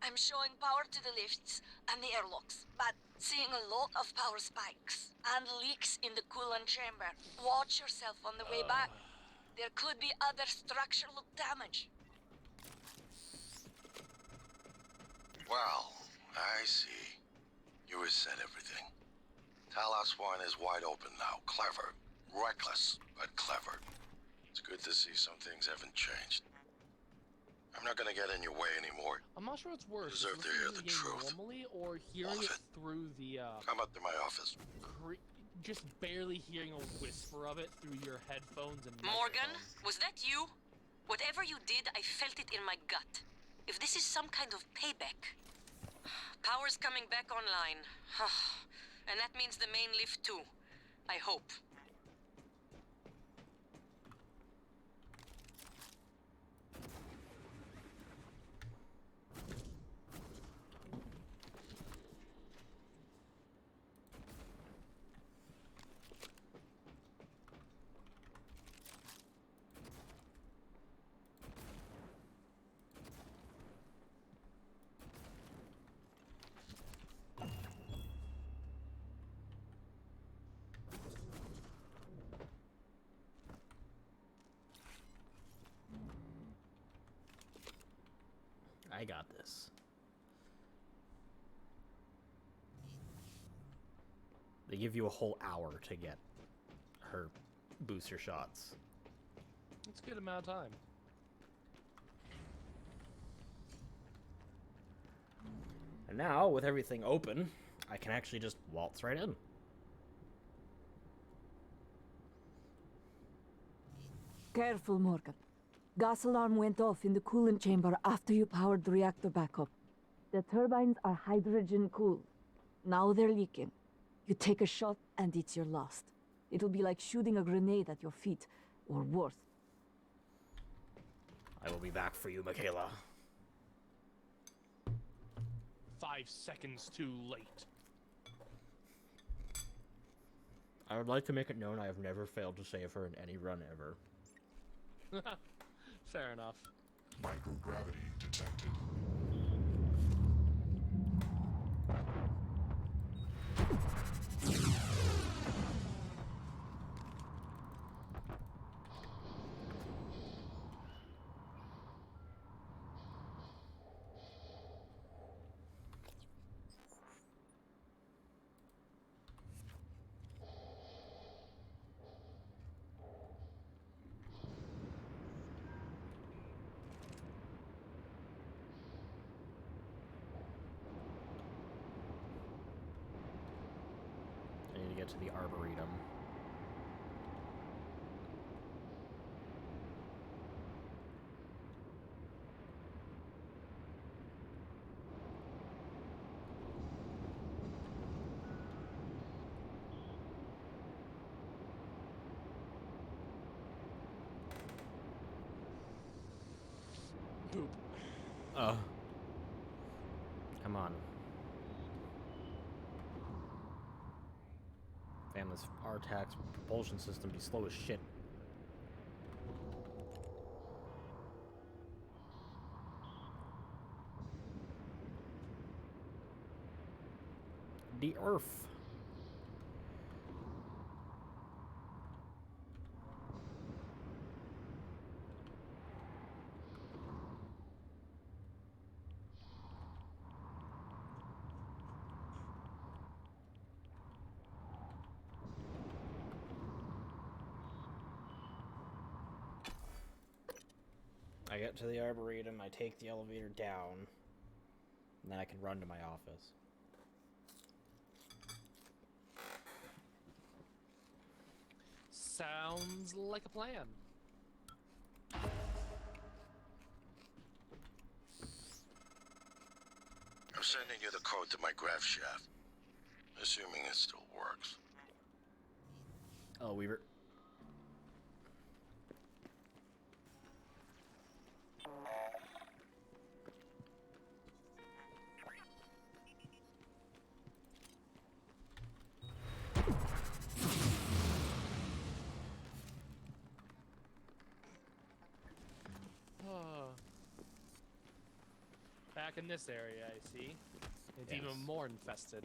S5: I'm showing power to the lifts and the airlocks, but seeing a lot of power spikes and leaks in the coolant chamber. Watch yourself on the way back. There could be other structural damage.
S10: Well, I see. You reset everything. Talos 1 is wide open now. Clever. Reckless, but clever. It's good to see some things haven't changed. I'm not gonna get in your way anymore.
S6: I'm not sure what's worse.
S10: Deserve to hear the truth.
S6: Normally, or hearing it through the
S10: Come up to my office.
S6: just barely hearing a whisper of it through your headphones and
S8: Morgan,
S6: microphone.
S8: was that you? Whatever you did, I felt it in my gut. If this is some kind of payback. Power's coming back online. And that means the main lift too. I hope.
S1: I got this. They give you a whole hour to get her booster shots.
S6: It's a good amount of time.
S1: And now, with everything open, I can actually just waltz right in.
S13: Careful, Morgan. Gas alarm went off in the coolant chamber after you powered the reactor back up. The turbines are hydrogen-cooled. Now they're leaking. You take a shot and it's your last. It'll be like shooting a grenade at your feet, or worse.
S1: I will be back for you, Michaela.
S6: 5 seconds too late.
S1: I would like to make it known I have never failed to save her in any run ever.
S6: Fair enough.
S7: Microgravity detected.
S1: I need to get to the Arboretum.
S6: Poop.
S1: Come on. Damn, this RTAC's propulsion system be slow as shit. The Earth. I get to the Arboretum, I take the elevator down, and then I can run to my office.
S6: Sounds like a plan.
S10: I'm sending you the code to my grav shaft. Assuming it still works.
S1: Oh, Weaver.
S9: back in this area, I see. It's
S1: Yes.
S9: even more infested.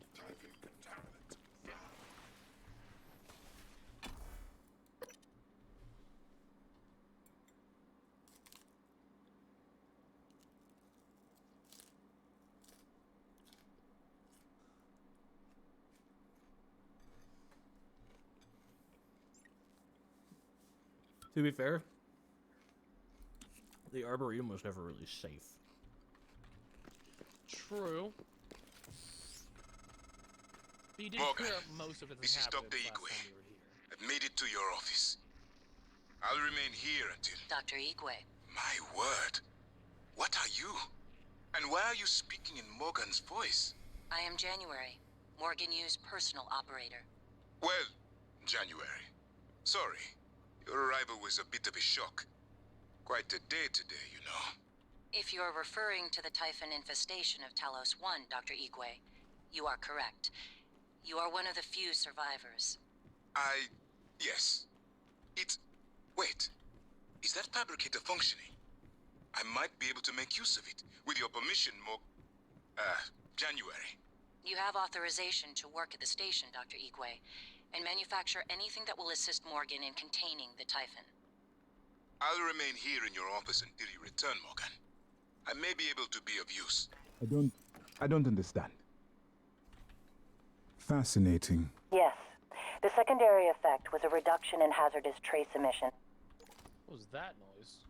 S1: To be fair, the Arboretum was never really safe.
S9: True. But you did
S12: Morgan,
S9: clear up most of its
S12: this is
S9: inhabitants
S12: Dr.
S9: last
S12: Igwe.
S9: time you were here.
S12: I've made it to your office. I'll remain here until...
S20: Dr. Igwe.
S12: My word. What are you? And why are you speaking in Morgan's voice?
S20: I am January, Morgan Yu's personal operator.
S12: Well, January. Sorry. Your arrival was a bit of a shock. Quite a day today, you know.
S20: If you're referring to the Typhon infestation of Talos 1, Dr. Igwe, you are correct. You are one of the few survivors.
S12: Yes. It's... Wait. Is that fabricator functioning? I might be able to make use of it. With your permission, January.
S20: You have authorization to work at the station, Dr. Igwe, and manufacture anything that will assist Morgan in containing the Typhon.
S12: I'll remain here in your office until you return, Morgan. I may be able to be of use.
S16: I don't understand. Fascinating.
S4: Yes. The secondary effect was a reduction in hazardous trace emission.
S9: What was that noise?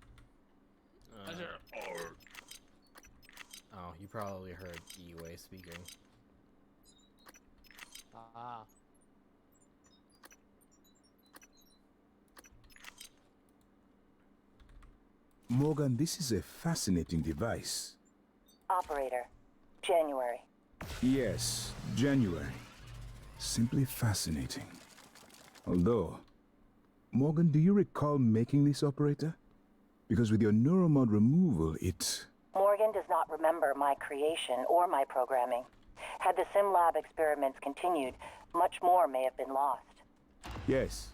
S1: Oh, you probably heard Igwe speaking.
S9: Ah.
S16: Morgan, this is a fascinating device.
S4: Operator, January.
S16: Yes, January. Simply fascinating. Although, Morgan, do you recall making this operator? Because with your neuromod removal, it...
S4: Morgan does not remember my creation or my programming. Had the SimLab experiments continued, much more may have been lost.
S16: Yes,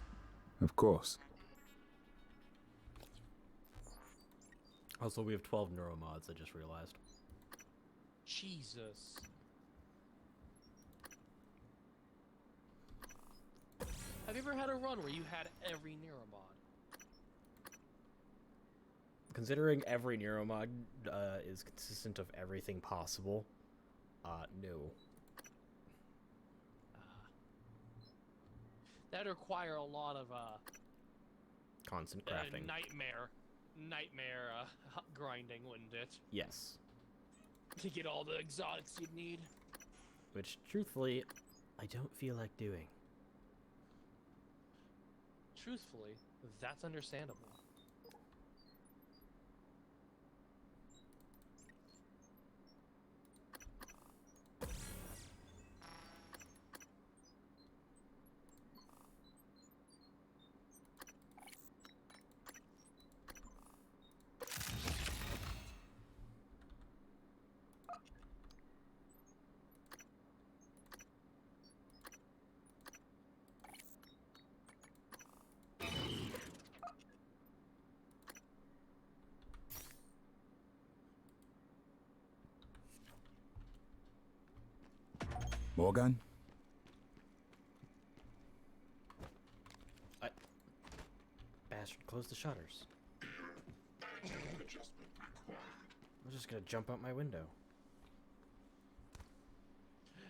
S16: of course.
S1: Also, we have 12 neuromods, I just realized.
S9: Jesus. Have you ever had a run where you had every neuromod?
S1: Considering every neuromod is consistent of everything possible, no.
S9: That'd require a lot of
S1: Constant crafting.
S9: nightmare grinding, wouldn't it?
S1: Yes.
S9: To get all the exotics you'd need.
S1: Which, truthfully, I don't feel like doing.
S9: Truthfully, that's understandable.
S16: Morgan?
S1: Bastard, close the shutters. I'm just gonna jump out my window.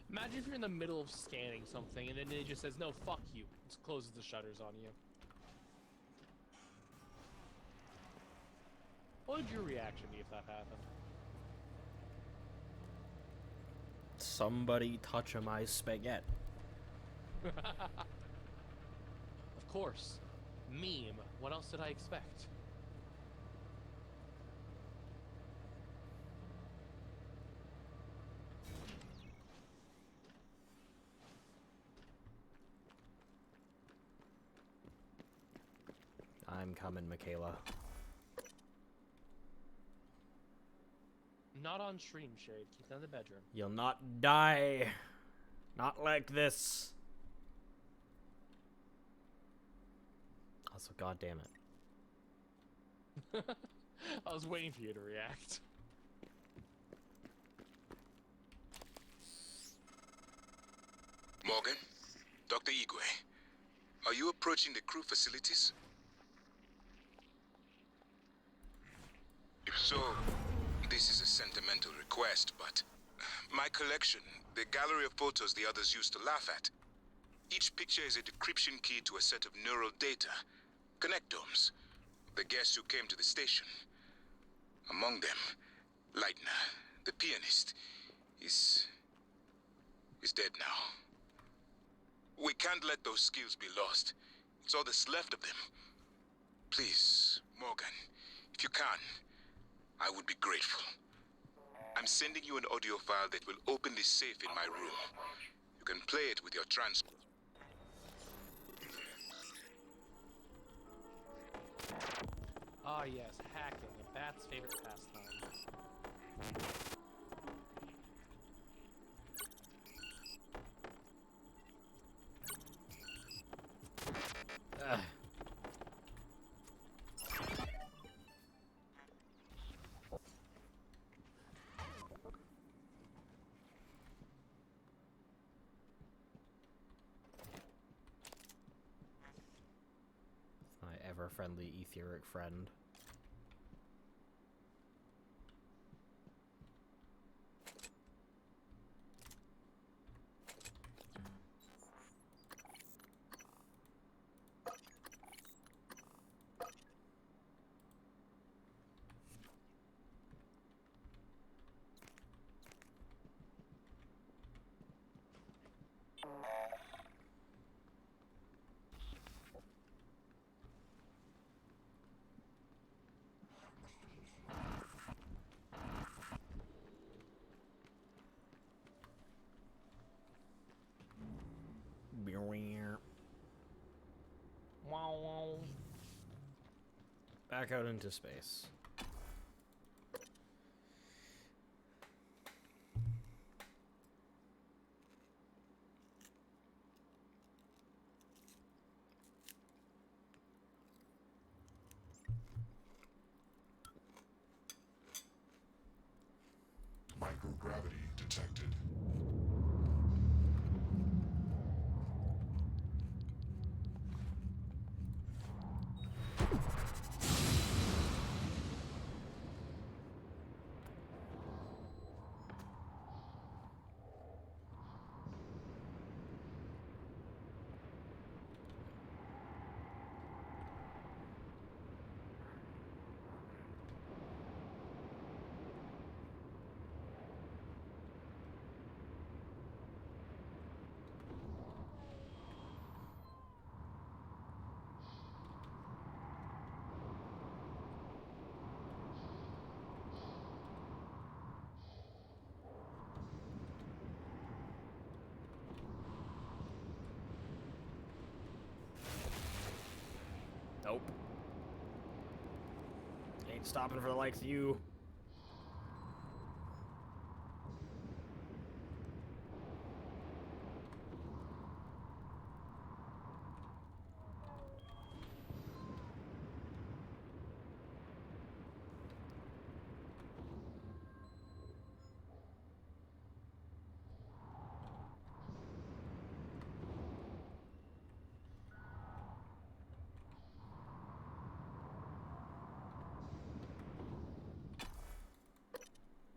S9: Imagine if you're in the middle of scanning something and then it just says, no, fuck you. Just closes the shutters on you. What would your reaction be if that happened?
S1: Somebody touch my spaghetti.
S9: Of course. Meme. What else did I expect?
S1: I'm coming, Michaela.
S9: Not on stream, Shade. Keep that in the bedroom.
S1: You'll not die. Not like this. Also, god damn it.
S9: I was waiting for you to react.
S12: Morgan? Dr. Igwe? Are you approaching the crew facilities? If so, this is a sentimental request, but my collection, the gallery of photos the others used to laugh at. Each picture is a decryption key to a set of neural data, connectomes, the guests who came to the station. Among them, Leitner, the pianist, is dead now. We can't let those skills be lost. It's all that's left of them. Please, Morgan, if you can, I would be grateful. I'm sending you an audio file that will open this safe in my room. You can play it with your transport.
S9: Ah, yes, hacking, a bat's favorite pastime.
S1: My ever-friendly etheric friend. Back out into space.
S7: Microgravity detected.
S1: Nope. Ain't stopping for the likes of you.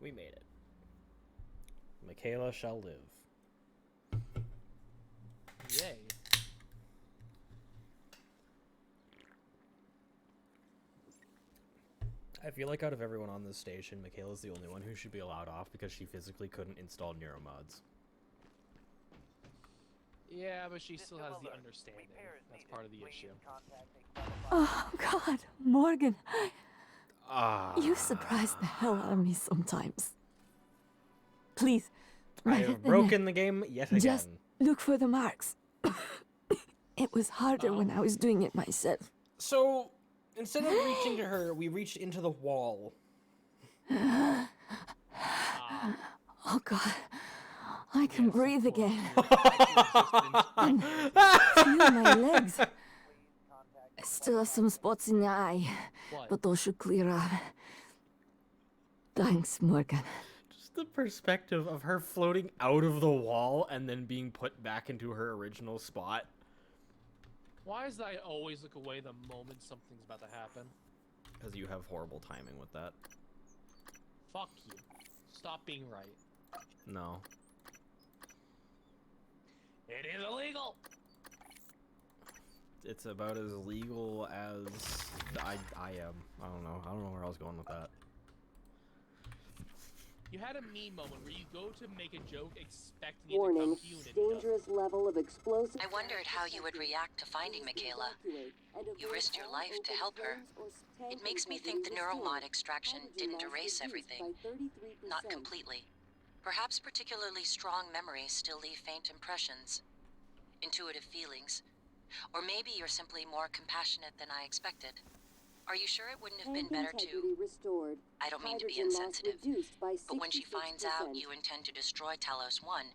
S1: We made it. Michaela shall live.
S9: Yay.
S1: I feel like out of everyone on this station, Michaela's the only one who should be allowed off because she physically couldn't install neuromods.
S9: Yeah, but she still has the understanding. That's part of the issue.
S13: Oh, God, Morgan. You surprise the hell out of me sometimes. Please.
S1: I have broken the game yet again.
S13: Just look for the marks. It was harder when I was doing it myself.
S1: So, instead of reaching to her, we reached into the wall.
S13: Oh, God. I can breathe again. And feel my legs. I still have some spots in the eye, but those should clear up. Thanks, Morgan.
S1: Just Just the perspective of her floating out of the wall and then being put back into her original spot.
S9: Why is that I always look away the moment something's about to happen?
S1: Because you have horrible timing with that.
S9: Fuck you. Stop being right.
S1: No.
S9: It is illegal!
S1: It's about as legal as I am. I don't know. I don't know where I was going with that.
S9: You had a me moment where you go to make a joke expecting it to
S17: Warning,
S9: come to you and it doesn't.
S17: dangerous level of explosive...
S20: I wondered how you would react to finding Michaela. You risked your life to help her. It makes me think the neuromod extraction didn't erase everything. Not completely. Perhaps particularly strong memories still leave faint impressions. Intuitive feelings. Or maybe you're simply more compassionate than I expected. Are you sure it wouldn't have been better to...
S17: restored.
S20: I don't mean to be
S17: Hydrogen loss
S20: insensitive,
S17: reduced by
S20: but when she finds out
S17: 66%.
S20: you intend to destroy Talos 1,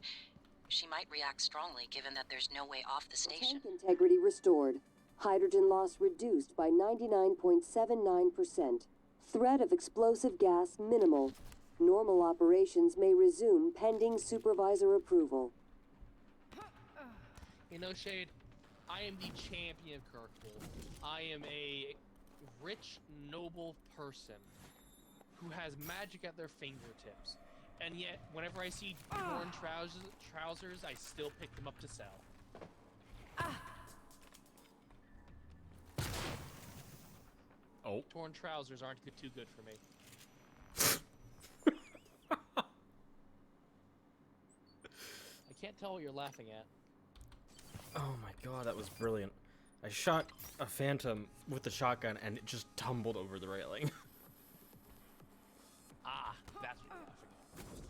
S20: she might react strongly given that there's no way off the station.
S17: Tank integrity restored. Hydrogen loss reduced by 99.79%. Threat of explosive gas minimal. Normal operations may resume pending supervisor approval.
S9: You know, Shade, I am the champion of Kirkwood. I am a rich, noble person who has magic at their fingertips. And yet, whenever I see torn trousers, I still pick them up to sell.
S1: Oh.
S9: Torn trousers aren't too good for me. I can't tell what you're laughing at.
S1: Oh my god, that was brilliant. I shot a phantom with the shotgun and it just tumbled over the railing.
S9: Ah, that's what you're laughing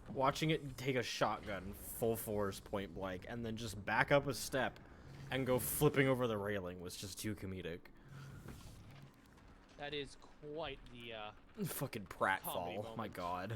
S9: at.
S1: Watching it take a shotgun full force point blank and then just back up a step and go flipping over the railing was just too comedic.
S9: That is quite the
S1: Fucking pratfall,
S9: comedy
S1: my
S9: moment.
S1: god.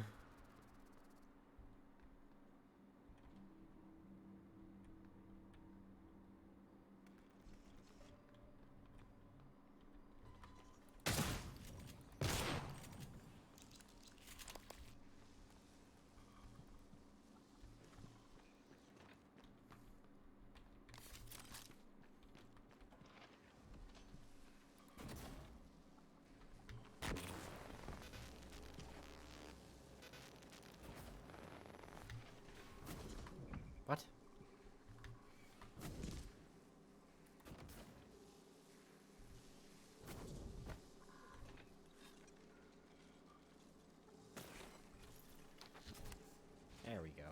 S1: What? There we go.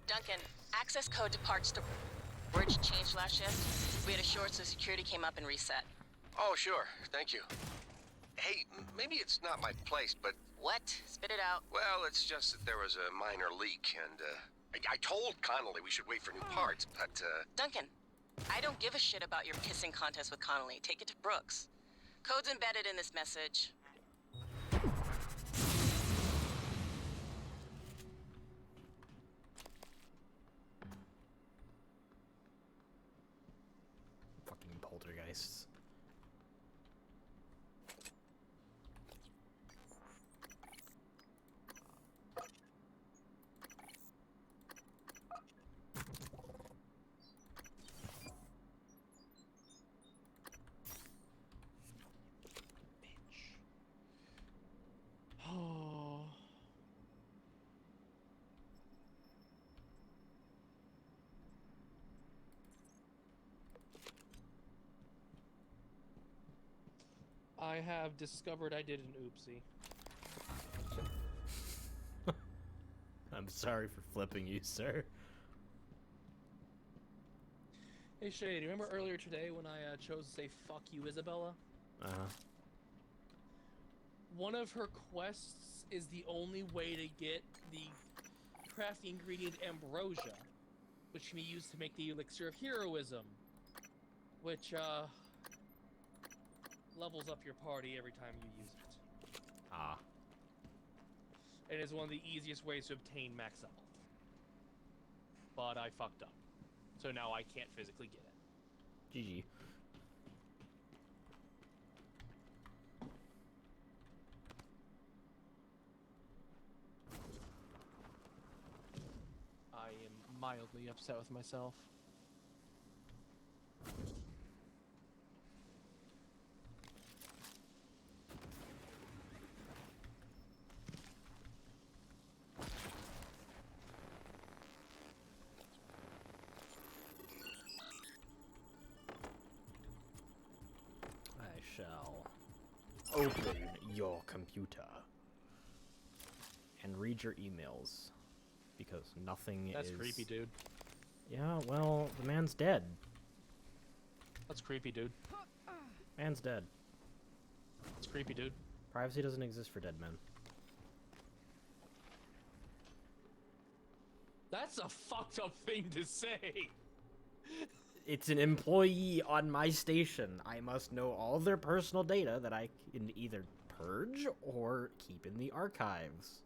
S22: Duncan, access code to parts storage changed last shift. We had a short, so security came up and reset.
S10: Oh, sure. Thank you. Hey, maybe it's not my place, but...
S22: What? Spit it out.
S10: Well, it's just that there was a minor leak, and, I told Connolly we should wait for new parts, but,
S22: Duncan, I don't give a shit about your pissing contest with Connolly. Take it to Brooks. Code's embedded in this message.
S1: Fucking poltergeists.
S9: I have discovered I did an oopsie.
S1: I'm sorry for flipping you, sir.
S9: Hey Shade, remember earlier today when I chose to say fuck you, Isabella?
S1: Uh-huh.
S9: One of her quests is the only way to get the crafty ingredient ambrosia, which can be used to make the elixir of heroism, which levels up your party every time you use it.
S1: Ah.
S9: It is one of the easiest ways to obtain max level. But I fucked up. So now I can't physically get it.
S1: GG.
S9: I am mildly upset with myself.
S1: I shall open your computer and read your emails because nothing
S9: That's
S1: is...
S9: creepy, dude.
S1: Yeah, well, the man's dead.
S9: That's creepy, dude.
S1: Man's dead.
S9: It's creepy, dude.
S1: Privacy doesn't exist for dead men.
S9: That's a fucked up thing to say.
S1: It's an employee on my station. I must know all their personal data that I can either purge or keep in the archives.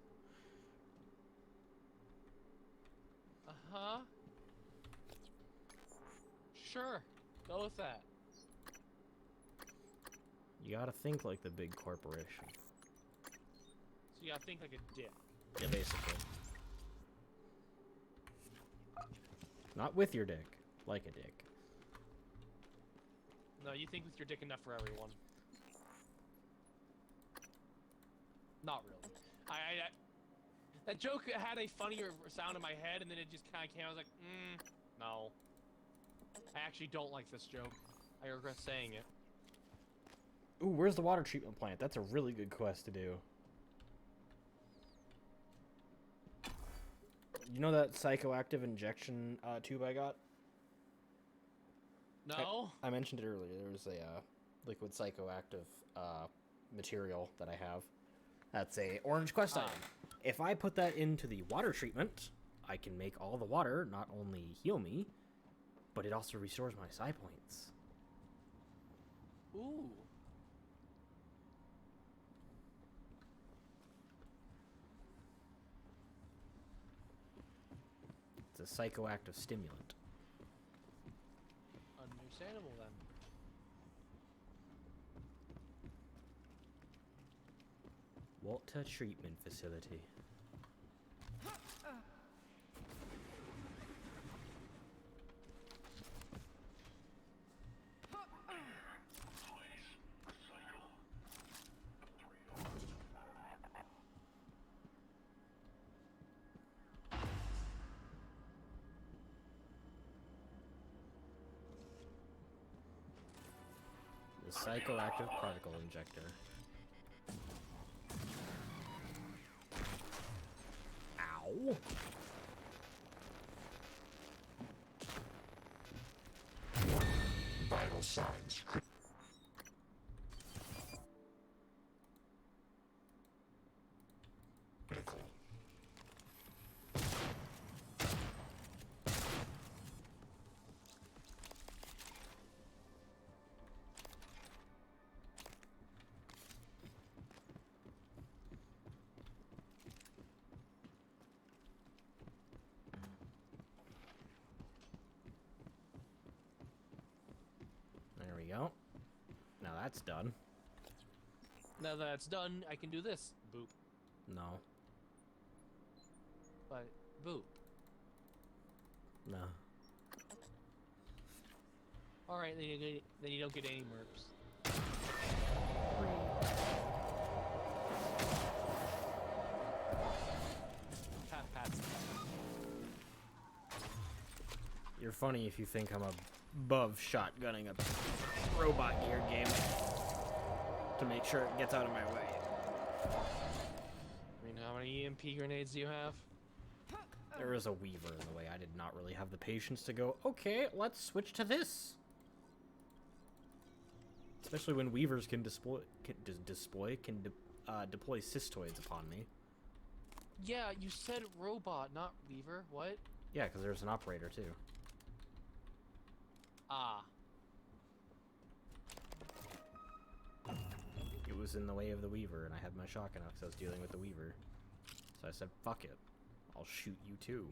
S9: Uh-huh. Sure. Go with that.
S1: You gotta think like the big corporation.
S9: So you gotta think like a dick.
S1: Yeah, basically. Not with your dick. Like a dick.
S9: No, you think with your dick enough for everyone. Not really. I that joke had a funnier sound in my head, and then it just kind of came. I was like, no. I actually don't like this joke. I regret saying it.
S1: Ooh, where's the water treatment plant? That's a really good quest to do. You know that psychoactive injection tube I got?
S9: No.
S1: I mentioned it earlier. There was a liquid psychoactive material that I have. That's a orange quest item. If I put that into the water treatment, I can make all the water not only heal me, but it also restores my psi points.
S9: Ooh.
S1: It's a psychoactive stimulant.
S9: Understandable then.
S1: Water treatment facility. The psychoactive particle injector. Ow.
S7: Vital signs. Critical.
S1: There we go. Now that's done.
S9: Now that it's done, I can do this. Boop.
S1: No.
S9: But boop.
S1: No.
S9: All right, then you don't get any merps. Pass.
S1: You're funny if you think I'm above shotgunning a robot gear game. to make sure it gets out of my way.
S9: I mean, how many EMP grenades do you have?
S1: There is a Weaver in the way. I did not really have the patience to go, okay, let's switch to this. Especially when Weavers can deploy cystoids upon me.
S9: Yeah, you said robot, not Weaver. What?
S1: Yeah, because there's an operator too.
S9: Ah.
S1: It was in the way of the Weaver, and I had my shotgun out because I was dealing with the Weaver. So I said, fuck it. I'll shoot you too.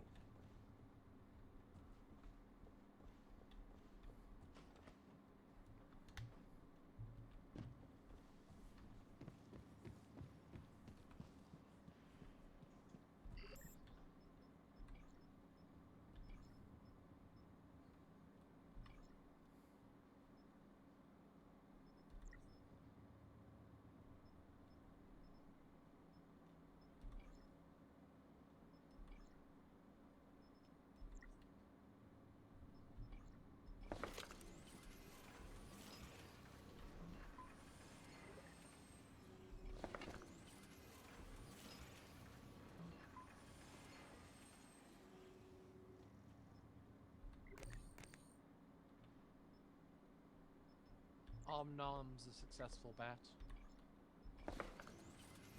S9: Omnom's a successful bat.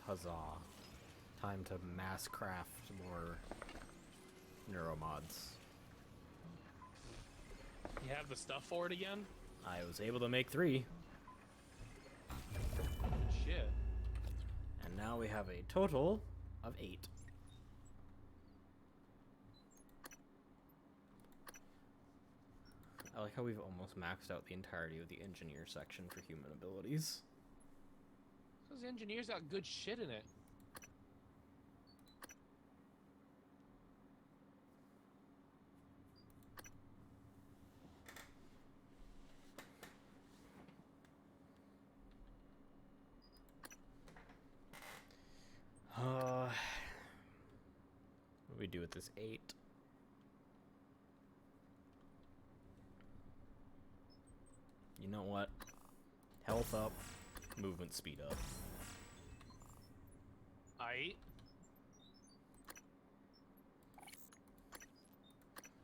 S1: Huzzah. Time to mass craft more neuromods.
S9: You have the stuff for it again?
S1: I was able to make 3.
S9: Shit.
S1: And now we have a total of 8. I like how we've almost maxed out the entirety of the engineer section for human abilities.
S9: Those engineers got good shit in it.
S1: What do we do with this 8? You know what? Health up, movement speed up.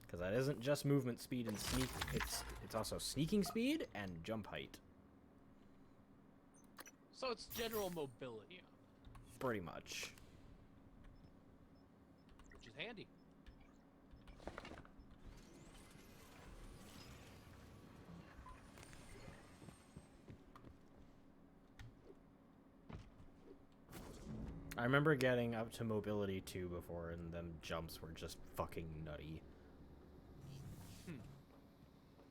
S1: Because that isn't just movement speed and sneak, it's also sneaking speed and jump height.
S9: So it's general mobility.
S1: Pretty much.
S9: Which is handy.
S1: I remember getting up to mobility 2 before, and them jumps were just fucking nutty.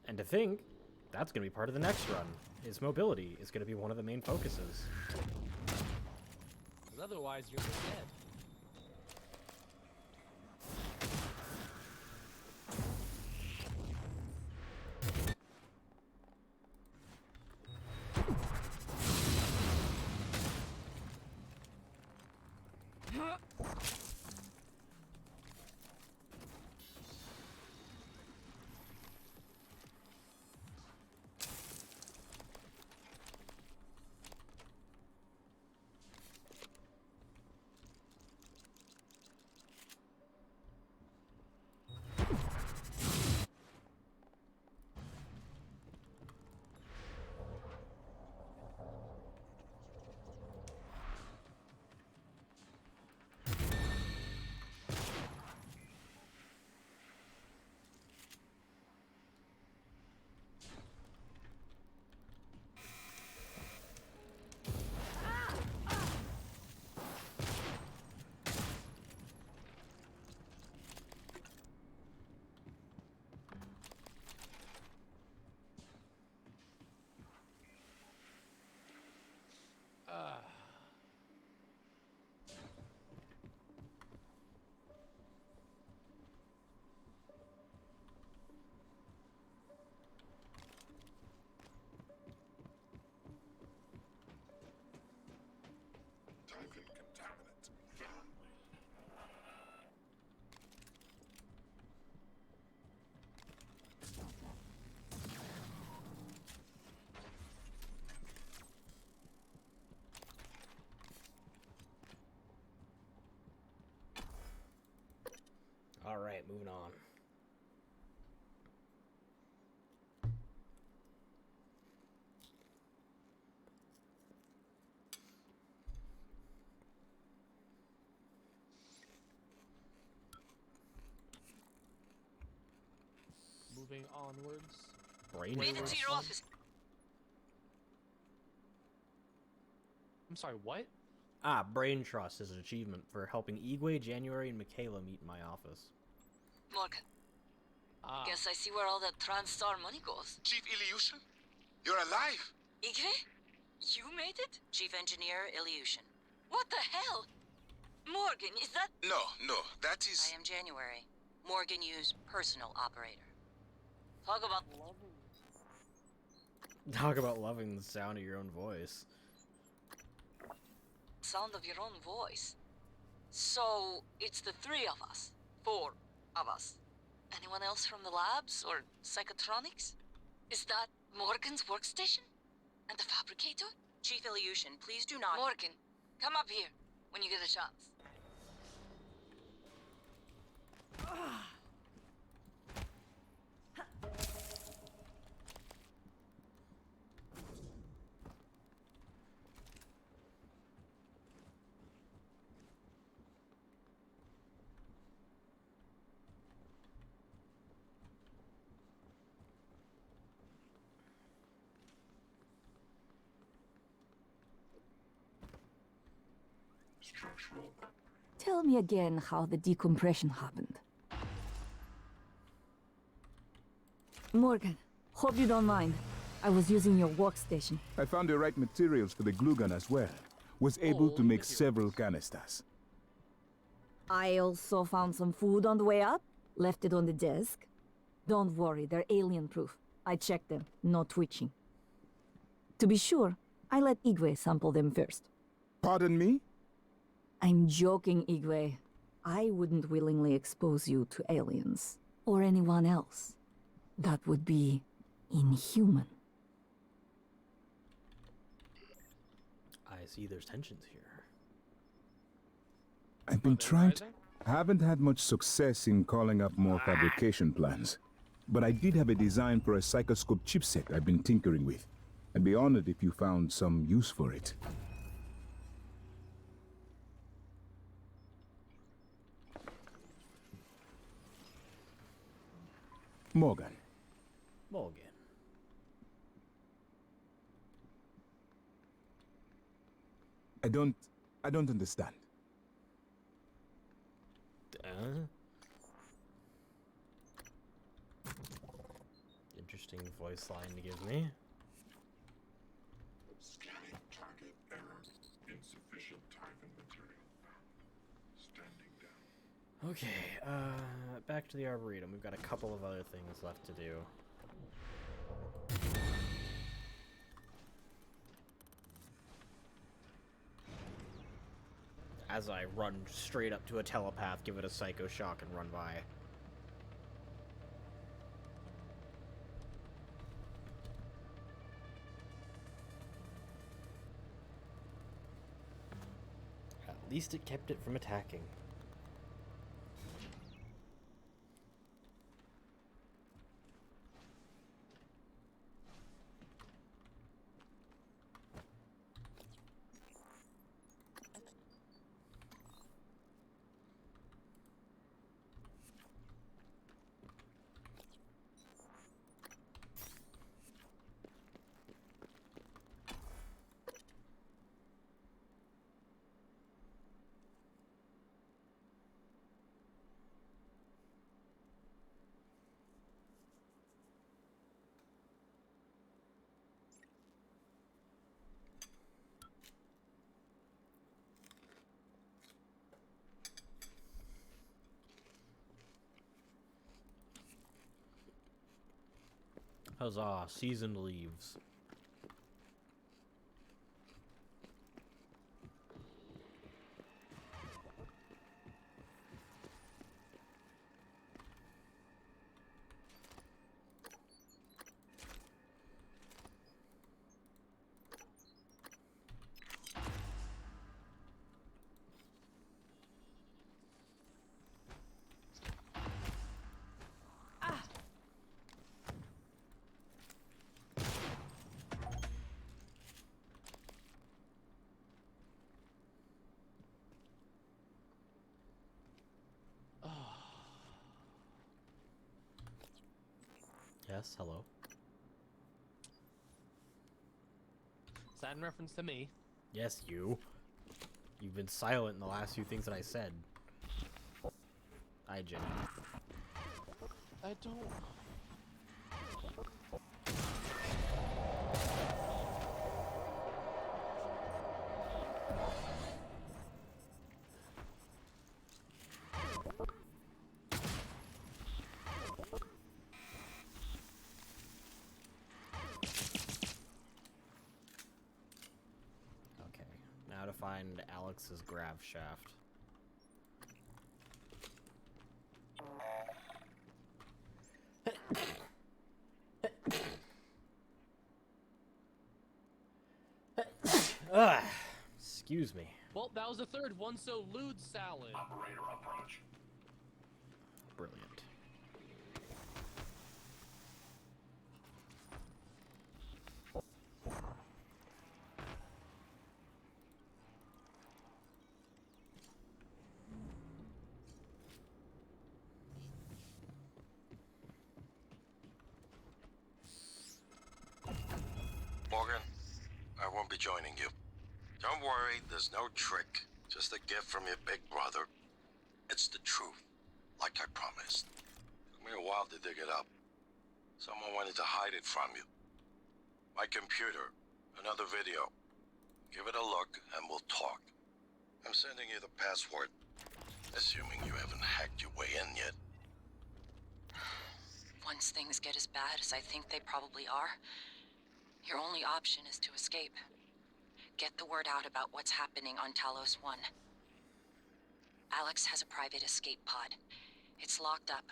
S1: And to think, that's going to be part of the next run, is mobility is going to be one of the main focuses.
S9: Because otherwise you're dead.
S1: All right, moving on.
S9: Moving onwards.
S1: Brain
S8: Made it to your office.
S9: I'm sorry, what?
S1: Ah, Brain Trust is an achievement for helping Igwe, January, and Michaela meet in my office.
S8: Morgan. Guess I see where all that TranStar money goes.
S12: Chief Ilyushin? You're alive!
S8: Igwe? You made it? Chief Engineer Ilyushin. What the hell? Morgan, is that...
S12: No, that is...
S8: I am January. Morgan Yu's personal operator. Talk about...
S1: Talk about loving the sound of your own voice.
S8: Sound of your own voice. So, it's the 3 of us. 4 of us. Anyone else from the labs or psychotronics? Is that Morgan's workstation? And the fabricator? Chief Ilyushin, please do not... Morgan, come up here when you get a chance.
S7: Structural.
S13: Tell me again how the decompression happened. Morgan, hope you don't mind. I was using your workstation.
S16: I found the right materials for the glue gun as well. Was able to make several canisters.
S13: I also found some food on the way up. Left it on the desk. Don't worry, they're alien-proof. I checked them. No twitching. To be sure, I let Igwe sample them first.
S16: Pardon me?
S13: I'm joking, Igwe. I wouldn't willingly expose you to aliens. Or anyone else. That would be inhuman.
S1: I see there's tensions here.
S16: I've been trying to... Haven't had much success in calling up more fabrication plans. But I did have a design for a psychoscope chipset I've been tinkering with. I'd be honored if you found some use for it. Morgan.
S1: Morgan.
S16: I don't understand.
S1: Interesting voice line to give me.
S7: Scanning target error. Insufficient time and material. Standing down.
S1: Okay, back to the Arboretum. We've got a couple of other things left to do. As I run straight up to a telepath, give it a psycho shock, and run by. At least it kept it from attacking. Huzzah, seasoned leaves. Yes, hello.
S9: Is that in reference to me?
S1: Yes, you. You've been silent in the last few things that I said. Hi, Jenny.
S9: I don't...
S1: Okay, now to find Alex's grav shaft. Excuse me.
S9: Well, that was the third one, so lewd salad.
S19: Operator approach.
S1: Brilliant.
S10: Morgan, I won't be joining you. Don't worry, there's no trick. Just a gift from your big brother. It's the truth, like I promised. Took me a while to dig it up. Someone wanted to hide it from you. My computer, another video. Give it a look and we'll talk. I'm sending you the password, assuming you haven't hacked your way in yet.
S20: Once things get as bad as I think they probably are, your only option is to escape. Get the word out about what's happening on Talos 1. Alex has a private escape pod. It's locked up.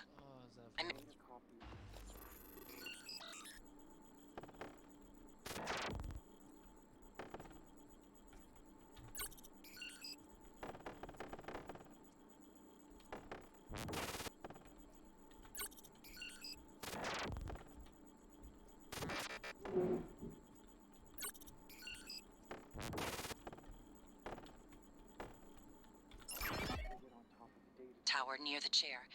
S20: Tower near the chair.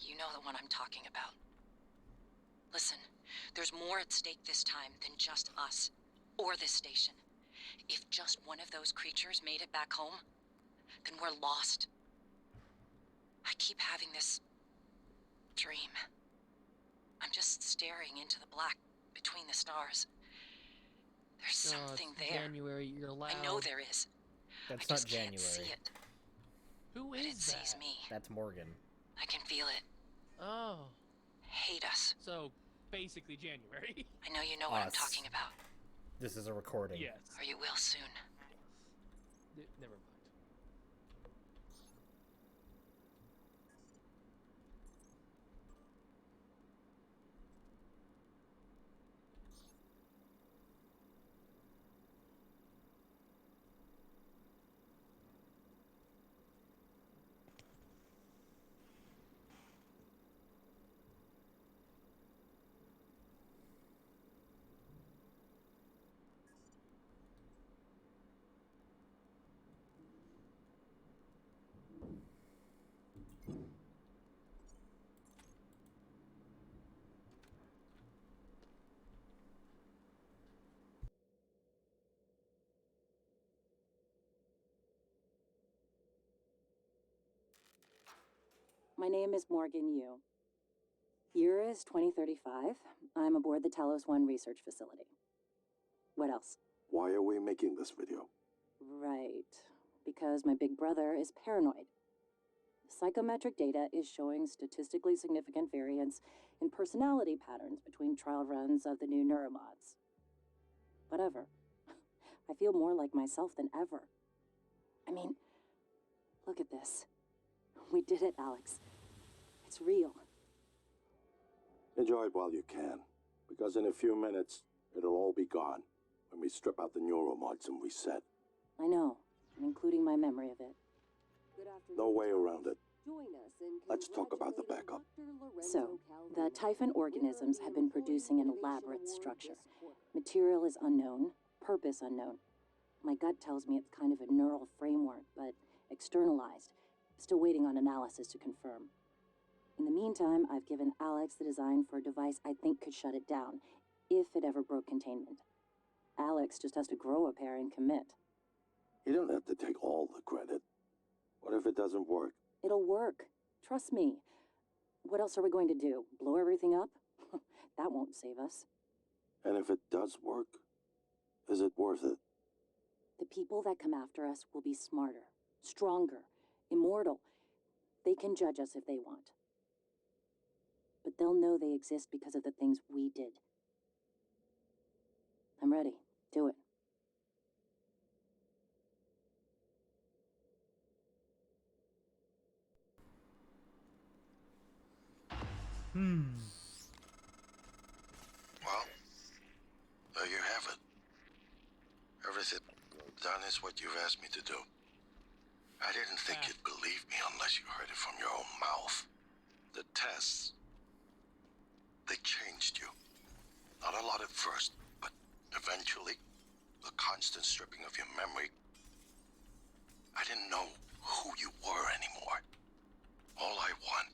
S20: You know the one I'm talking about. Listen, there's more at stake this time than just us, or this station. If just one of those creatures made it back home, then we're lost. I keep having this dream. I'm just staring into the black between the stars. There's something there.
S9: January, you're loud.
S20: I know there is.
S1: That's
S20: I just
S1: not January.
S20: can't see it.
S9: Who
S20: But
S9: is
S20: it sees me.
S1: That's Morgan.
S20: I can feel it.
S9: Oh.
S20: Hate us.
S9: So, basically January.
S20: I know you know what I'm
S1: Us.
S20: talking about.
S1: This is a recording.
S9: Yes.
S20: Or you will soon.
S9: Never mind.
S14: My name is Morgan Yu. Year is 2035. I'm aboard the Talos 1 research facility. What else?
S10: Why are we making this video?
S14: Right. Because my big brother is paranoid. Psychometric data is showing statistically significant variance in personality patterns between trial runs of the new neuromods. Whatever. I feel more like myself than ever. I mean, look at this. We did it, Alex. It's real.
S10: Enjoy it while you can, because in a few minutes, it'll all be gone when we strip out the neuromods and reset.
S14: I know, including my memory of it.
S10: No way around it.
S17: Join us in
S10: Let's talk about the backup.
S14: So, the Typhon organisms have been producing an elaborate structure. Material is unknown, purpose unknown. My gut tells me it's kind of a neural framework, but externalized. Still waiting on analysis to confirm. In the meantime, I've given Alex the design for a device I think could shut it down, if it ever broke containment. Alex just has to grow a pair and commit.
S11: You don't have to take all the credit. What if it doesn't work?
S14: It'll work. Trust me. What else are we going to do? Blow everything up? That won't save us.
S11: And if it does work, is it worth it?
S14: The people that come after us will be smarter, stronger, immortal. They can judge us if they want. But they'll know they exist because of the things we did. I'm ready. Do it.
S10: Well, there you have it. Everything done is what you've asked me to do. I didn't think you'd believe me unless you heard it from your own mouth. The tests, they changed you. Not a lot at first, but eventually, the constant stripping of your memory. I didn't know who you were anymore. All I want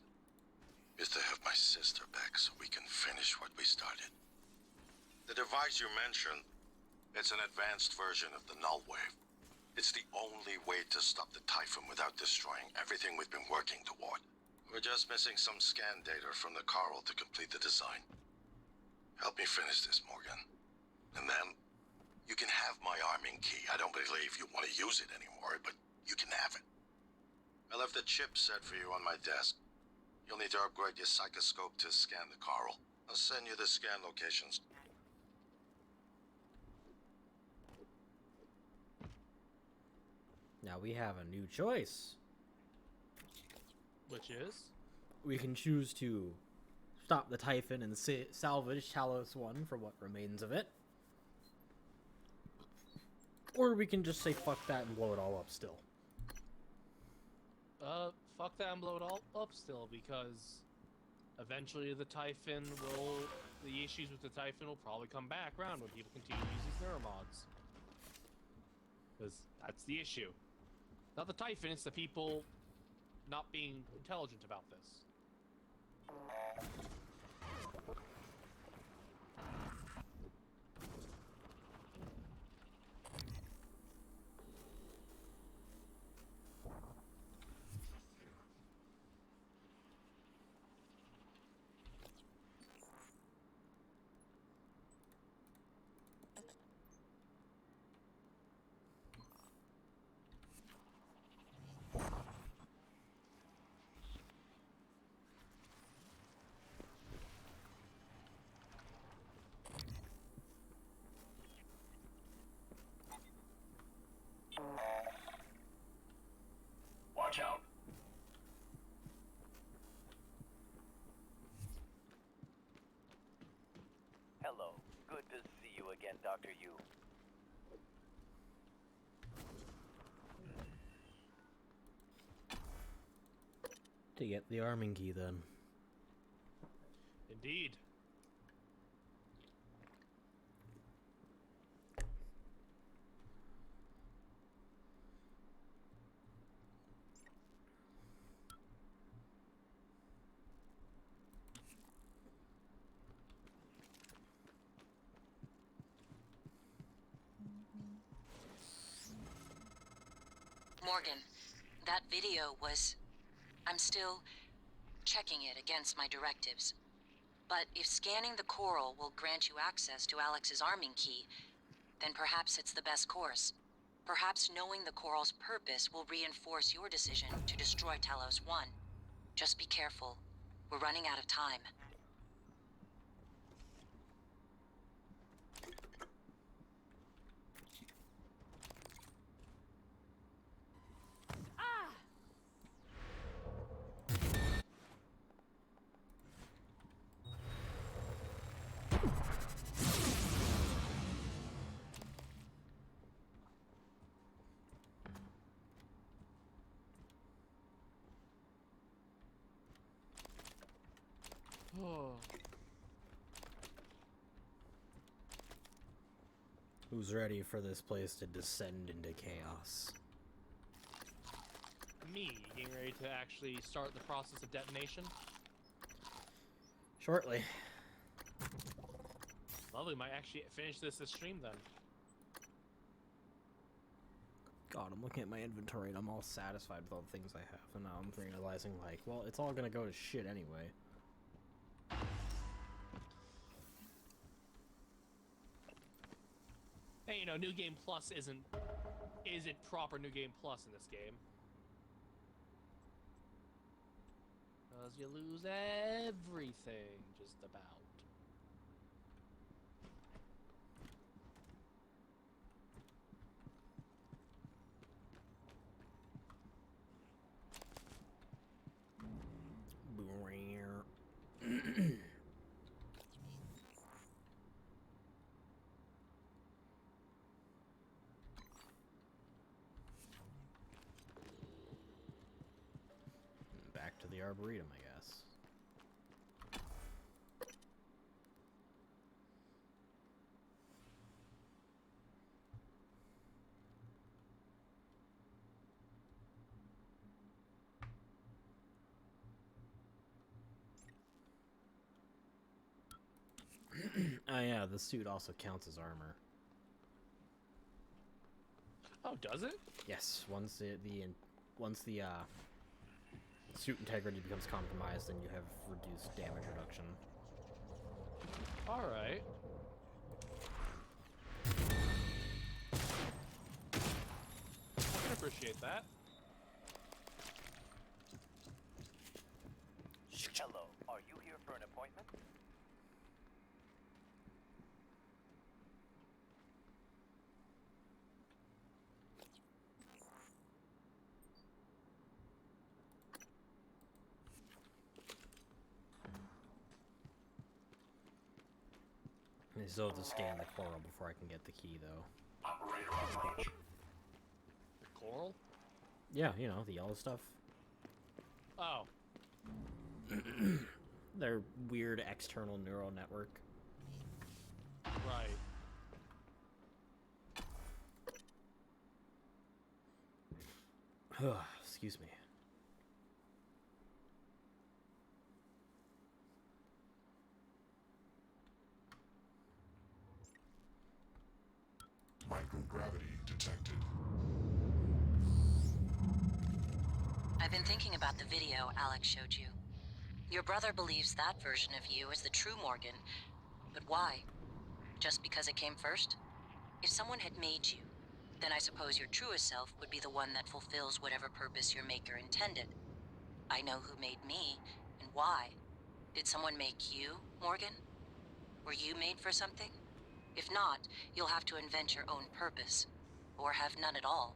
S10: is to have my sister back so we can finish what we started. The device you mentioned, it's an advanced version of the null wave. It's the only way to stop the Typhon without destroying everything we've been working toward. We're just missing some scan data from the Coral to complete the design. Help me finish this, Morgan. And then, you can have my arming key. I don't believe you want to use it anymore, but you can have it. I left the chip set for you on my desk. You'll need to upgrade your psychoscope to scan the Coral. I'll send you the scan locations.
S1: Now we have a new choice.
S9: Which is?
S1: We can choose to stop the Typhon and salvage Talos 1 for what remains of it. Or we can just say fuck that and blow it all up still.
S9: Fuck that and blow it all up still, because eventually the Typhon the issues with the Typhon will probably come back around when people continue to use these neuromods. Because that's the issue. Not the Typhon, it's the people not being intelligent about this.
S19: Watch out.
S3: Hello. Good to see you again, Dr. Yu.
S1: To get the arming key then.
S9: Indeed.
S20: Morgan, that video was... I'm still checking it against my directives. But if scanning the Coral will grant you access to Alex's arming key, then perhaps it's the best course. Perhaps knowing the Coral's purpose will reinforce your decision to destroy Talos 1. Just be careful. We're running out of time.
S1: Who's ready for this place to descend into chaos?
S9: Me, getting ready to actually start the process of detonation?
S1: shortly.
S9: Lovely, might actually finish this stream then.
S1: God, I'm looking at my inventory and I'm all satisfied with all the things I have, and now I'm realizing, like, well, it's all gonna go to shit anyway.
S9: Hey, you know, New Game Plus isn't proper New Game Plus in this game. Because you lose everything, just about.
S1: Back to the Arboretum, I guess. Oh yeah, the suit also counts as armor.
S9: Oh, does it?
S1: Yes, once the suit integrity becomes compromised, then you have reduced damage reduction.
S9: Alright. I can appreciate that.
S3: Hello, are you here for an appointment?
S1: I still have to scan the coral before I can get the key, though.
S19: Operator approach.
S9: The coral?
S1: Yeah, you know, the yellow stuff.
S9: Oh.
S1: Their weird external neural network.
S9: Right.
S1: Excuse me.
S7: Microgravity detected.
S20: I've been thinking about the video Alex showed you. Your brother believes that version of you is the true Morgan. But why? Just because it came first? If someone had made you, then I suppose your truest self would be the one that fulfills whatever purpose your maker intended. I know who made me, and why. Did someone make you, Morgan? Were you made for something? If not, you'll have to invent your own purpose. Or have none at all.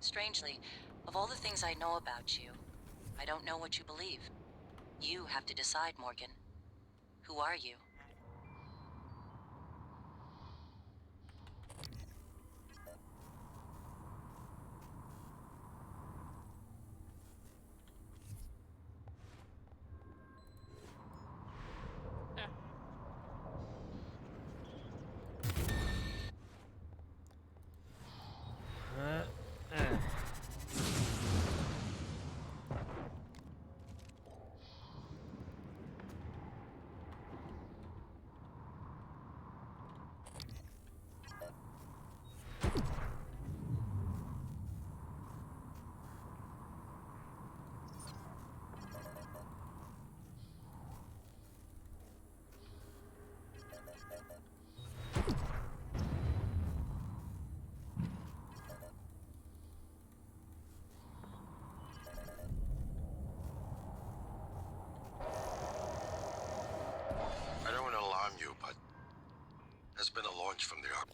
S20: Strangely, of all the things I know about you, I don't know what you believe. You have to decide, Morgan. Who are you?
S10: I don't want to alarm you, but there's been a launch from the Ark.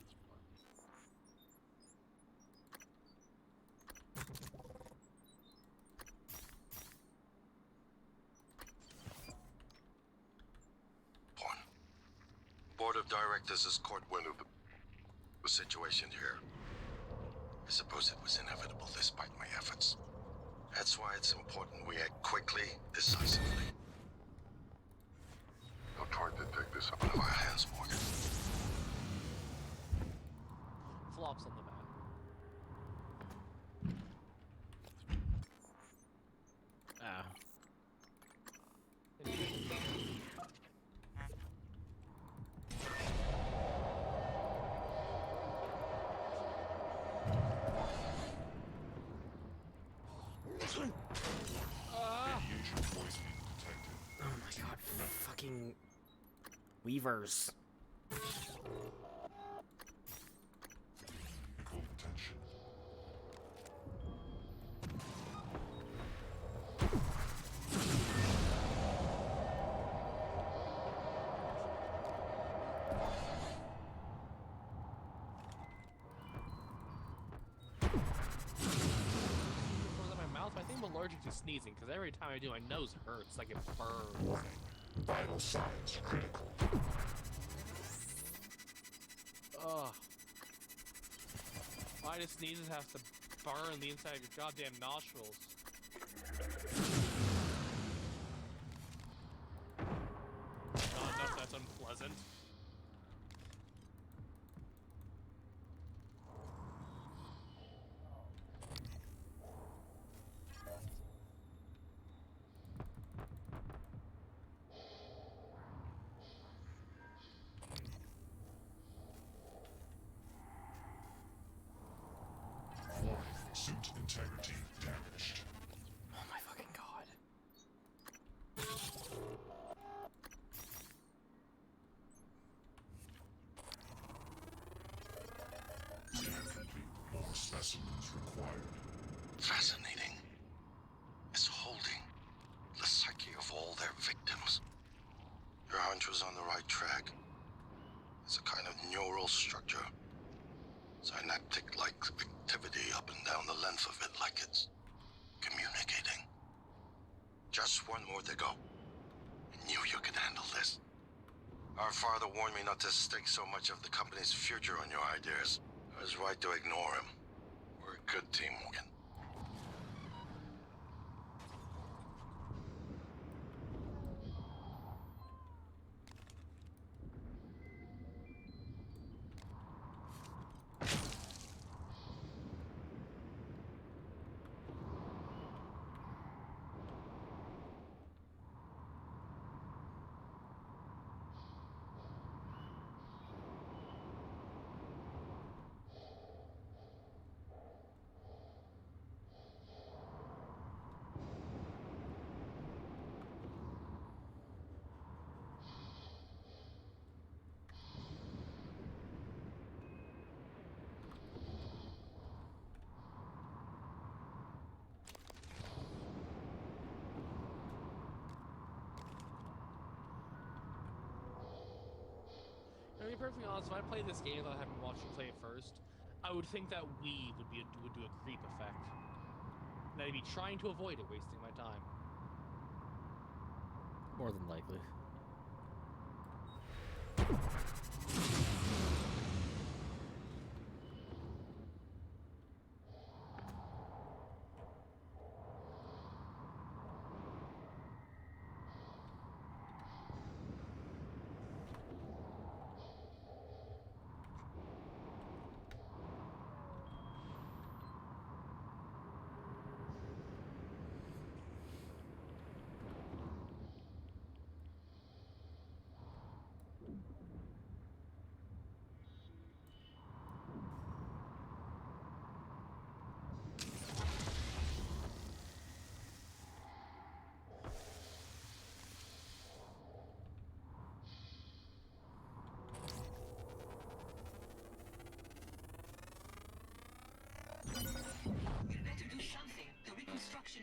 S10: Board of Directors has caught wind of the situation here. I suppose it was inevitable despite my efforts. That's why it's important we act quickly, decisively. They'll try to take this out of our hands, Morgan.
S9: Flops on the map.
S1: fucking weavers.
S9: I think I'm allergic to sneezing, because every time I do, my nose hurts, like it burns.
S7: Vital signs critical.
S9: Ugh. Why does sneezes have to burn the inside of your goddamn nostrils? Not enough that's unpleasant.
S7: Suit integrity damaged.
S1: Oh my fucking god.
S7: Scan complete. More specimens required.
S10: Fascinating. It's holding the psyche of all their victims. Your hunch was on the right track. It's a kind of neural structure. Synaptic-like activity up and down the length of it, like it's communicating. Just one more to go. I knew you could handle this. Our father warned me not to stake so much of the company's future on your ideas. I was right to ignore him. We're a good team, Morgan.
S9: To be perfectly honest, if I played this game without having watched you play it first, I would think that weave would do a creep effect. And I'd be trying to avoid it, wasting my time.
S1: More than likely.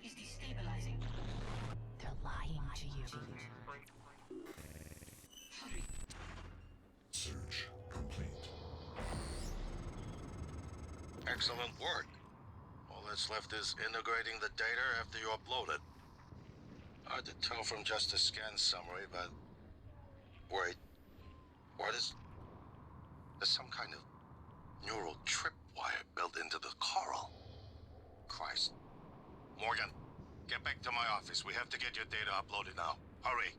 S20: Is destabilizing. They're lying to you.
S7: Search complete.
S10: Excellent work. All that's left is integrating the data after you upload it. Hard to tell from just a scan summary, but... Wait. What is... There's some kind of neural tripwire built into the coral. Christ. Morgan, get back to my office. We have to get your data uploaded now. Hurry.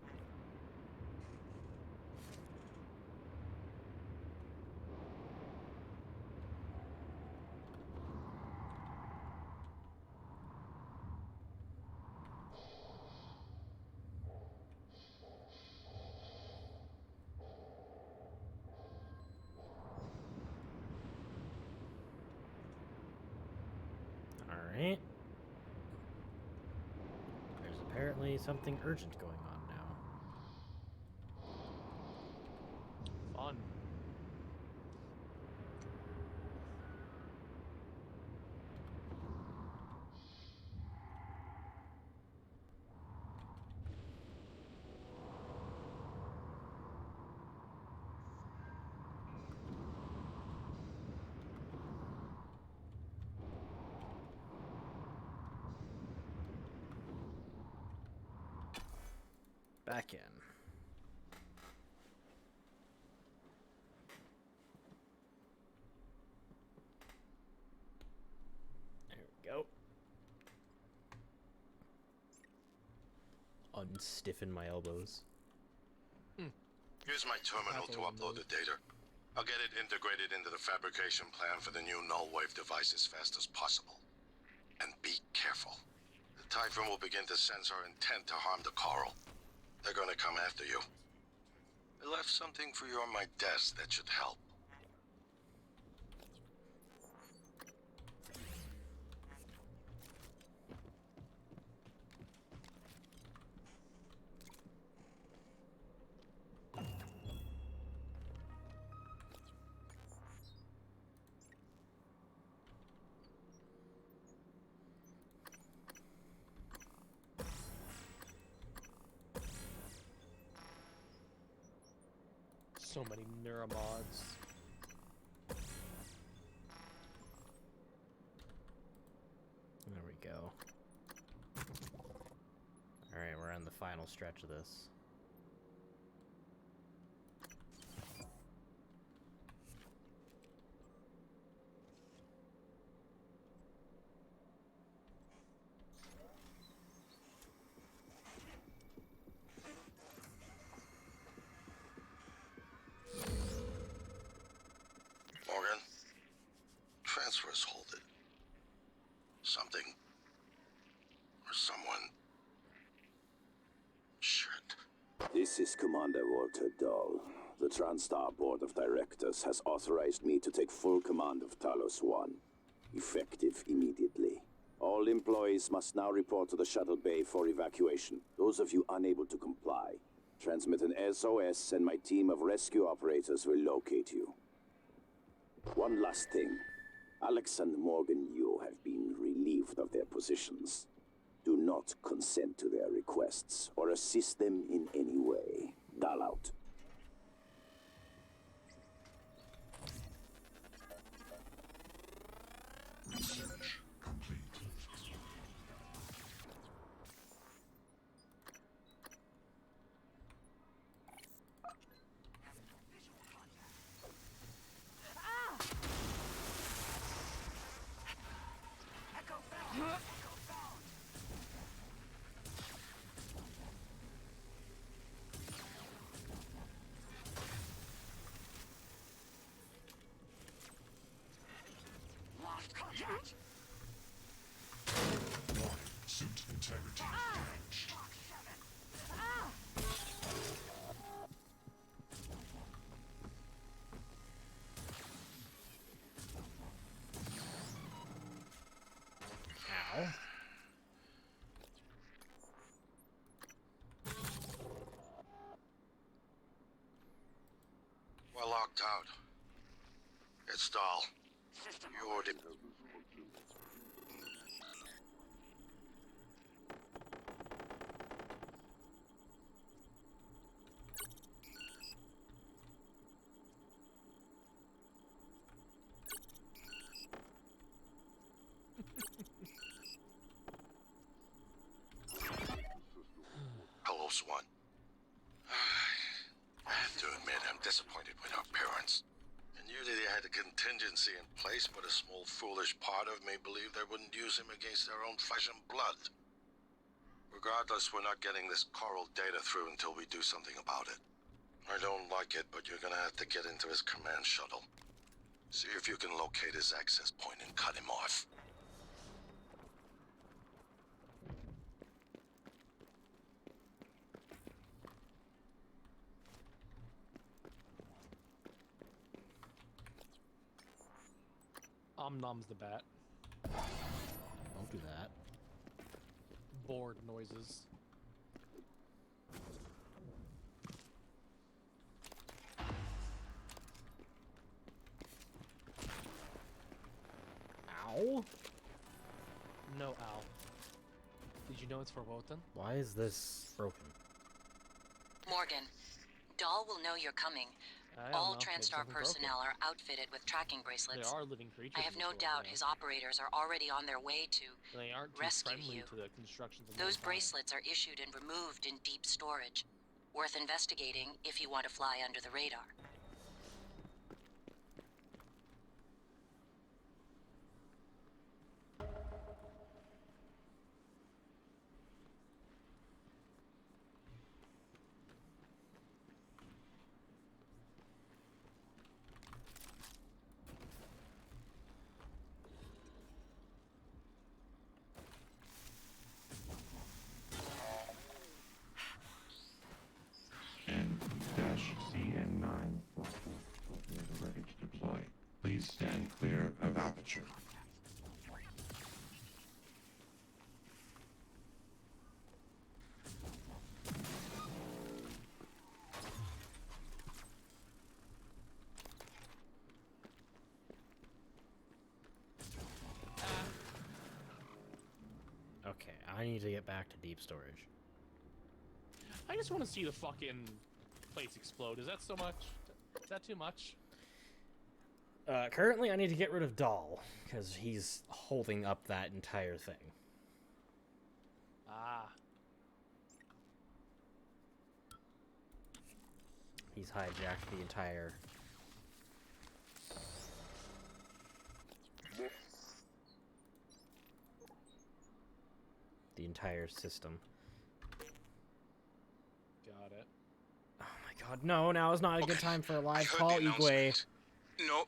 S1: Alright. There's apparently something urgent going on now.
S7: 'Cause the data is corrupted. It will not be
S1: back in. There we go. Unstiffen my elbows.
S10: Use my terminal to upload the data. I'll get it integrated into the fabrication plan for the new null wave device as fast as possible. And be careful. The Typhon will begin to sense our intent to harm the coral. They're gonna come after you. I left something for you on my desk that should help.
S9: So many neuromods.
S1: There we go. Alright, we're on the final stretch of this.
S10: Morgan, transfers hold it. Something or someone. Shit.
S11: This is Commander Walter Dahl. The TranStar Board of Directors has authorized me to take full command of Talos 1, effective immediately. All employees must now report to the shuttle bay for evacuation. Those of you unable to comply, transmit an SOS and my team of rescue operators will locate you. One last thing. Alex and Morgan Yu have been relieved of their positions. Do not consent to their requests or assist them in any way. Dahl out.
S7: Research complete. Suit integrity damaged.
S1: Ow.
S10: We're locked out. It's Dahl. You already... Hello, Swan. I have to admit, I'm disappointed with our parents. I knew that they had a contingency in place, but a small foolish part of me believed they wouldn't use him against their own flesh and blood. Regardless, we're not getting this coral data through until we do something about it. I don't like it, but you're gonna have to get into his command shuttle. See if you can locate his access point and cut him off.
S9: Nom's the bat.
S1: Don't do that.
S9: Board noises.
S1: Ow.
S9: No, Al. Did you know it's for Wotan?
S1: Why is this broken?
S20: Morgan, Dahl will know you're coming.
S9: I don't
S20: All
S9: know. Maybe
S20: TranStar
S9: something
S20: personnel are outfitted with tracking
S9: They
S20: bracelets.
S9: are living creatures.
S20: I have
S9: in
S20: no
S9: this
S20: doubt
S9: world,
S20: his operators are already on their way to
S9: They aren't too
S20: rescue
S9: friendly
S20: you.
S9: to the constructions of
S20: Those
S9: mankind.
S20: bracelets are issued and removed in deep storage. Worth investigating if you want to fly under the radar.
S7: CN9 ready to deploy. Please stand clear of aperture.
S1: Okay, I need to get back to deep storage.
S9: I just want to see the fucking place explode. Is that so much? Is that too much?
S1: Currently, I need to get rid of Dahl, because he's holding up that entire thing.
S9: Ah.
S1: He's hijacked the entire... system.
S9: Got it.
S1: Oh my god, no, now is not a good time for a live
S12: I heard
S1: call,
S12: the
S1: Igwe.
S12: announcement. No,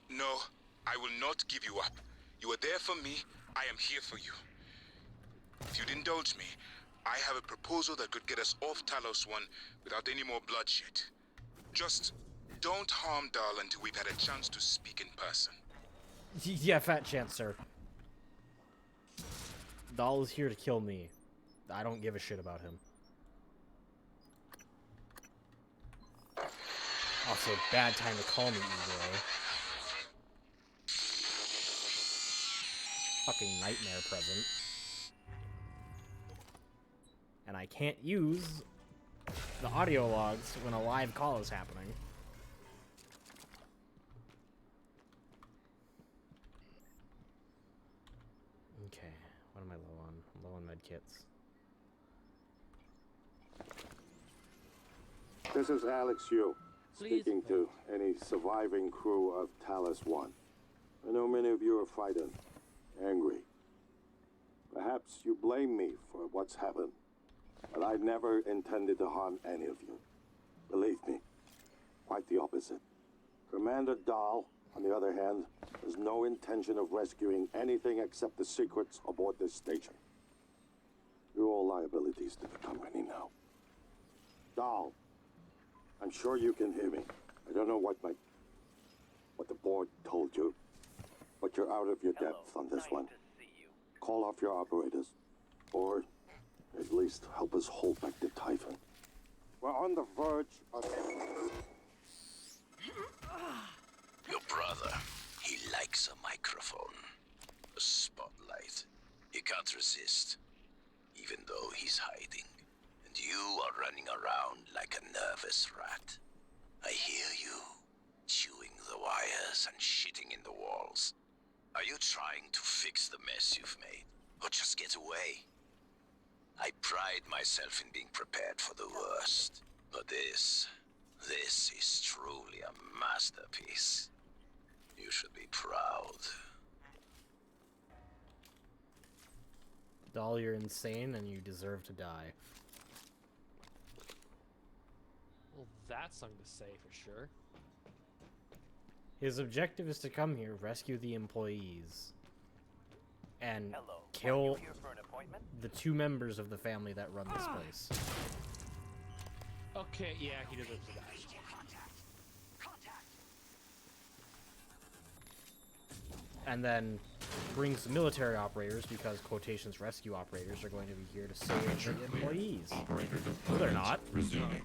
S12: I will not give you up. You are there for me, I am here for you. If you'd indulge me, I have a proposal that could get us off Talos 1 without any more bloodshed. Just don't harm Dahl until we've had a chance to speak in person.
S1: Yeah, fat chance, sir. Dahl is here to kill me. I don't give a shit about him. Also, bad time to call me, Igwe. Fucking nightmare present. And I can't use the audio logs when a live call is happening. Okay, what am I low on? I'm low on medkits.
S11: This is Alex Yu,
S9: Please.
S11: speaking to any surviving crew of Talos 1. I know many of you are frightened, angry. Perhaps you blame me for what's happened, but I never intended to harm any of you. Believe me, quite the opposite. Commander Dahl, on the other hand, has no intention of rescuing anything except the secrets aboard this station. You're all liabilities to the company now. Dahl, I'm sure you can hear me. I don't know what the board told you, but you're out of your depth on this one. Call off your operators, or at least help us hold back the Typhon. We're on the verge of...
S10: Your brother, he likes a microphone, a spotlight. He can't resist, even though he's hiding. And you are running around like a nervous rat. I hear you, chewing the wires and shitting in the walls. Are you trying to fix the mess you've made, or just get away? I pride myself in being prepared for the worst, but this is truly a masterpiece. You should be proud.
S1: Dahl, you're insane and you deserve to die.
S9: Well, that's something to say for sure.
S1: His objective is to come here, rescue the employees, and
S3: Hello. Are
S1: kill
S3: you here for an appointment?
S1: the 2 members of the family that run this place.
S9: Okay, yeah, he deserves to die.
S1: And then brings the military operators, because quotations rescue operators are going to be here to save the employees. No, they're not.
S7: Resuming.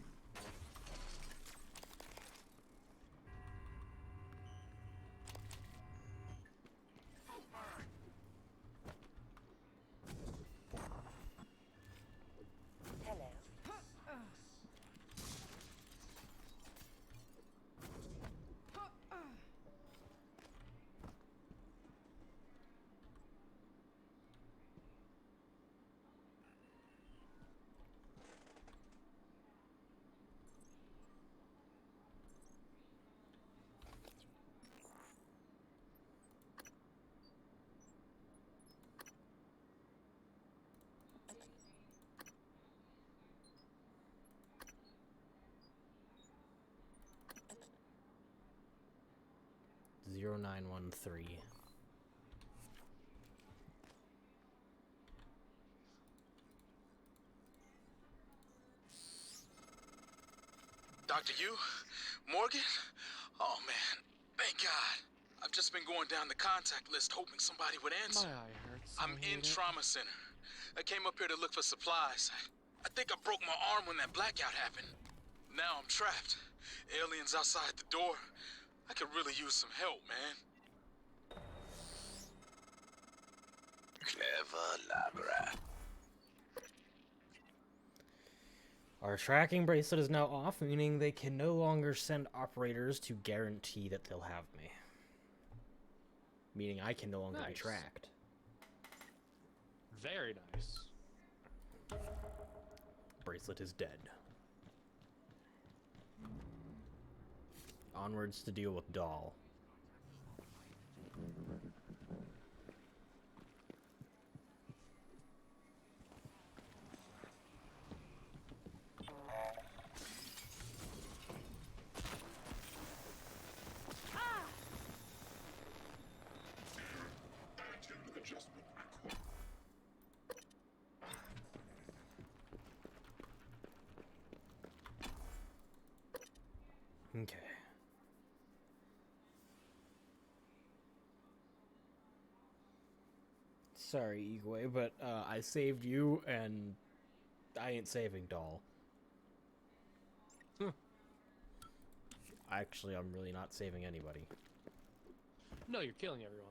S1: 0913.
S12: Dr. Yu? Morgan? Oh man, thank God. I've just been going down the contact list hoping somebody would answer.
S9: My eye hurts.
S12: I'm in trauma center. I came up here to look for supplies. I think I broke my arm when that blackout happened. Now I'm trapped. Aliens outside the door. I could really use some help, man.
S10: Clever Labra.
S1: Our tracking bracelet is now off, meaning they can no longer send operators to guarantee that they'll have me. Meaning I can no longer be
S9: Nice.
S1: tracked.
S9: Very nice.
S1: Bracelet is dead. Onwards to deal with Doll. Okay. Sorry, Igwe, but I saved you, and I ain't saving Doll. Actually, I'm really not saving anybody.
S9: No, you're killing everyone.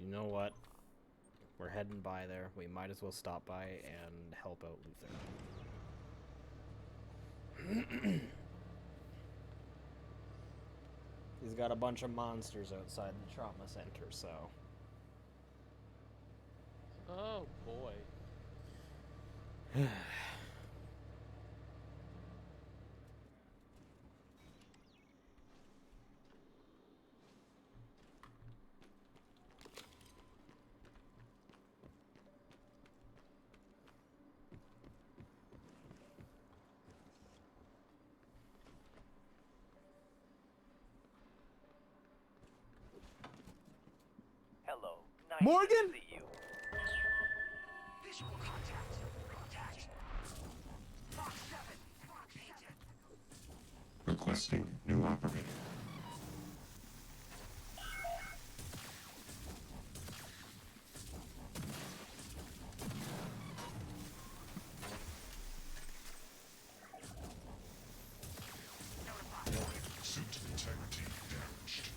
S1: You know what? We're heading by there. We might as well stop by and help out Luther. He's got a bunch of monsters outside the trauma center, so...
S9: Oh boy.
S3: Hello. Nice
S16: Morgan?
S3: to see you. Visual contact. Contact. Fox 7. Agent.
S7: Requesting new operator.
S19: Suit integrity damaged.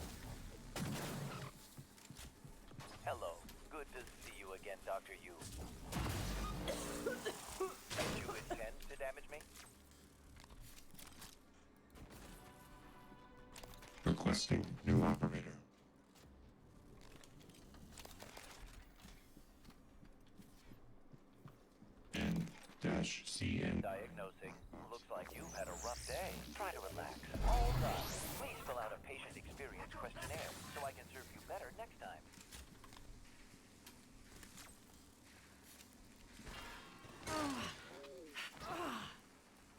S3: Hello. Good to see you again, Dr. Yu. Did you intend to damage me?
S7: Requesting new operator. N-CN.
S3: Diagnosing. Looks like you've had a rough day. Try to relax. All done. Please fill out a patient experience questionnaire so I can serve you better next time.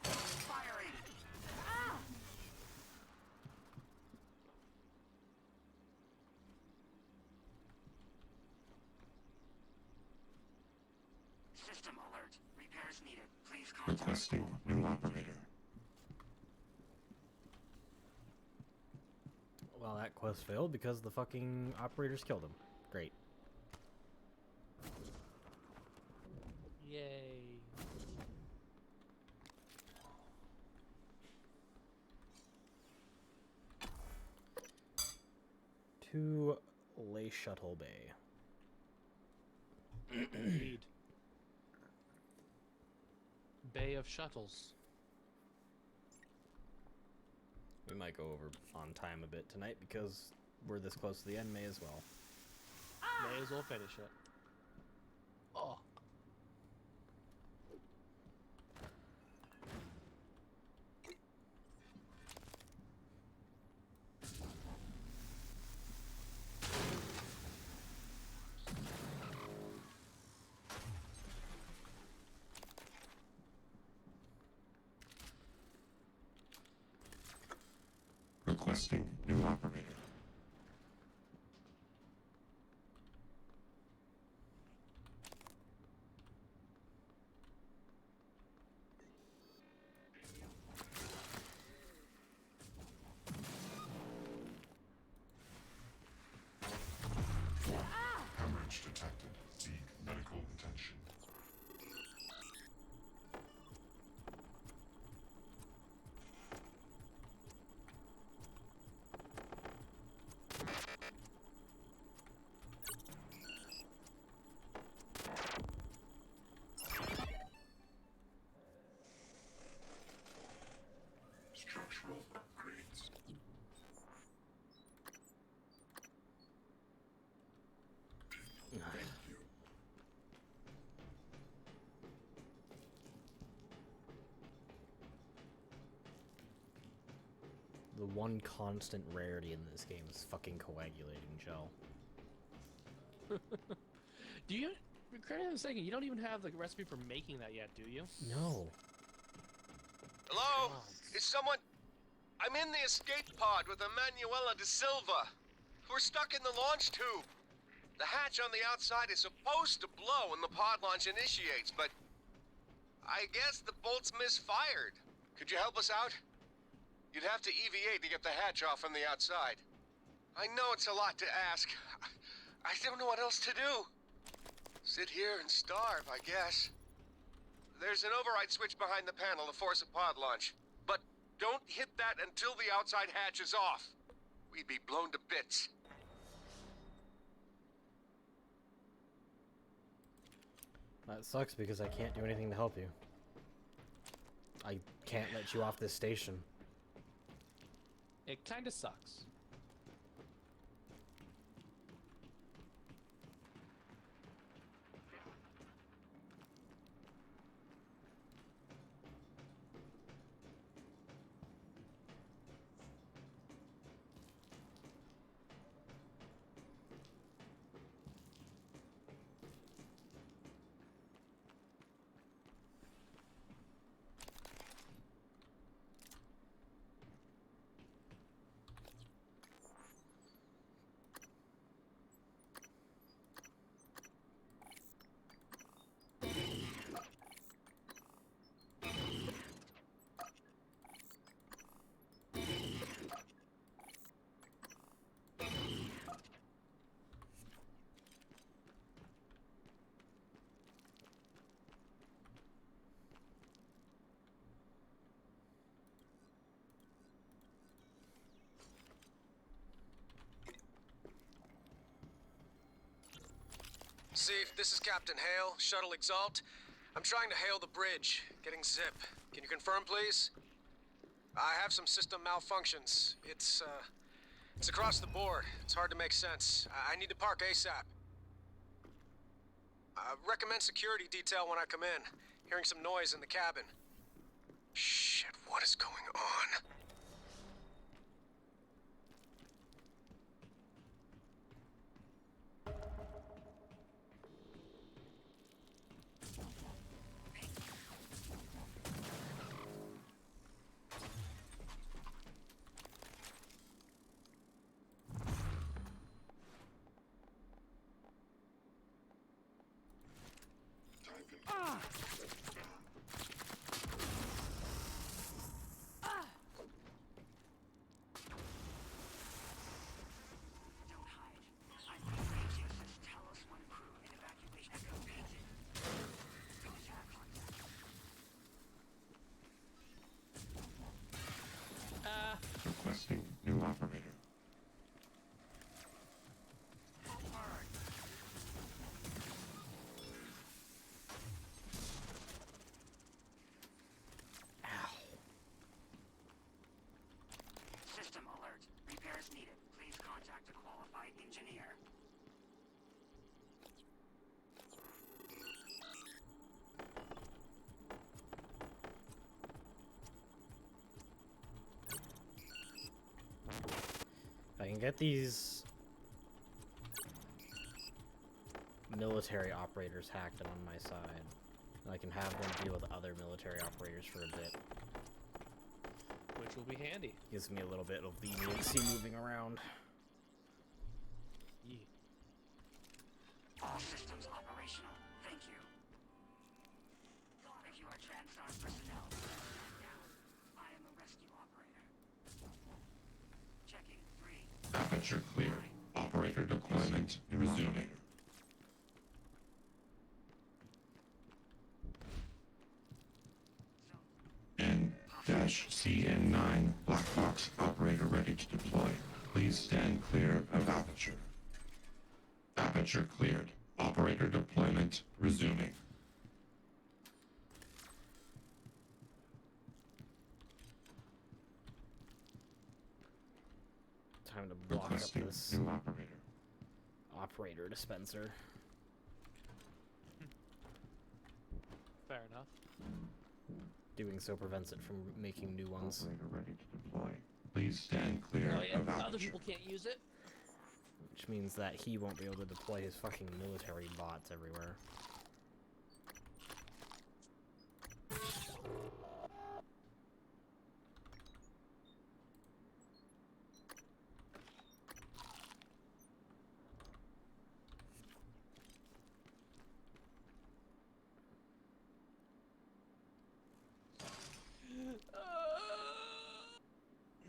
S3: Firing! System alert. Repairs needed. Please contact.
S7: Requesting new operator.
S1: Well, that quest failed because the fucking operators killed him. Great.
S9: Yay.
S1: To Le Shuttle Bay.
S9: Indeed. Bay of Shuttles.
S1: We might go over on time a bit tonight because we're this close to the end, may as well.
S9: May as well finish it. Oh.
S7: Requesting new operator. Hemorrhage detected. Seek medical attention. Structural upgrades. Thank you.
S1: The one constant rarity in this game is fucking coagulating gel.
S9: Do you? Correct me if I'm mistaken. You don't even have the recipe for making that yet, do you?
S1: No.
S21: Hello? Is someone... I'm in the escape pod with Emanuela de Silva. We're stuck in the launch tube. The hatch on the outside is supposed to blow when the pod launch initiates, but... I guess the bolt's misfired. Could you help us out? You'd have to EVA to get the hatch off from the outside. I know it's a lot to ask. I don't know what else to do. Sit here and starve, I guess. There's an override switch behind the panel to force a pod launch. But don't hit that until the outside hatch is off. We'd be blown to bits.
S1: That sucks because I can't do anything to help you. I can't let you off this station.
S9: It kind of sucks.
S21: Seif, this is Captain Hale, Shuttle Exalt. I'm trying to hail the bridge, getting zip. Can you confirm, please? I have some system malfunctions. It's across the board. It's hard to make sense. I need to park ASAP. Recommend security detail when I come in. Hearing some noise in the cabin. Shit, what is going on?
S7: Requesting new operator.
S2: System alert. Repairs needed. Please contact a qualified engineer.
S1: I can get these military operators hacked and on my side. And I can have them deal with other military operators for a bit.
S9: which will be handy.
S1: Gives me a little bit of leniency moving around.
S9: Yeah.
S2: All systems operational. Thank you. If you are TranStar personnel, now, I am a rescue operator. Checking 3.
S7: Aperture cleared. Operator deployment resuming. N-CN9 black box operator ready to deploy. Please stand clear of aperture. Aperture cleared. Operator deployment resuming.
S1: Time to block up
S7: Requesting
S1: this
S7: new operator.
S1: operator dispenser.
S9: Fair enough.
S1: Doing so prevents it from making new ones.
S7: Operator ready to deploy. Please stand clear
S9: Oh, yeah,
S7: of
S9: other
S7: aperture.
S9: people can't use it.
S1: Which means that he won't be able to deploy his fucking military bots everywhere.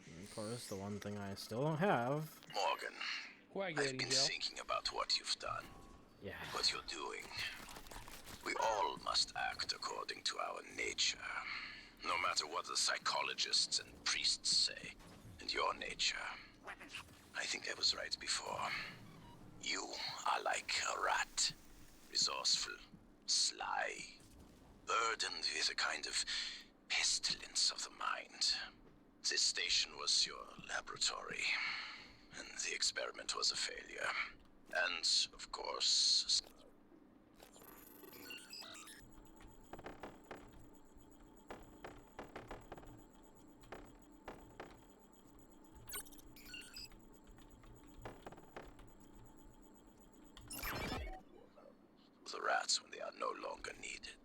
S1: And of course, the one thing I still don't have.
S10: Morgan, I've
S9: Coagulating
S10: been
S9: gel.
S10: thinking about what you've done.
S1: Yeah.
S10: What you're doing. We all must act according to our nature. No matter what the psychologists and priests say. And your nature. I think I was right before. You are like a rat. Resourceful, sly, burdened with a kind of pestilence of the mind. This station was your laboratory, and the experiment was a failure. And, of course... the rats when they are no longer needed.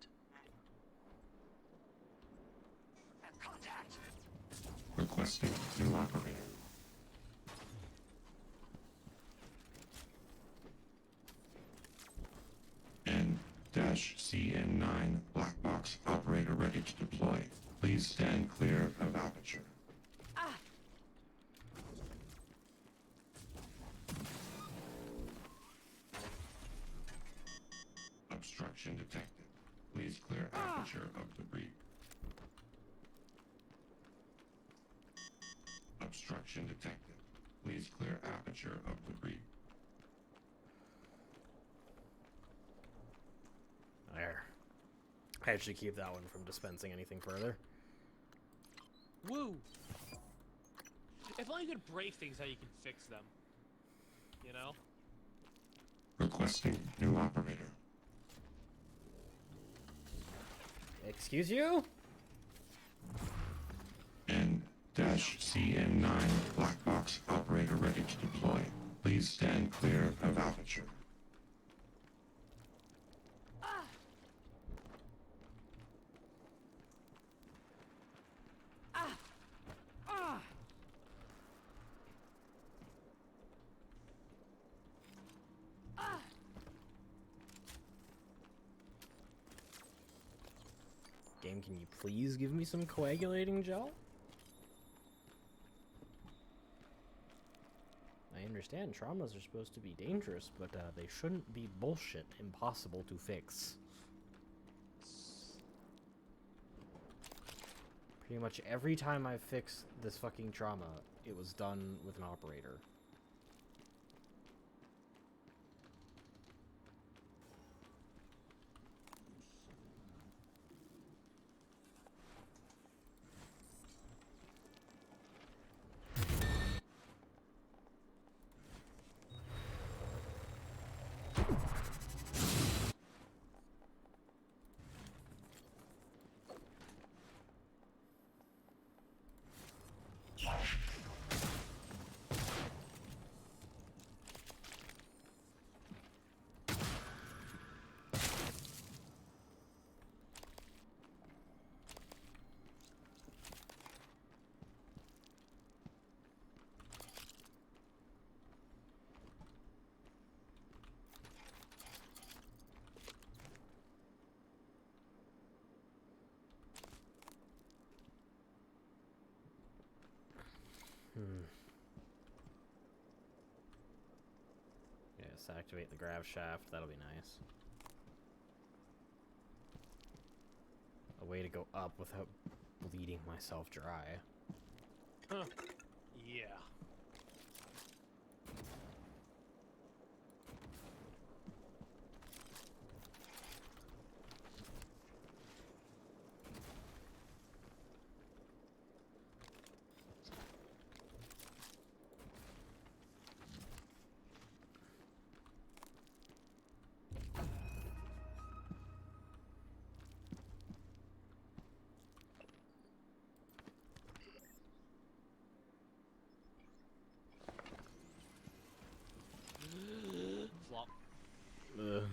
S2: Contact.
S7: Requesting new operator. N-CN9 black box operator ready to deploy. Please stand clear of aperture. Obstruction detected. Please clear aperture of debris. Obstruction detected. Please clear aperture of debris.
S1: There. I actually keep that one from dispensing anything further.
S9: Woo! If only you could break things how you can fix them. You know?
S7: Requesting new operator.
S1: Excuse you?
S7: N-CN9 black box operator ready to deploy. Please stand clear of aperture.
S1: Game, can you please give me some coagulating gel? I understand traumas are supposed to be dangerous, but they shouldn't be bullshit impossible to fix. Pretty much every time I fixed this fucking trauma, it was done with an operator. Yes, activate the grav shaft. That'll be nice. A way to go up without bleeding myself dry.
S9: Huh. Yeah. Flop.
S1: Ugh.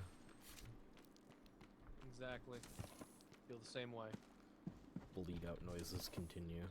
S9: Exactly. Feel the same way.
S1: Bleed out noises continue.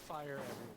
S9: Fire everywhere.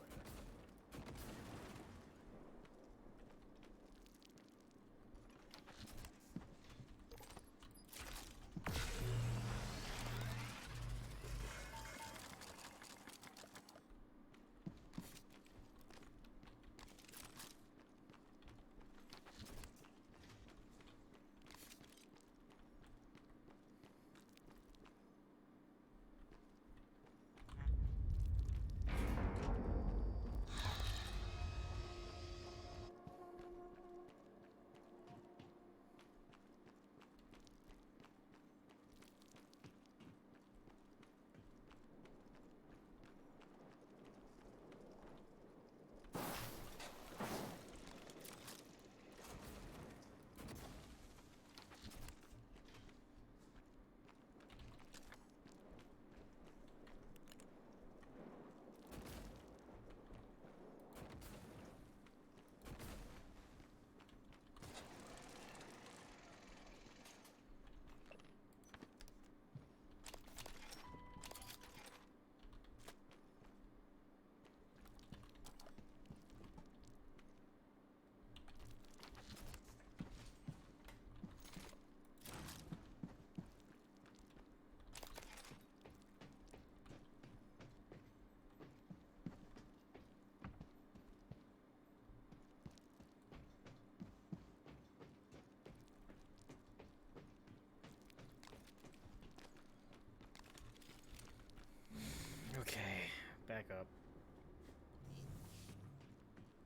S1: Okay, back up.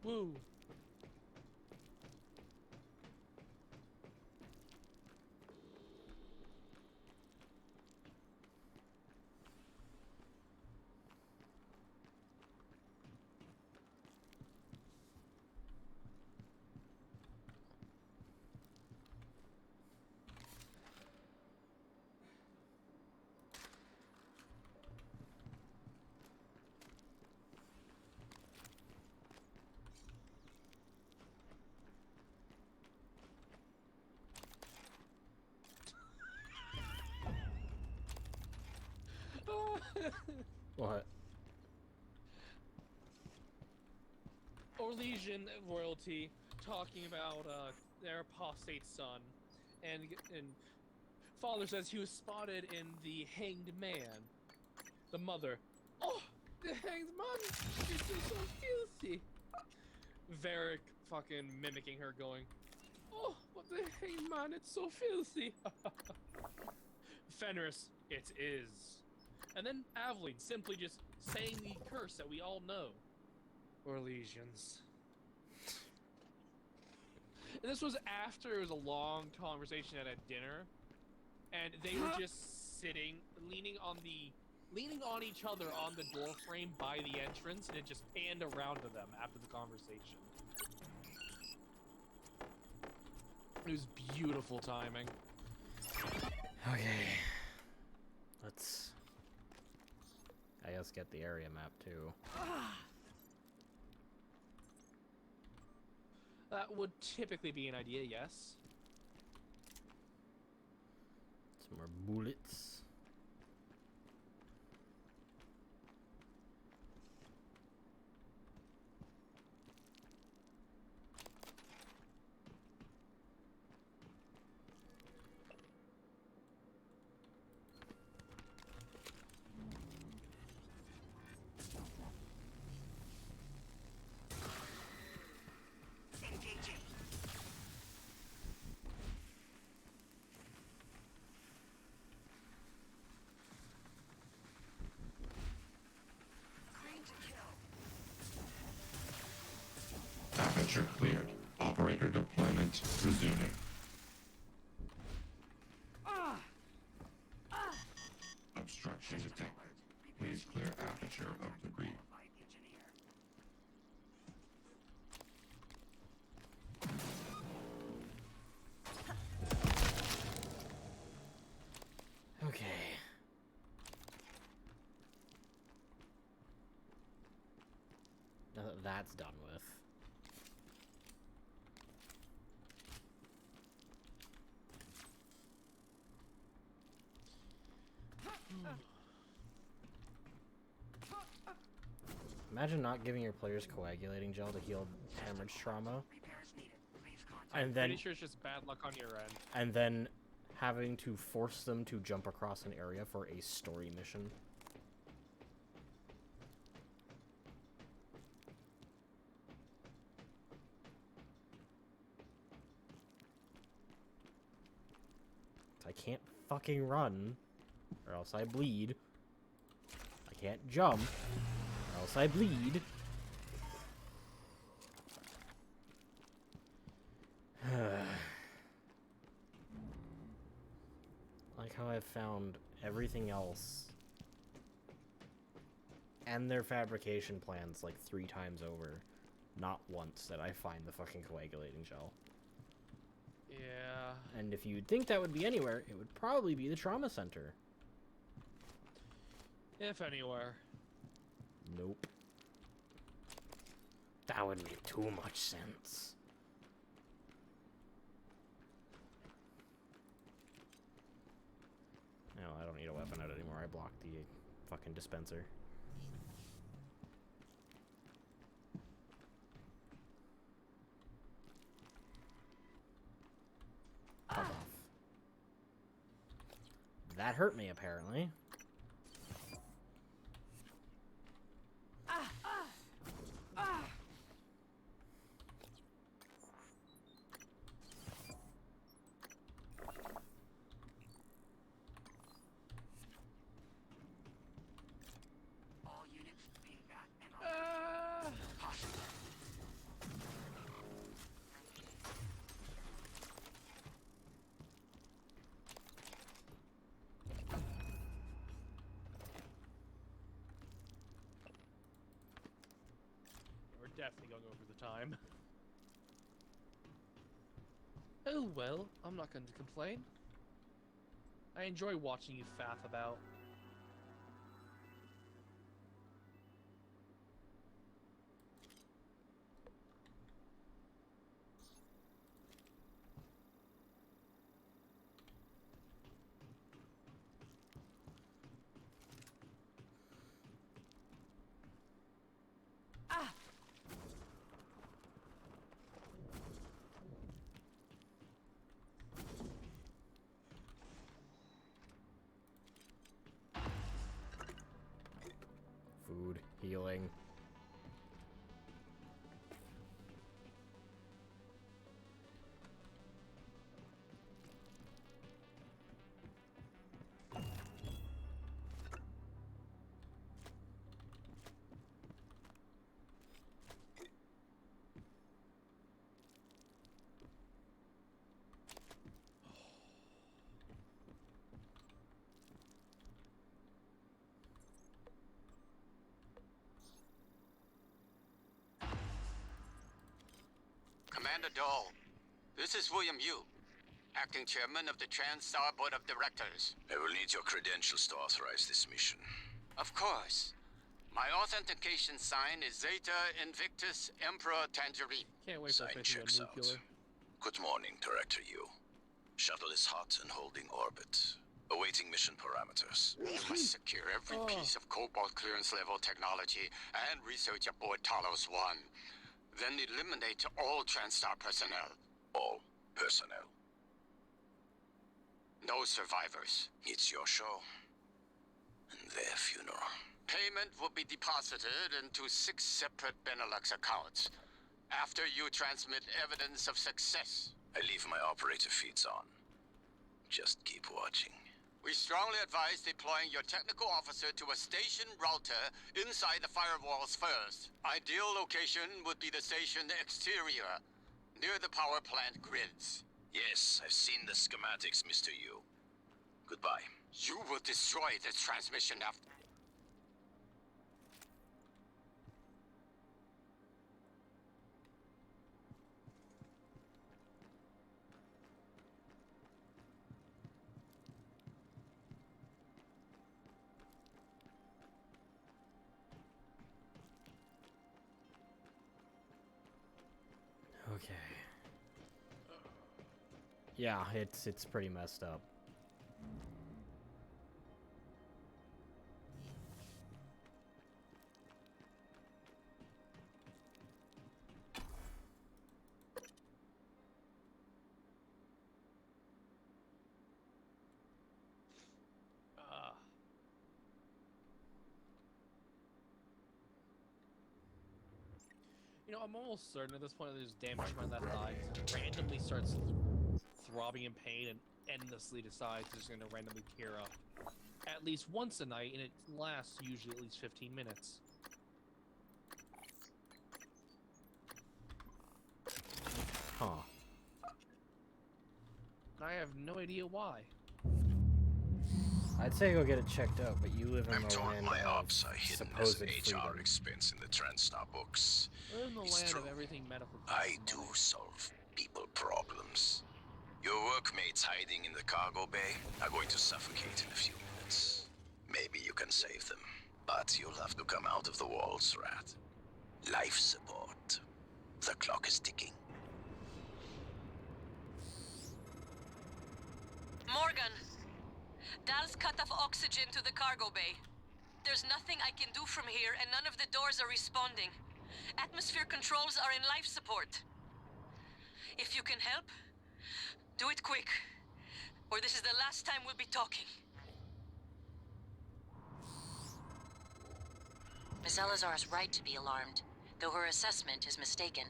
S9: Woo.
S1: What?
S9: Orlesian royalty talking about their apostate son, and father says he was spotted in the Hanged Man. The mother, oh, the Hanged Man, it's so filthy. Varric fucking mimicking her, going, oh, but the Hanged Man, it's so filthy. Fenris, it is. And then Aveline simply just saying the curse that we all know. Orlesians. And this was after it was a long conversation at a dinner, and they were just sitting, leaning on each other on the door frame by the entrance, and it just panned around to them after the conversation. It was beautiful timing.
S1: Okay. Let's, I guess, get the area map too.
S9: That would typically be an idea, yes.
S1: Some more bullets.
S2: Engaging. Green to kill.
S7: Aperture cleared. Operator deployment resuming. Obstruction detected. Please clear aperture of debris.
S1: Okay. Now that that's done with. Imagine not giving your players coagulating gel to heal hemorrhage trauma. And then
S9: Pretty sure it's just bad luck on your end.
S1: and then having to force them to jump across an area for a story mission. I can't fucking run, or else I bleed. I can't jump, or else I bleed. Like how I've found everything else and their fabrication plans like 3 times over. Not once did I find the fucking coagulating gel.
S9: Yeah.
S1: And if you'd think that would be anywhere, it would probably be the trauma center.
S9: If anywhere.
S1: Nope. That would make too much sense. No, I don't need a weapon out anymore. I blocked the fucking dispenser. Fuck off. That hurt me, apparently.
S2: All units being back and on. Possible.
S9: We're definitely going over the time. Oh well, I'm not going to complain. I enjoy watching you faff about.
S1: Food, healing.
S15: Commander Dahl, this is William Yu, acting chairman of the TranStar Board of Directors.
S11: I will need your credentials to authorize this mission.
S15: Of course. My authentication sign is Zeta Invictus Emperor Tangerine.
S9: Can't wait for
S11: Sign
S9: it to be
S11: checks
S9: a
S11: out.
S9: nuclear.
S11: Good morning, Director Yu. Shuttle is hot and holding orbit.
S10: Awaiting mission parameters.
S15: You must secure every piece of Cobalt clearance level technology and research aboard Talos 1. Then eliminate all TranStar personnel.
S10: All personnel.
S15: No survivors.
S10: It's your show. And their funeral.
S15: Payment will be deposited into 6 separate Benelux accounts. After you transmit evidence of success.
S10: I leave my operator feeds on. Just keep watching.
S15: We strongly advise deploying your technical officer to a station router inside the firewalls first. Ideal location would be the station exterior, near the power plant grids.
S10: Yes, I've seen the schematics, Mr. Yu. Goodbye.
S15: You will destroy this transmission after...
S1: Okay. Yeah, it's pretty messed up.
S9: You know, I'm almost certain at this point that there's damage to my left eye. It randomly starts throbbing in pain and endlessly decides it's going to randomly tear up. At least once a night, and it lasts usually at least 15 minutes.
S1: Huh.
S9: I have no idea why.
S1: I'd say go get it checked out, but you live in
S10: I'm
S1: the
S10: told
S1: land
S10: my
S1: of
S10: ops are hidden as
S1: supposed
S10: an
S1: freedom.
S10: HR expense in the TranStar books.
S9: We're in the
S10: It's
S9: land
S10: true.
S9: of everything medical.
S10: I do solve people problems. Your workmates hiding in the cargo bay are going to suffocate in a few minutes. Maybe you can save them, but you'll have to come out of the walls, Rat. Life support. The clock is ticking.
S8: Morgan, Dal's cut off oxygen to the cargo bay. There's nothing I can do from here, and none of the doors are responding. Atmosphere controls are in life support. If you can help, do it quick, or this is the last time we'll be talking.
S20: Miss Elazar is right to be alarmed, though her assessment is mistaken.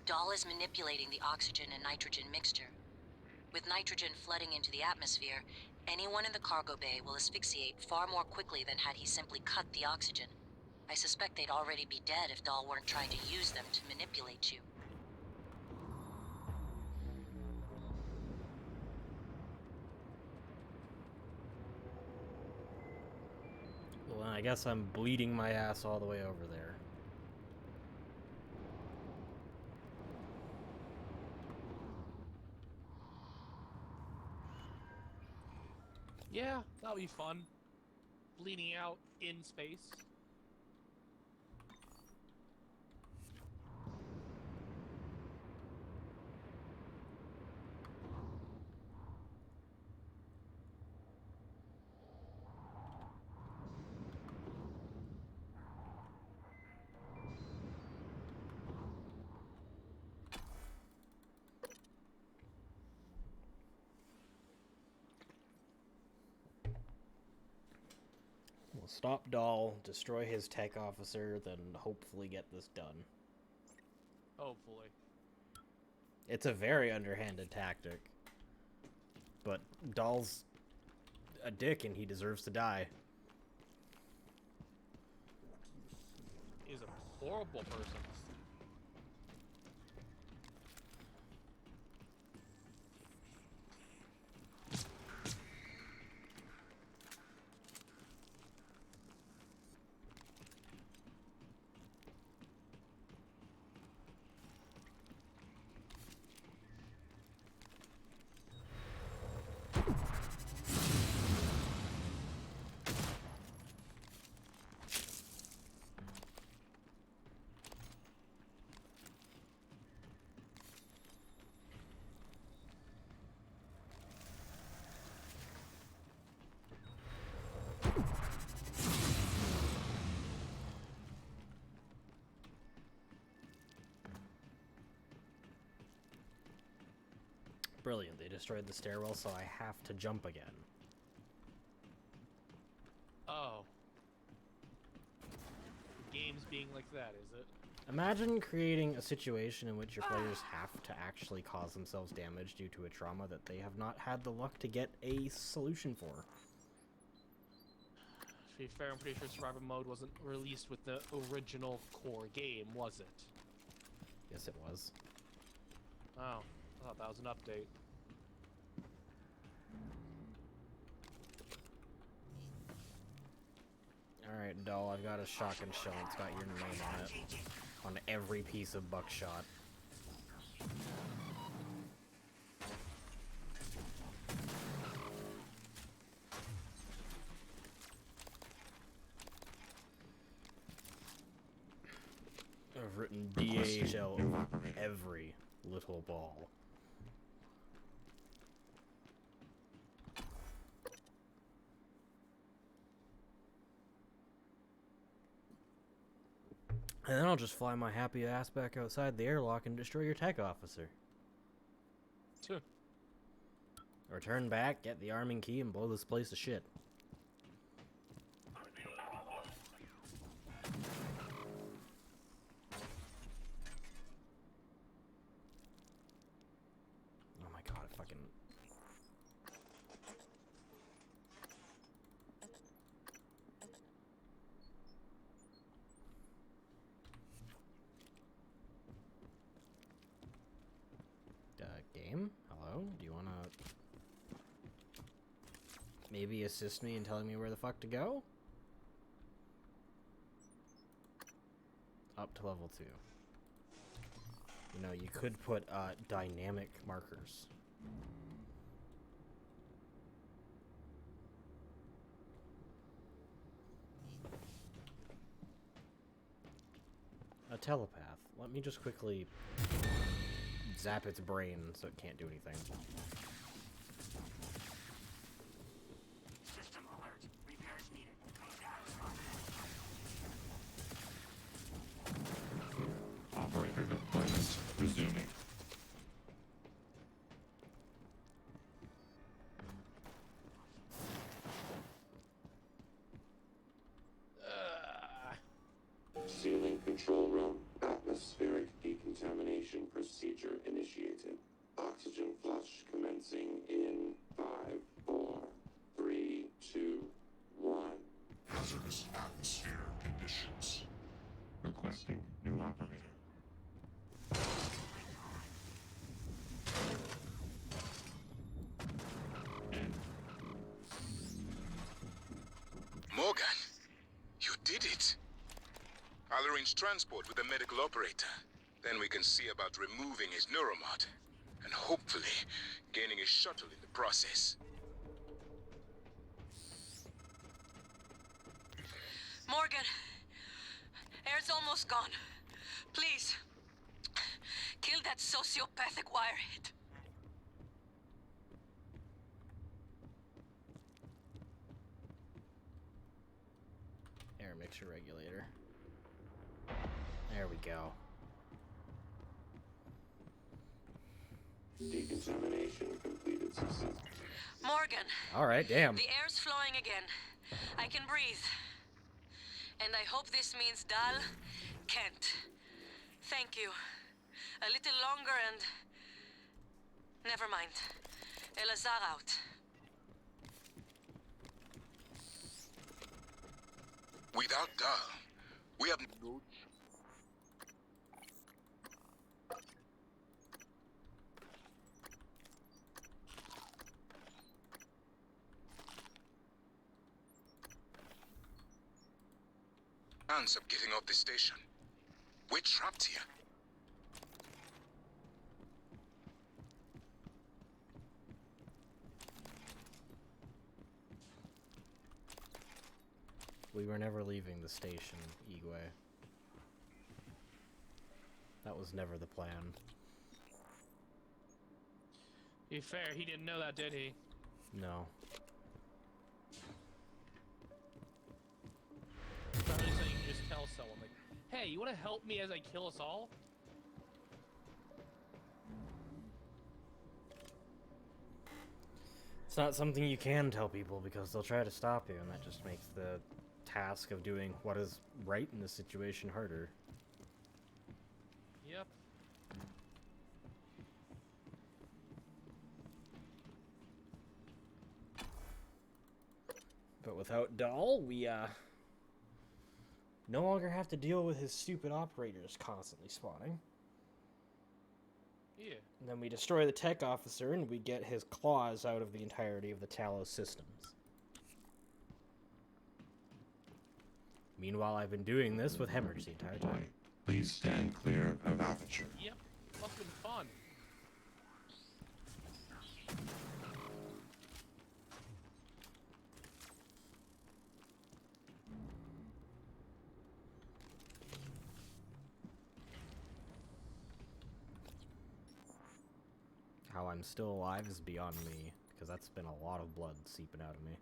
S20: Dahl is manipulating the oxygen and nitrogen mixture. With nitrogen flooding into the atmosphere, anyone in the cargo bay will asphyxiate far more quickly than had he simply cut the oxygen. I suspect they'd already be dead if Dahl weren't trying to use them to manipulate you.
S1: Well, I guess I'm bleeding my ass all the way over there.
S9: Yeah, that'll be fun. Bleeding out in space.
S1: We'll stop Dahl, destroy his tech officer, then hopefully get this done.
S9: Hopefully.
S1: It's a very underhanded tactic. But Dahl's a dick and he deserves to die.
S9: He's a horrible person.
S1: Brilliant. They destroyed the stairwell, so I have to jump again.
S9: Oh. The game's being like that, is it?
S1: Imagine creating a situation in which your players have to actually cause themselves damage due to a trauma that they have not had the luck to get a solution for.
S9: To be fair, I'm pretty sure Survivor Mode wasn't released with the original core game, was it?
S1: Yes, it was.
S9: Oh, I thought that was an update.
S1: Alright, doll, I've got a shotgun shell. It's got your name on it. On every piece of buckshot. I've written DHL over every little ball. And then I'll just fly my happy ass back outside the airlock and destroy your tech officer.
S9: Sure.
S1: Or turn back, get the arming key, and blow this place to shit. Oh my god, I fucking... Game? Hello? Do you wanna... maybe assist me in telling me where the fuck to go? Up to level 2. You know, you could put, dynamic markers. A telepath. Let me just quickly... zap its brain so it can't do anything.
S2: System alert. Repairs needed.
S7: Operator deployment resuming. Sealing control room. Atmospheric decontamination procedure initiated. Oxygen flush commencing in 5, 4, 3, 2, 1. Hazardous atmosphere conditions. Requesting new operator.
S12: Morgan, you did it. I'll arrange transport with the medical operator. Then we can see about removing his neuromod. And hopefully, gaining a shuttle in the process.
S8: Morgan, air's almost gone. Please, kill that sociopathic wirehead.
S1: Air mixture regulator. There we go.
S7: Decontamination completed successfully.
S8: Morgan.
S1: Alright, damn.
S8: The air's flowing again. I can breathe. And I hope this means Dal can't. Thank you. A little longer and... never mind. Elazar out.
S12: Without Dal, we have no... chance of getting off the station. We're trapped here.
S1: We were never leaving the station, Igwe. That was never the plan.
S9: To be fair, he didn't know that, did he?
S1: No.
S9: Probably so you can just tell someone, like, hey, you want to help me as I kill us all?
S1: It's not something you can tell people because they'll try to stop you, and that just makes the task of doing what is right in this situation harder.
S9: Yep.
S1: But without Dahl, we, no longer have to deal with his stupid operators constantly spawning.
S9: Yeah.
S1: And then we destroy the tech officer, and we get his claws out of the entirety of the Talos systems. Meanwhile, I've been doing this with Hemorrhage the entire time.
S7: Please stand clear of aperture.
S9: Yep. Must have been fun.
S1: How I'm still alive is beyond me, because that's been a lot of blood seeping out of me.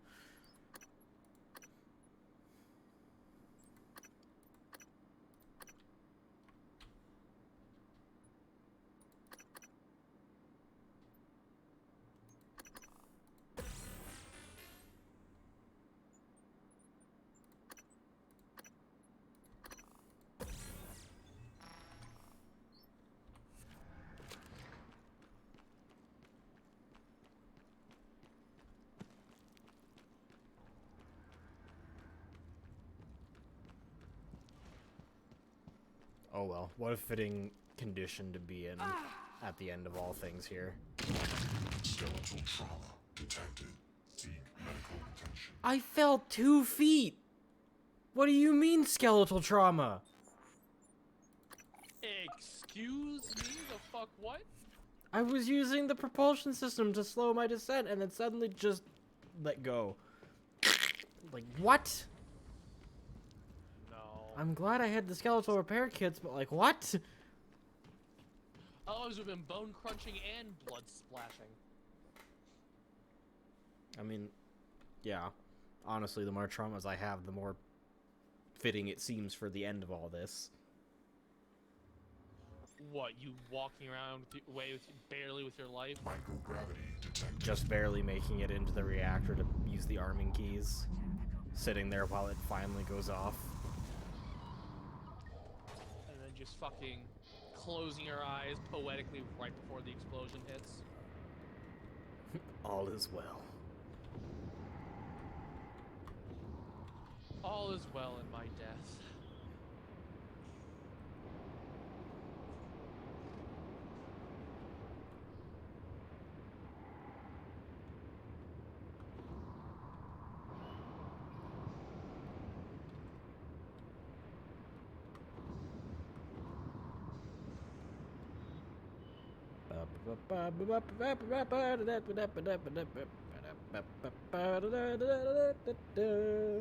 S1: Oh well, what a fitting condition to be in at the end of all things here.
S7: Skeletal trauma detected. Seek medical attention.
S1: I fell 2 feet! What do you mean skeletal trauma?
S9: Excuse me? The fuck what?
S1: I was using the propulsion system to slow my descent and then suddenly just let go. Like, what? I'm glad I had the skeletal repair kits, but like, what?
S9: Otherwise, we've been bone crunching and blood splashing.
S1: I mean, yeah. Honestly, the more traumas I have, the more fitting it seems for the end of all this.
S9: What, you walking around barely with your life?
S7: Microgravity detected.
S1: Just barely making it into the reactor to use the arming keys. Sitting there while it finally goes off.
S9: And then just fucking closing your eyes poetically right before the explosion hits.
S1: All is well.
S9: All is well in my death.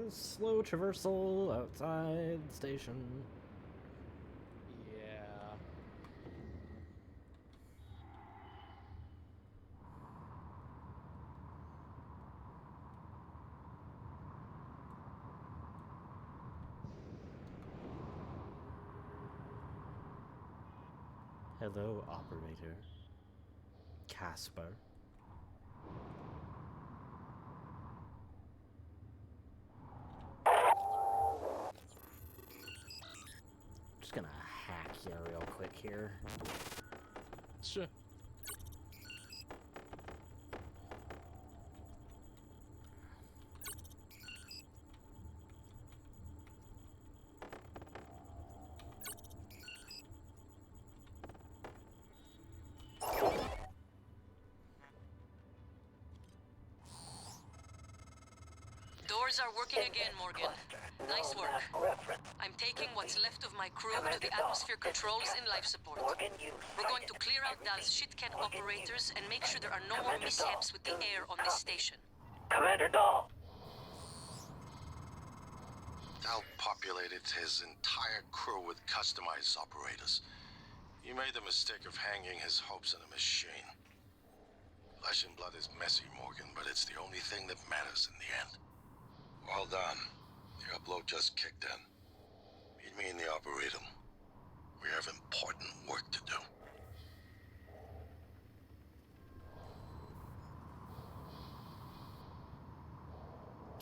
S1: Slow traversal outside the station.
S9: Yeah.
S1: Hello, operator. Casper. Just gonna hack you real quick here.
S9: Sure.
S8: Doors are working again, Morgan. Nice work. I'm taking what's left of my crew to the atmosphere controls in life support. We're going to clear out Dal's shitcat operators and make sure there are no more mishaps with the air on this station.
S3: Commander Dahl.
S10: Dal populated his entire crew with customized operators. He made the mistake of hanging his hopes on a machine. Flesh and blood is messy, Morgan, but it's the only thing that matters in the end. Well done. The upload just kicked in. Meet me in the Arboretum. We have important work to do.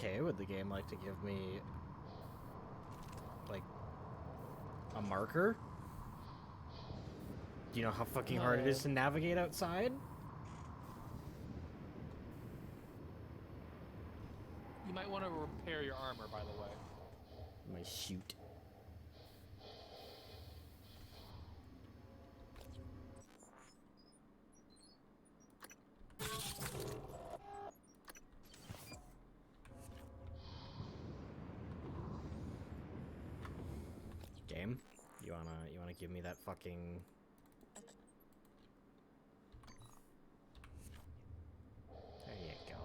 S1: Okay, would the game like to give me, like, a marker? Do you know how fucking hard it is to navigate outside?
S9: You might want to repair your armor, by the way.
S1: My shoot. Game, you wanna give me that fucking... There you go.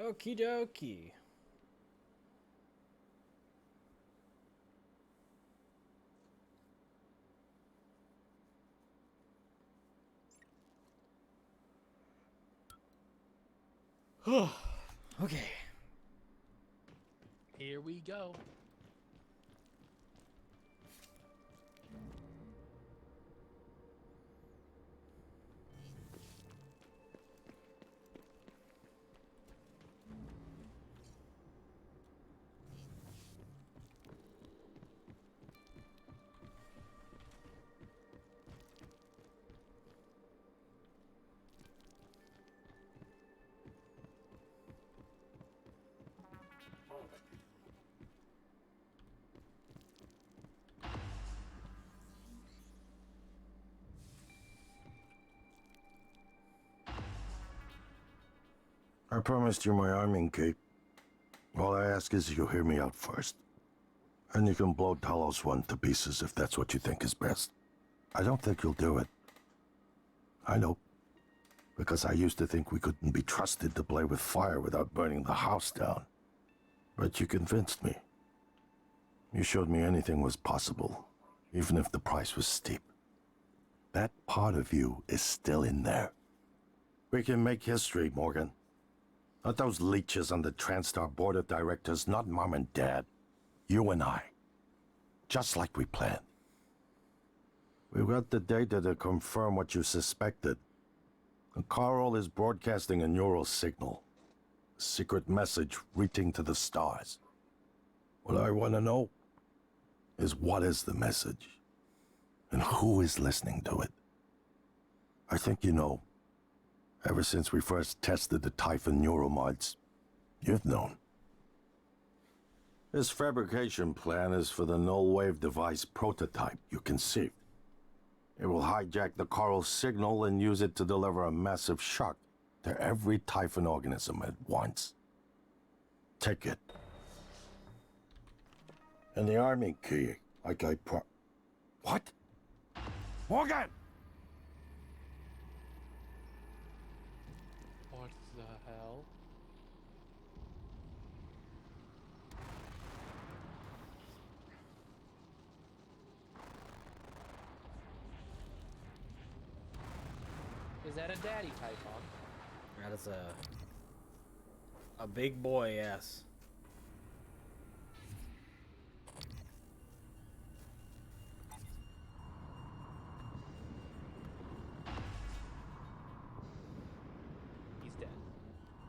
S1: Okie dokie. Okay.
S9: Here we go.
S10: I promised you my arming cape. All I ask is you hear me out first. And you can blow Talos 1 to pieces if that's what you think is best. I don't think you'll do it. I know. Because I used to think we couldn't be trusted to play with fire without burning the house down. But you convinced me. You showed me anything was possible, even if the price was steep. That part of you is still in there. We can make history, Morgan. Not those leeches on the TranStar board of directors, not Mom and Dad. You and I. Just like we planned. We've got the data to confirm what you suspected. And Carl is broadcasting a neural signal. A secret message reaching to the stars. What I want to know is what is the message? And who is listening to it? I think you know. Ever since we first tested the Typhon neuromods, you've known. This fabrication plan is for the null-wave device prototype you conceived. It will hijack the Carl signal and use it to deliver a massive shock to every Typhon organism at once. Take it. And the army key, like I What? Morgan!
S9: What the hell? Is that a daddy Typhon?
S1: That is a big boy, yes.
S9: He's dead.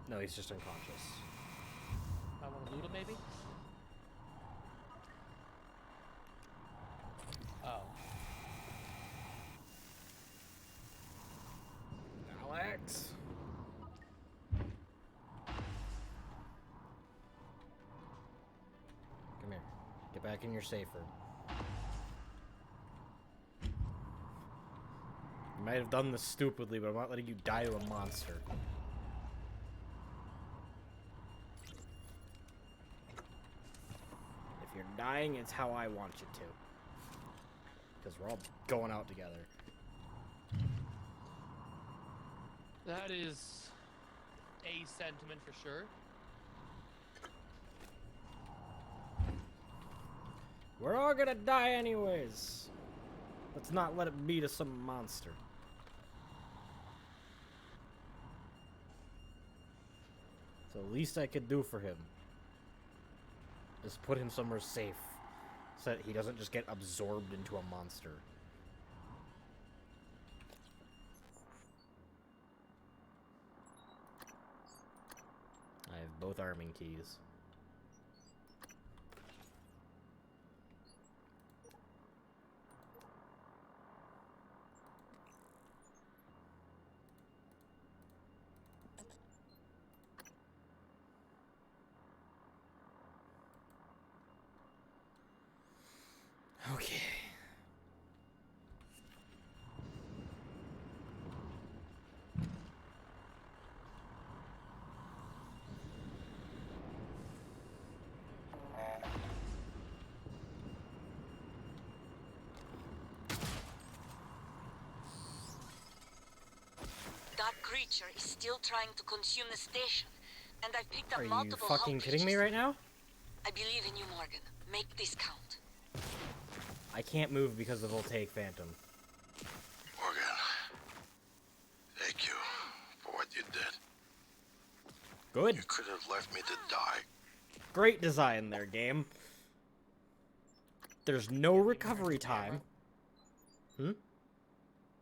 S1: No, he's just unconscious.
S9: I want to loot him, maybe? Oh.
S1: Alex? Come here. Get back in your safer. You might have done this stupidly, but I'm not letting you die to a monster.
S5: dying, it's how I want you to. Because we're all going out together.
S9: That is a sentiment for sure.
S5: We're all gonna die anyways. Let's not let it be to some monster. So the least I could do for him is put him somewhere safe, so that he doesn't just get absorbed into a monster. I have both arming keys. Okay.
S8: That creature is still trying to consume the station, and I've picked up
S5: Are you
S8: multiple
S5: fucking
S8: hull
S5: kidding me
S8: breaches.
S5: right now?
S8: I believe in you, Morgan. Make this count.
S5: I can't move because of the Voltaic Phantom.
S10: Morgan, thank you for what you did.
S5: Good.
S10: You could have left me to die.
S5: Great design there, game. There's no recovery time. Hmm?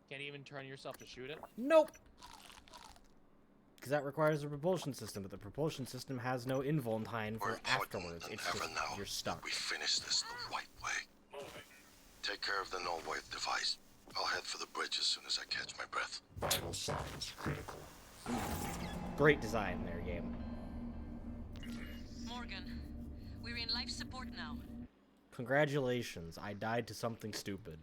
S9: Can't even turn yourself to shoot it?
S5: Nope. Because that requires a propulsion system, but the propulsion system has no invuln time for afterwards. It's just, you're stuck.
S10: We finish this the right way. Take care of the null wave device. I'll head for the bridge as soon as I catch my breath.
S7: Vital signs critical.
S5: Great design there, game.
S8: Morgan, we're in life support now.
S5: Congratulations, I died to something stupid.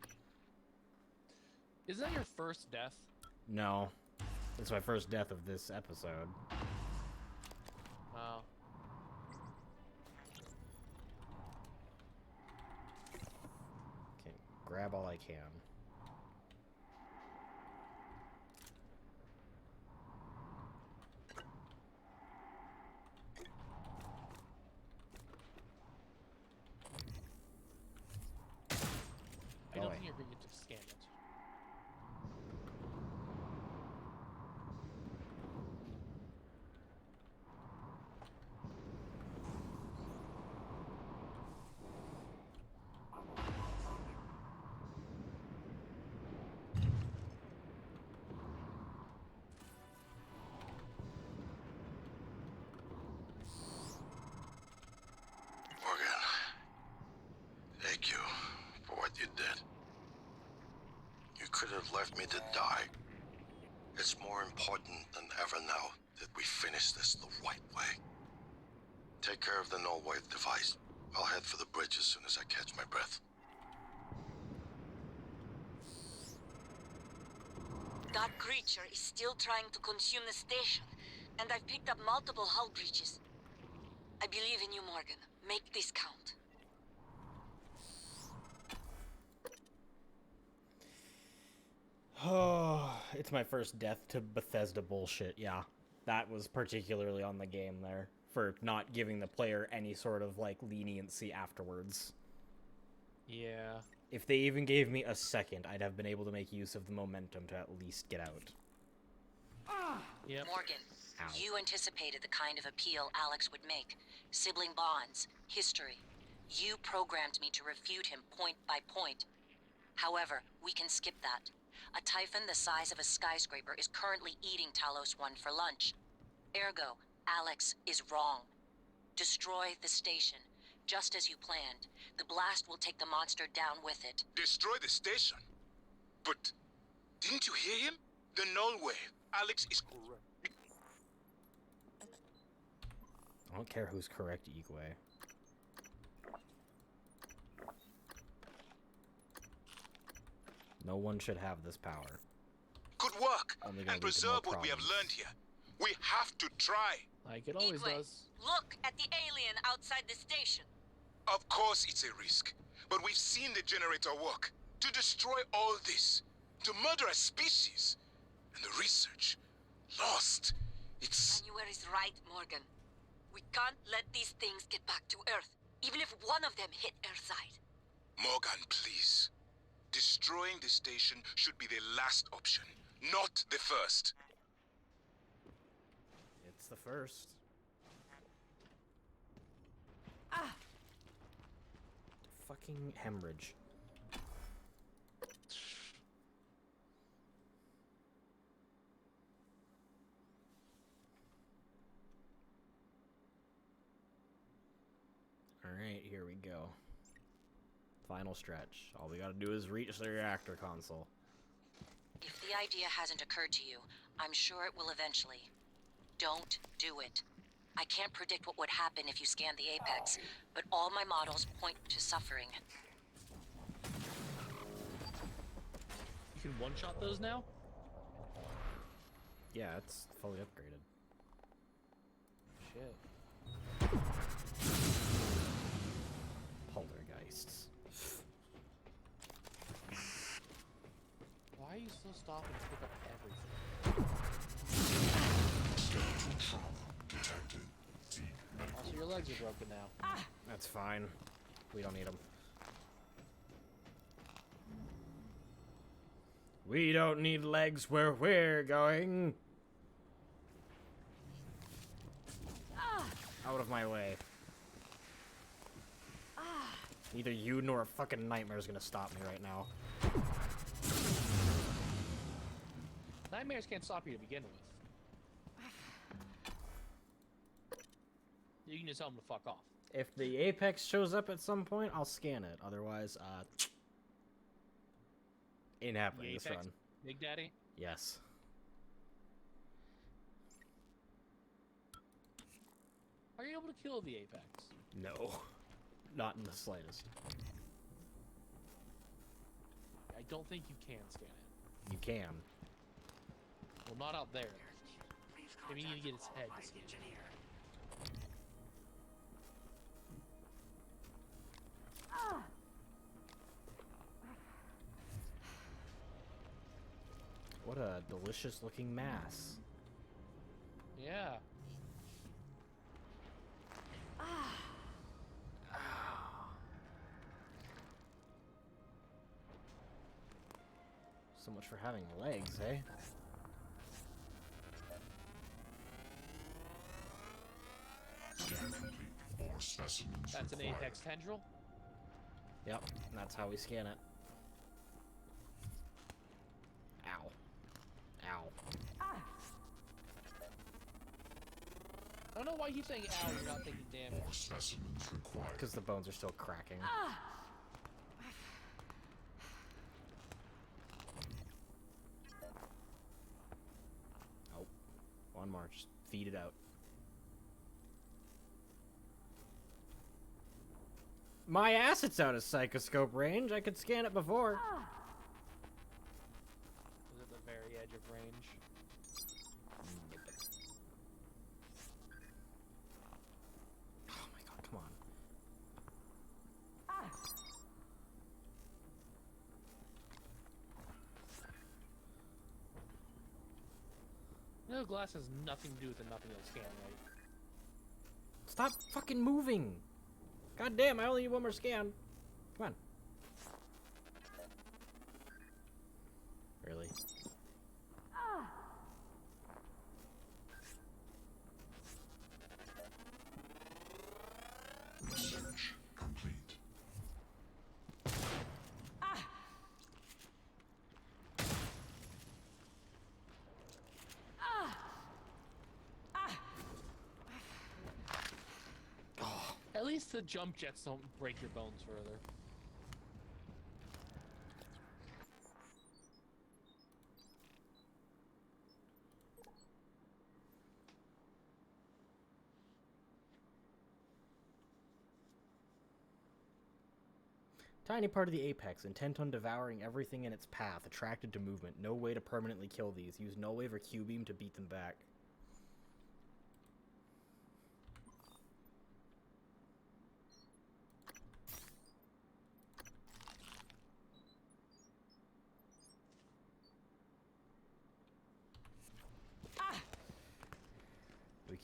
S9: Isn't that your first death?
S5: No. It's my first death of this episode.
S9: Wow.
S5: Okay, grab all I can.
S9: I don't think you're going to scan it.
S10: Morgan, thank you for what you did. You could have left me to die. It's more important than ever now that we finish this the right way. Take care of the null wave device. I'll head for the bridge as soon as I catch my breath.
S8: That creature is still trying to consume the station, and I've picked up multiple hull breaches. I believe in you, Morgan. Make this count.
S5: Oh, it's my first death to Bethesda bullshit, yeah. That was particularly on the game there, for not giving the player any sort of, like, leniency afterwards.
S9: Yeah.
S5: If they even gave me a second, I'd have been able to make use of the momentum to at least get out.
S9: Yep.
S20: Morgan,
S5: Ow.
S20: you anticipated the kind of appeal Alex would make. Sibling bonds, history. You programmed me to refute him point by point. However, we can skip that. A Typhon the size of a skyscraper is currently eating Talos 1 for lunch. Ergo, Alex is wrong. Destroy the station, just as you planned. The blast will take the monster down with it.
S12: Destroy the station? But didn't you hear him? The null wave. Alex is correct.
S5: I don't care who's correct, Igwe. No one should have this power.
S12: Good work.
S5: Only gonna
S12: And
S5: lead to more
S12: preserve what we have
S5: problems.
S12: learned here. We have to try.
S9: Like it always
S8: Igwe,
S9: does.
S8: look at the alien outside the station.
S12: Of course it's a risk, but we've seen the generator work. To destroy all this, to murder a species, and the research lost. It's...
S8: Manuel is right, Morgan. We can't let these things get back to Earth, even if one of them hit Earthside.
S12: Morgan, please. Destroying the station should be the last option, not the first.
S5: It's the first. Fucking hemorrhage. Alright, here we go. Final stretch. All we gotta do is reach the reactor console.
S20: If the idea hasn't occurred to you, I'm sure it will eventually. Don't do it. I can't predict what would happen if you scanned the Apex, but all my models point to suffering.
S9: You can one-shot those now?
S5: Yeah, it's fully upgraded.
S9: Shit.
S5: Poltergeists.
S9: Why are you so stopping to pick up everything?
S7: Skeletal trauma detected.
S9: Also, your legs are broken now.
S5: That's fine. We don't need them. We don't need legs where we're going. Out of my way. Neither you nor a fucking nightmare is gonna stop me right now.
S9: Nightmares can't stop you to begin with. You can just tell them to fuck off.
S5: If the Apex shows up at some point, I'll scan it. Otherwise, ain't happening
S9: The
S5: this
S9: Apex,
S5: run.
S9: Big Daddy?
S5: Yes.
S9: Are you able to kill the Apex?
S5: No. Not in the slightest.
S9: I don't think you can scan it.
S5: You can.
S9: Well, not out there. Maybe you need to get its head to scan it.
S5: What a delicious looking mass.
S9: Yeah.
S5: So much for having legs, eh?
S7: Scan complete. More specimens
S9: That's an
S7: required.
S9: Apex tendril?
S5: Yep, and that's how we scan it. Ow. Ow.
S9: I don't know why you keep saying ow, you're not taking damage.
S7: More specimens required.
S5: Because the bones are still cracking. Oh. One more, just feed it out. My ass, it's out of psychoscope range. I could scan it before.
S9: Is at the very edge of range.
S5: Oh my god, come on.
S9: No, glass has nothing to do with the nothing else scan, right?
S5: Stop fucking moving! God damn, I only need one more scan. Come on. Really?
S7: Research complete.
S9: At least the jump jets don't break your bones further.
S5: Tiny part of the apex, intent on devouring everything in its path, attracted to movement. No way to permanently kill these. Use null wave or Q-beam to beat them back.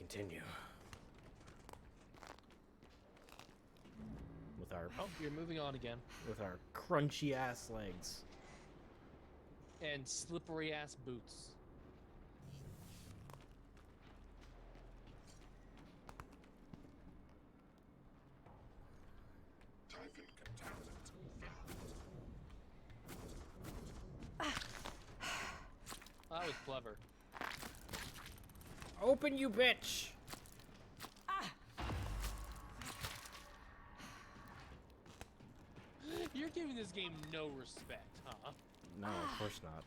S1: continue. With our
S9: Oh, you're moving on again.
S1: with our crunchy ass legs.
S9: And slippery ass boots. That was clever.
S1: Open, you bitch!
S9: You're giving this game no respect, huh?
S1: No, of course not.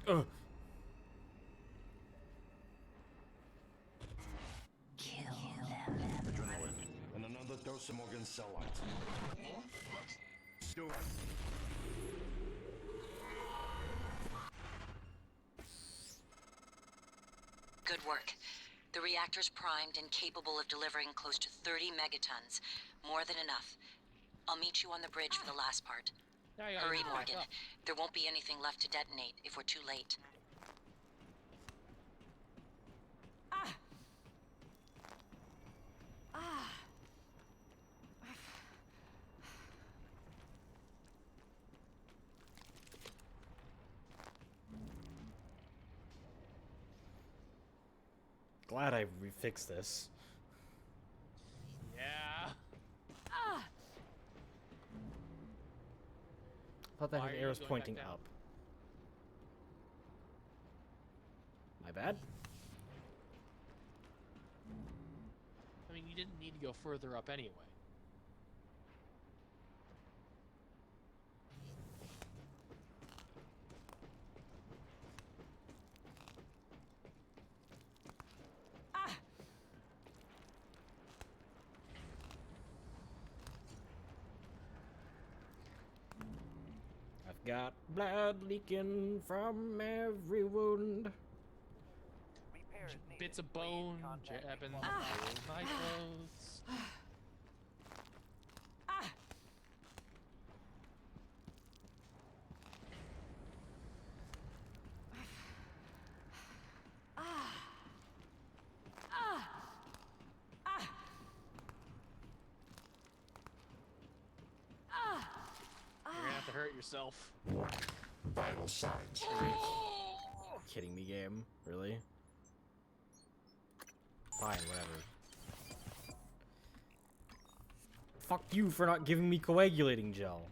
S1: Ugh.
S19: Adrenaline. And another dose of Morgan cell lights. Do it.
S20: Good work. The reactor's primed and capable of delivering close to 30 megatons. More than enough. I'll meet you on the bridge for the last part. Hurry, Morgan. There won't be anything left to detonate if we're too late.
S1: Glad I refixed this.
S9: Yeah.
S1: Thought that
S9: Why
S1: had
S9: are you
S1: arrows
S9: going
S1: pointing
S9: back down?
S1: up. My bad.
S9: I mean, you didn't need to go further up anyway.
S1: I've got blood leaking from every wound.
S9: Bits of bone jabbing through my clothes. You're gonna have to hurt yourself.
S7: Vital signs.
S1: Kidding me, game? Really? Fine, whatever. Fuck you for not giving me coagulating gel.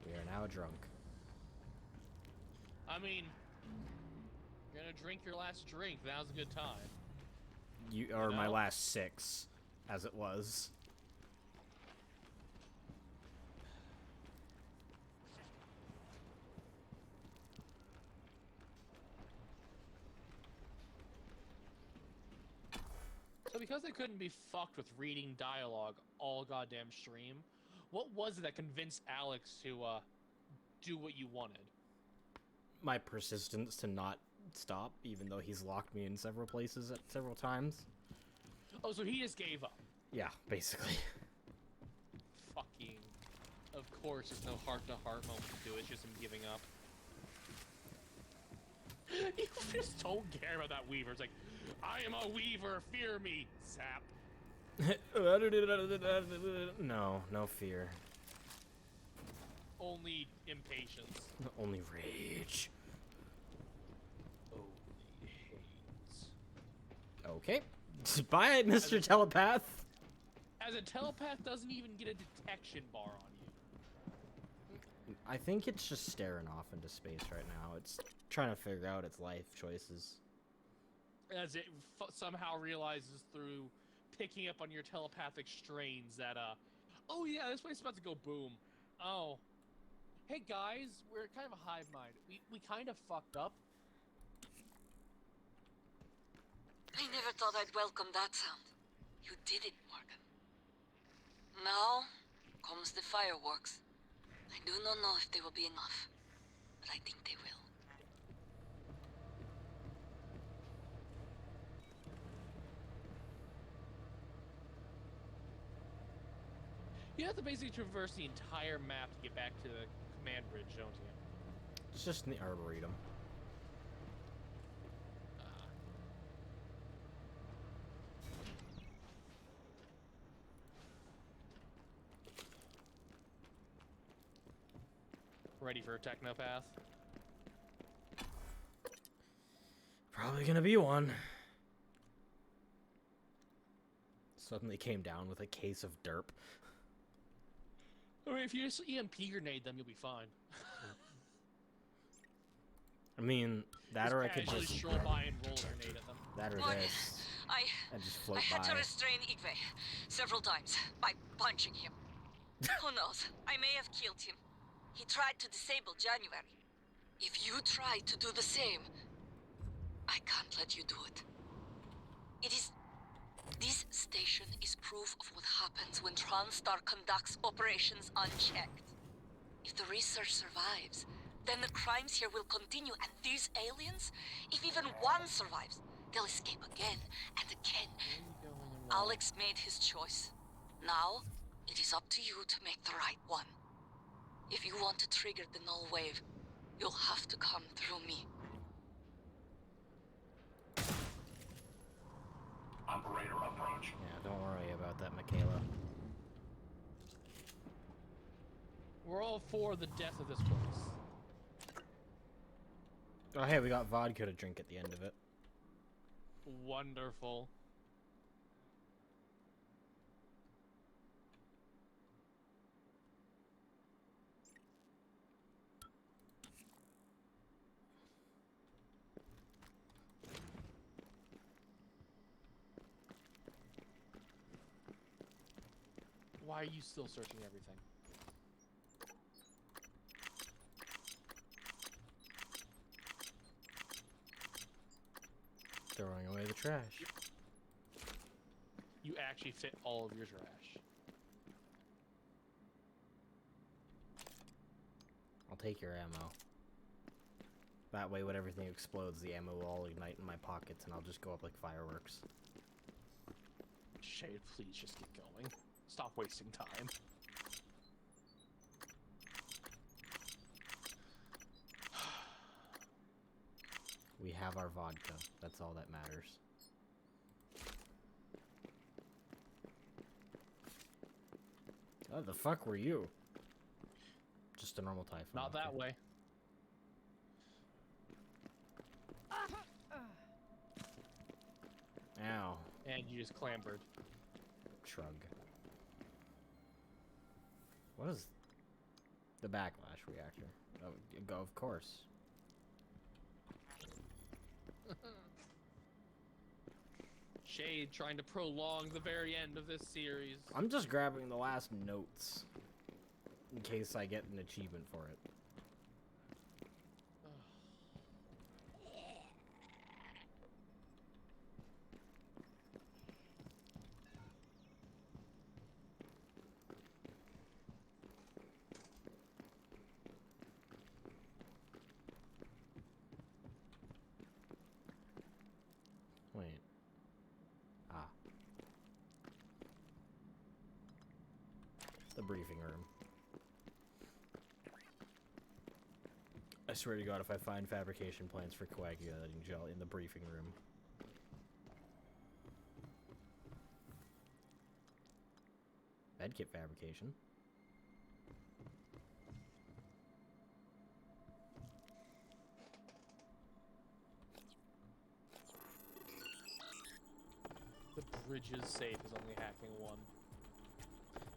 S1: We are now drunk.
S9: I mean, you're gonna drink your last drink. Now's a good time.
S1: You or my
S9: know?
S1: last 6, as it was.
S9: So because they couldn't be fucked with reading dialogue all goddamn stream, what was it that convinced Alex to do what you wanted?
S1: My persistence to not stop, even though he's locked me in several places at several times.
S9: Oh, so he just gave up.
S1: Yeah, basically.
S9: Fucking. Of course, there's no heart-to-heart moment to do it. It's just him giving up. You just don't care about that Weaver. It's like, I am a Weaver. Fear me, sap.
S1: No, no fear.
S9: Only impatience.
S1: Only rage.
S9: Only hate.
S1: Okay. Bye, Mr. Telepath.
S9: As a telepath doesn't even get a detection bar on you.
S1: I think it's just staring off into space right now. It's trying to figure out its life choices.
S9: As it somehow realizes through picking up on your telepathic strains that, oh yeah, this place is about to go boom. Oh. Hey guys, we're kind of a hive mind. We kind of fucked up.
S20: I never thought I'd welcome that sound. You did it, Morgan. Now comes the fireworks. I do not know if they will be enough, but I think they will.
S9: You have to basically traverse the entire map to get back to the command bridge, don't you?
S5: It's just in the Arboretum.
S9: Ready for a technopath?
S5: Probably gonna be one. Suddenly came down with a case of derp.
S9: I mean, if you just EMP grenade them, you'll be fine.
S5: I mean, that or I could
S9: casually
S5: just
S9: stroll by and roll a grenade at them.
S5: that or
S20: Morgan,
S5: this.
S20: I
S5: just float
S20: had
S5: by.
S20: to restrain Igwe several times by punching him. Who knows? I may have killed him. He tried to disable January. If you try to do the same, I can't let you do it. This station is proof of what happens when TranStar conducts operations unchecked. If the research survives, then the crimes here will continue, and these aliens, if even one survives, they'll escape again and again. Alex made his choice. Now, it is up to you to make the right one. If you want to trigger the null wave, you'll have to come through me.
S19: Operator approach.
S5: Yeah, don't worry about that, Michaela.
S9: We're all for the death of this place.
S5: Oh, hey, we got vodka to drink at the end of it.
S9: Wonderful. Why are you still searching everything?
S5: Throwing away the trash.
S9: You actually fit all of your trash.
S5: I'll take your ammo. That way, when everything explodes, the ammo will all ignite in my pockets, and I'll just go up like fireworks.
S9: Shade, please just get going. Stop wasting time.
S5: We have our vodka. That's all that matters. Oh, the fuck were you? Just a normal typhoon.
S9: Not that way.
S5: Ow.
S9: And you just clambered.
S5: Shrug. What is the backlash reactor? Oh, go, of course.
S9: Shade trying to prolong the very end of this series.
S5: I'm just grabbing the last notes in case I get an achievement for it. Wait. Ah. The briefing room. I swear to God, if I find fabrication plans for coagulating gel in the briefing room. Medkit fabrication.
S9: The bridge's safe is only hacking one.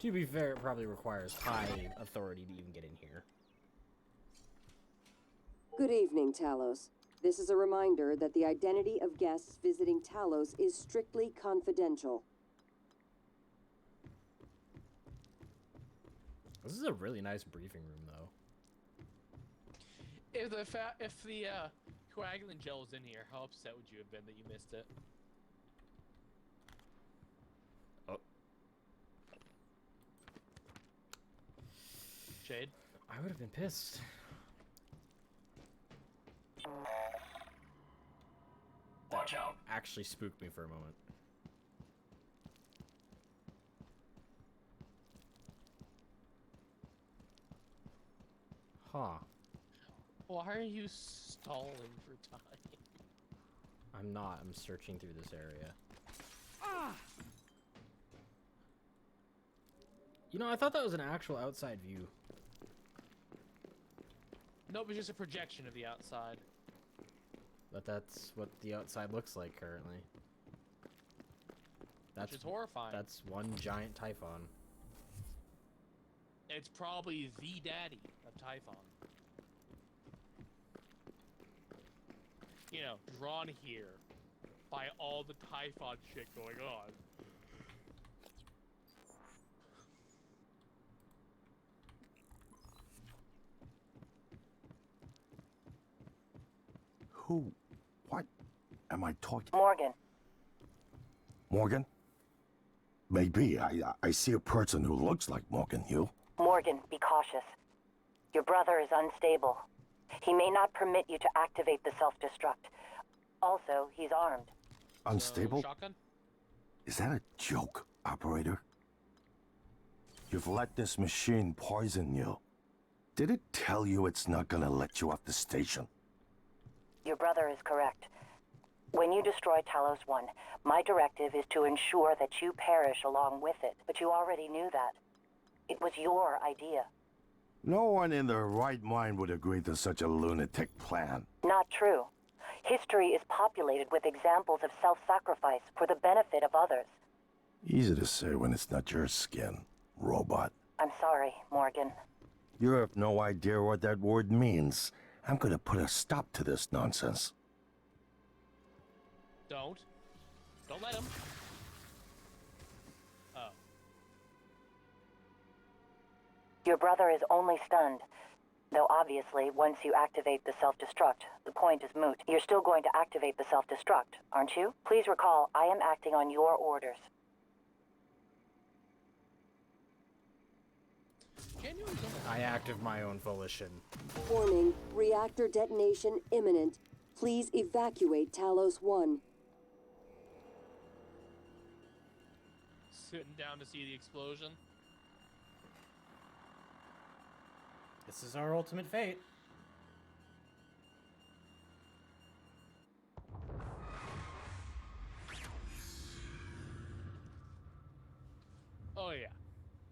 S5: To be fair, it probably requires high authority to even get in here.
S17: Good evening, Talos. This is a reminder that the identity of guests visiting Talos is strictly confidential.
S5: This is a really nice briefing room, though.
S9: If the coagulant gel was in here, how upset would you have been that you missed it? Shade.
S5: I would have been pissed.
S19: Watch out.
S5: Actually spooked me for a moment. Huh.
S9: Why are you stalling for time?
S5: I'm not. I'm searching through this area. You know, I thought that was an actual outside view.
S9: No, it was just a projection of the outside.
S5: But that's what the outside looks like currently.
S9: Which is horrifying.
S5: That's one giant Typhon.
S9: It's probably the daddy of Typhon. You know, drawn here by all the Typhon shit going on.
S10: Who? What am I talking?
S4: Morgan.
S10: Morgan? Maybe. I see a person who looks like Morgan, you.
S4: Morgan, be cautious. Your brother is unstable. He may not permit you to activate the self-destruct. Also, he's armed.
S10: Unstable?
S9: Shotgun?
S10: Is that a joke, operator? You've let this machine poison you. Did it tell you it's not gonna let you off the station?
S4: Your brother is correct. When you destroy Talos 1, my directive is to ensure that you perish along with it. But you already knew that. It was your idea.
S10: No one in their right mind would agree to such a lunatic plan.
S4: Not true. History is populated with examples of self-sacrifice for the benefit of others.
S10: Easy to say when it's not your skin, robot.
S4: I'm sorry, Morgan.
S10: You have no idea what that word means. I'm gonna put a stop to this nonsense.
S9: Don't let him. Oh.
S4: Your brother is only stunned. Though obviously, once you activate the self-destruct, the point is moot. You're still going to activate the self-destruct, aren't you? Please recall, I am acting on your orders.
S5: I act of my own volition.
S17: Warning, reactor detonation imminent. Please evacuate Talos 1.
S9: Sitting down to see the explosion.
S5: This is our ultimate fate.
S9: Oh yeah.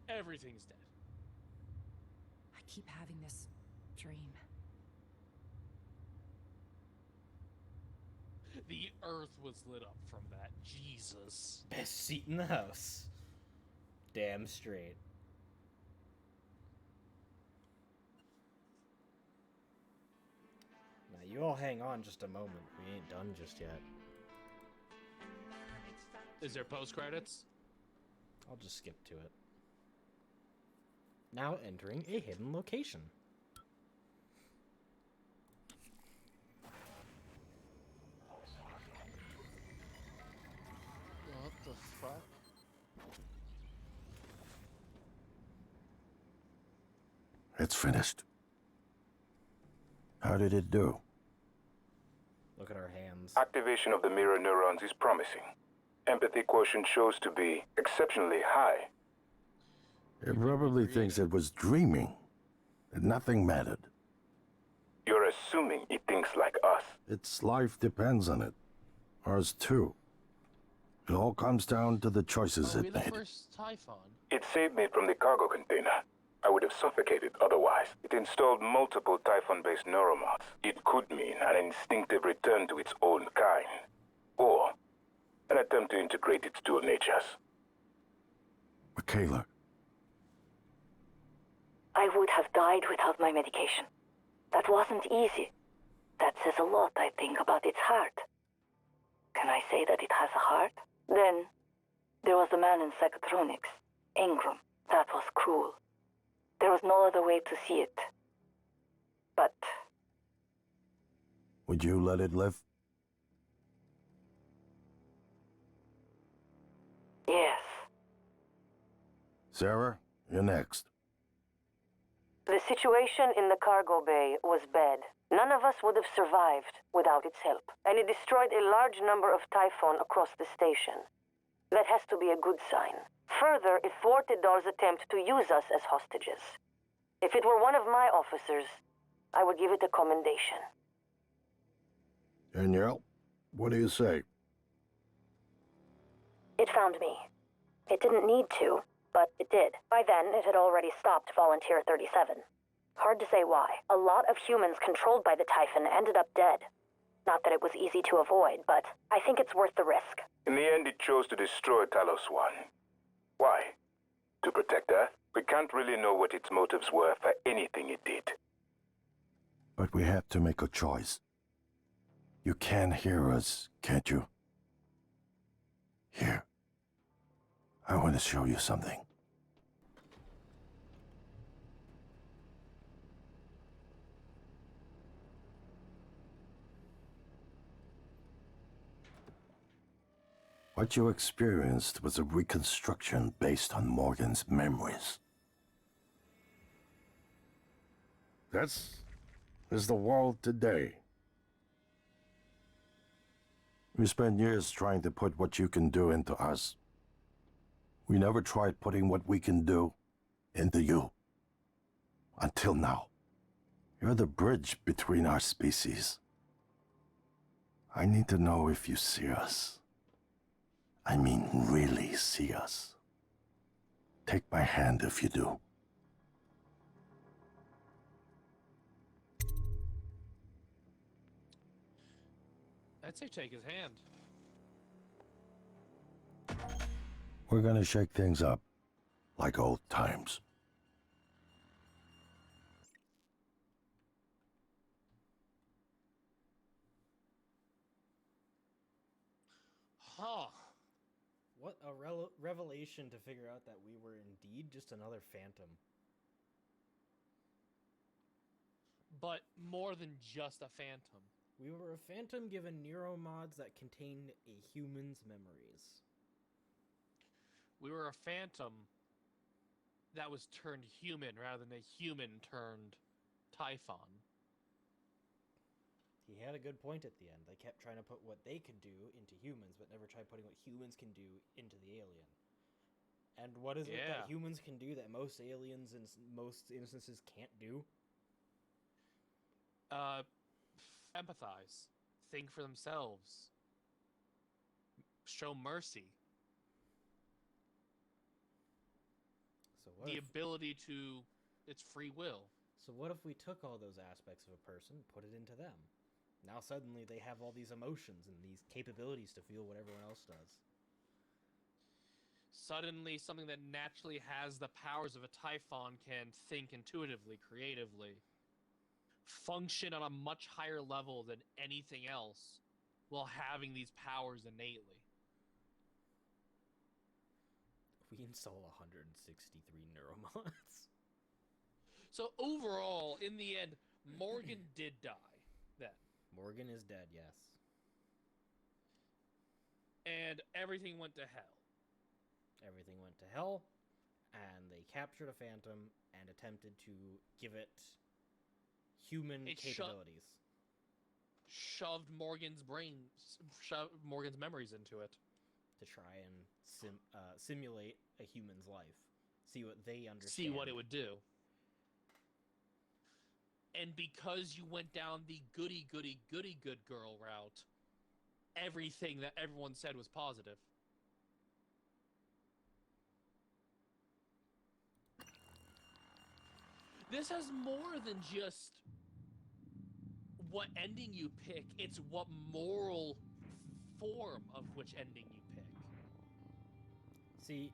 S9: Everything's dead.
S2: I keep having this dream.
S9: The earth was lit up from that. Jesus.
S5: Best seat in the house. Damn straight. Now you all hang on just a moment. We ain't done just yet.
S9: Is there post-credits?
S5: I'll just skip to it. Now entering a hidden location.
S9: What the fuck?
S10: It's finished. How did it do?
S5: Look at our hands.
S6: Activation of the mirror neurons is promising. Empathy quotient shows to be exceptionally high.
S10: It probably thinks it was dreaming, that nothing mattered.
S6: You're assuming it thinks like us.
S10: Its life depends on it. Ours too. It all comes down to the choices
S9: Are we
S10: it
S9: the
S10: made.
S9: first Typhon?
S6: It saved me from the cargo container. I would have suffocated otherwise. It installed multiple Typhon-based neuromods. It could mean an instinctive return to its own kind. Or an attempt to integrate its dual natures.
S10: Michaela,
S4: I would have died without my medication. That wasn't easy. That says a lot, I think, about its heart. Can I say that it has a heart? Then, there was the man in psychotronics, Ingram. That was cruel. There was no other way to see it. But
S10: would you let it live?
S4: yes,
S10: Sarah, you're next.
S4: the situation in the cargo bay was bad. None of us would have survived without its help, and it destroyed a large number of Typhon across the station. That has to be a good sign. Further, it thwarted Dahl's attempt to use us as hostages. If it were one of my officers, I would give it a commendation.
S18: Danielle, what do you say?
S4: It found me. It didn't need to, but it did. By then, it had already stopped Volunteer 37. Hard to say why. A lot of humans controlled by the Typhon ended up dead. Not that it was easy to avoid, but I think it's worth the risk.
S6: In the end, it chose to destroy Talos 1. Why? To protect Earth? We can't really know what its motives were for anything it did.
S18: But we have to make a choice. You can hear us, can't you? Here. I want to show you something. What you experienced was a reconstruction based on Morgan's memories. This is the world today. We spent years trying to put what you can do into us. We never tried putting what we can do into you. Until now. You're the bridge between our species. I need to know if you see us. I mean, really see us. Take my hand if you do.
S9: I'd say take his hand.
S18: We're gonna shake things up, like old times.
S9: Huh.
S5: What a revelation to figure out that we were indeed just another phantom.
S9: But more than just a phantom.
S5: We were a phantom given neuromods that contained a human's memories.
S9: We were a phantom that was turned human rather than a human turned Typhon.
S5: He had a good point at the end. They kept trying to put what they could do into humans, but never tried putting what humans can do into the alien. And what is it that humans can do that most aliens in most instances can't do?
S9: Empathize. Think for themselves. Show mercy.
S5: So what
S9: the ability to... It's free will.
S5: So what if we took all those aspects of a person, put it into them? Now suddenly they have all these emotions and these capabilities to feel what everyone else does.
S9: Suddenly, something that naturally has the powers of a Typhon can think intuitively, creatively, function on a much higher level than anything else, while having these powers innately.
S5: We install 163 neuromods.
S9: So overall, in the end, Morgan did die then.
S5: Morgan is dead, yes.
S9: And everything went to hell.
S5: Everything went to hell, and they captured a phantom and attempted to give it human capabilities.
S9: Shoved Morgan's brains, shoved Morgan's memories into it.
S5: To try and simulate a human's life. See what they understand.
S9: See what it would do. And because you went down the goody good girl route, everything that everyone said was positive. This has more than just what ending you pick, it's what moral form of which ending you pick.
S5: See,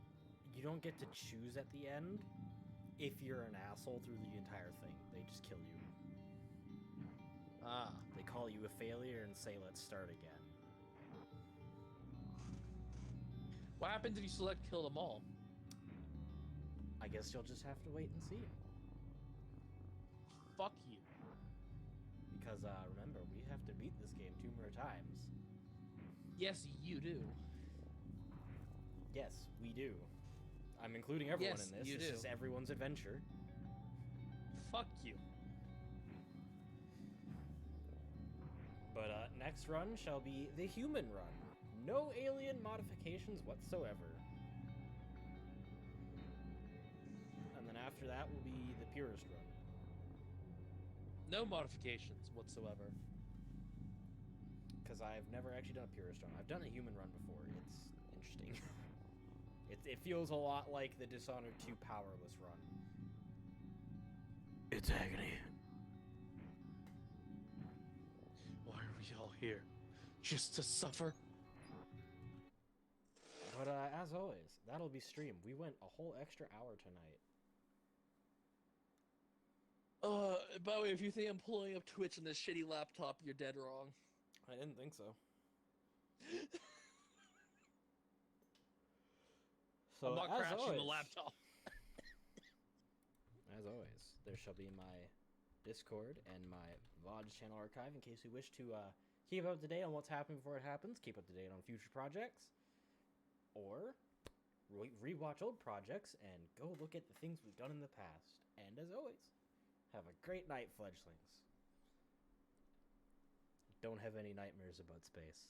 S5: you don't get to choose at the end if you're an asshole through the entire thing. They just kill you. They call you a failure and say, let's start again.
S9: What happens if you select kill them all?
S5: I guess you'll just have to wait and see.
S9: Fuck you.
S5: Because, remember, we have to beat this game 2 more times.
S9: Yes, you do.
S5: Yes, we do. I'm including everyone
S9: Yes,
S5: in this.
S9: you
S5: This
S9: do.
S5: is everyone's adventure.
S9: Fuck you.
S5: But next run shall be the human run. No alien modifications whatsoever. And then after that will be the purest run.
S9: No modifications whatsoever.
S5: Because I've never actually done a purist run. I've done a human run before. It's interesting. It feels a lot like the Dishonored 2 Powerless run. It's agony.
S9: Why are we all here? Just to suffer?
S5: But as always, that'll be stream. We went a whole extra hour tonight.
S9: By the way, if you think I'm pulling up Twitch on this shitty laptop, you're dead wrong.
S5: I didn't think so. So,
S9: I'm not
S5: as
S9: crashing
S5: always,
S9: the laptop.
S5: As always, there shall be my Discord and my VODs channel archive in case you wish to keep up to date on what's happening before it happens, keep up to date on future projects, or rewatch old projects and go look at the things we've done in the past. And as always, have a great night, fledglings. Don't have any nightmares about space.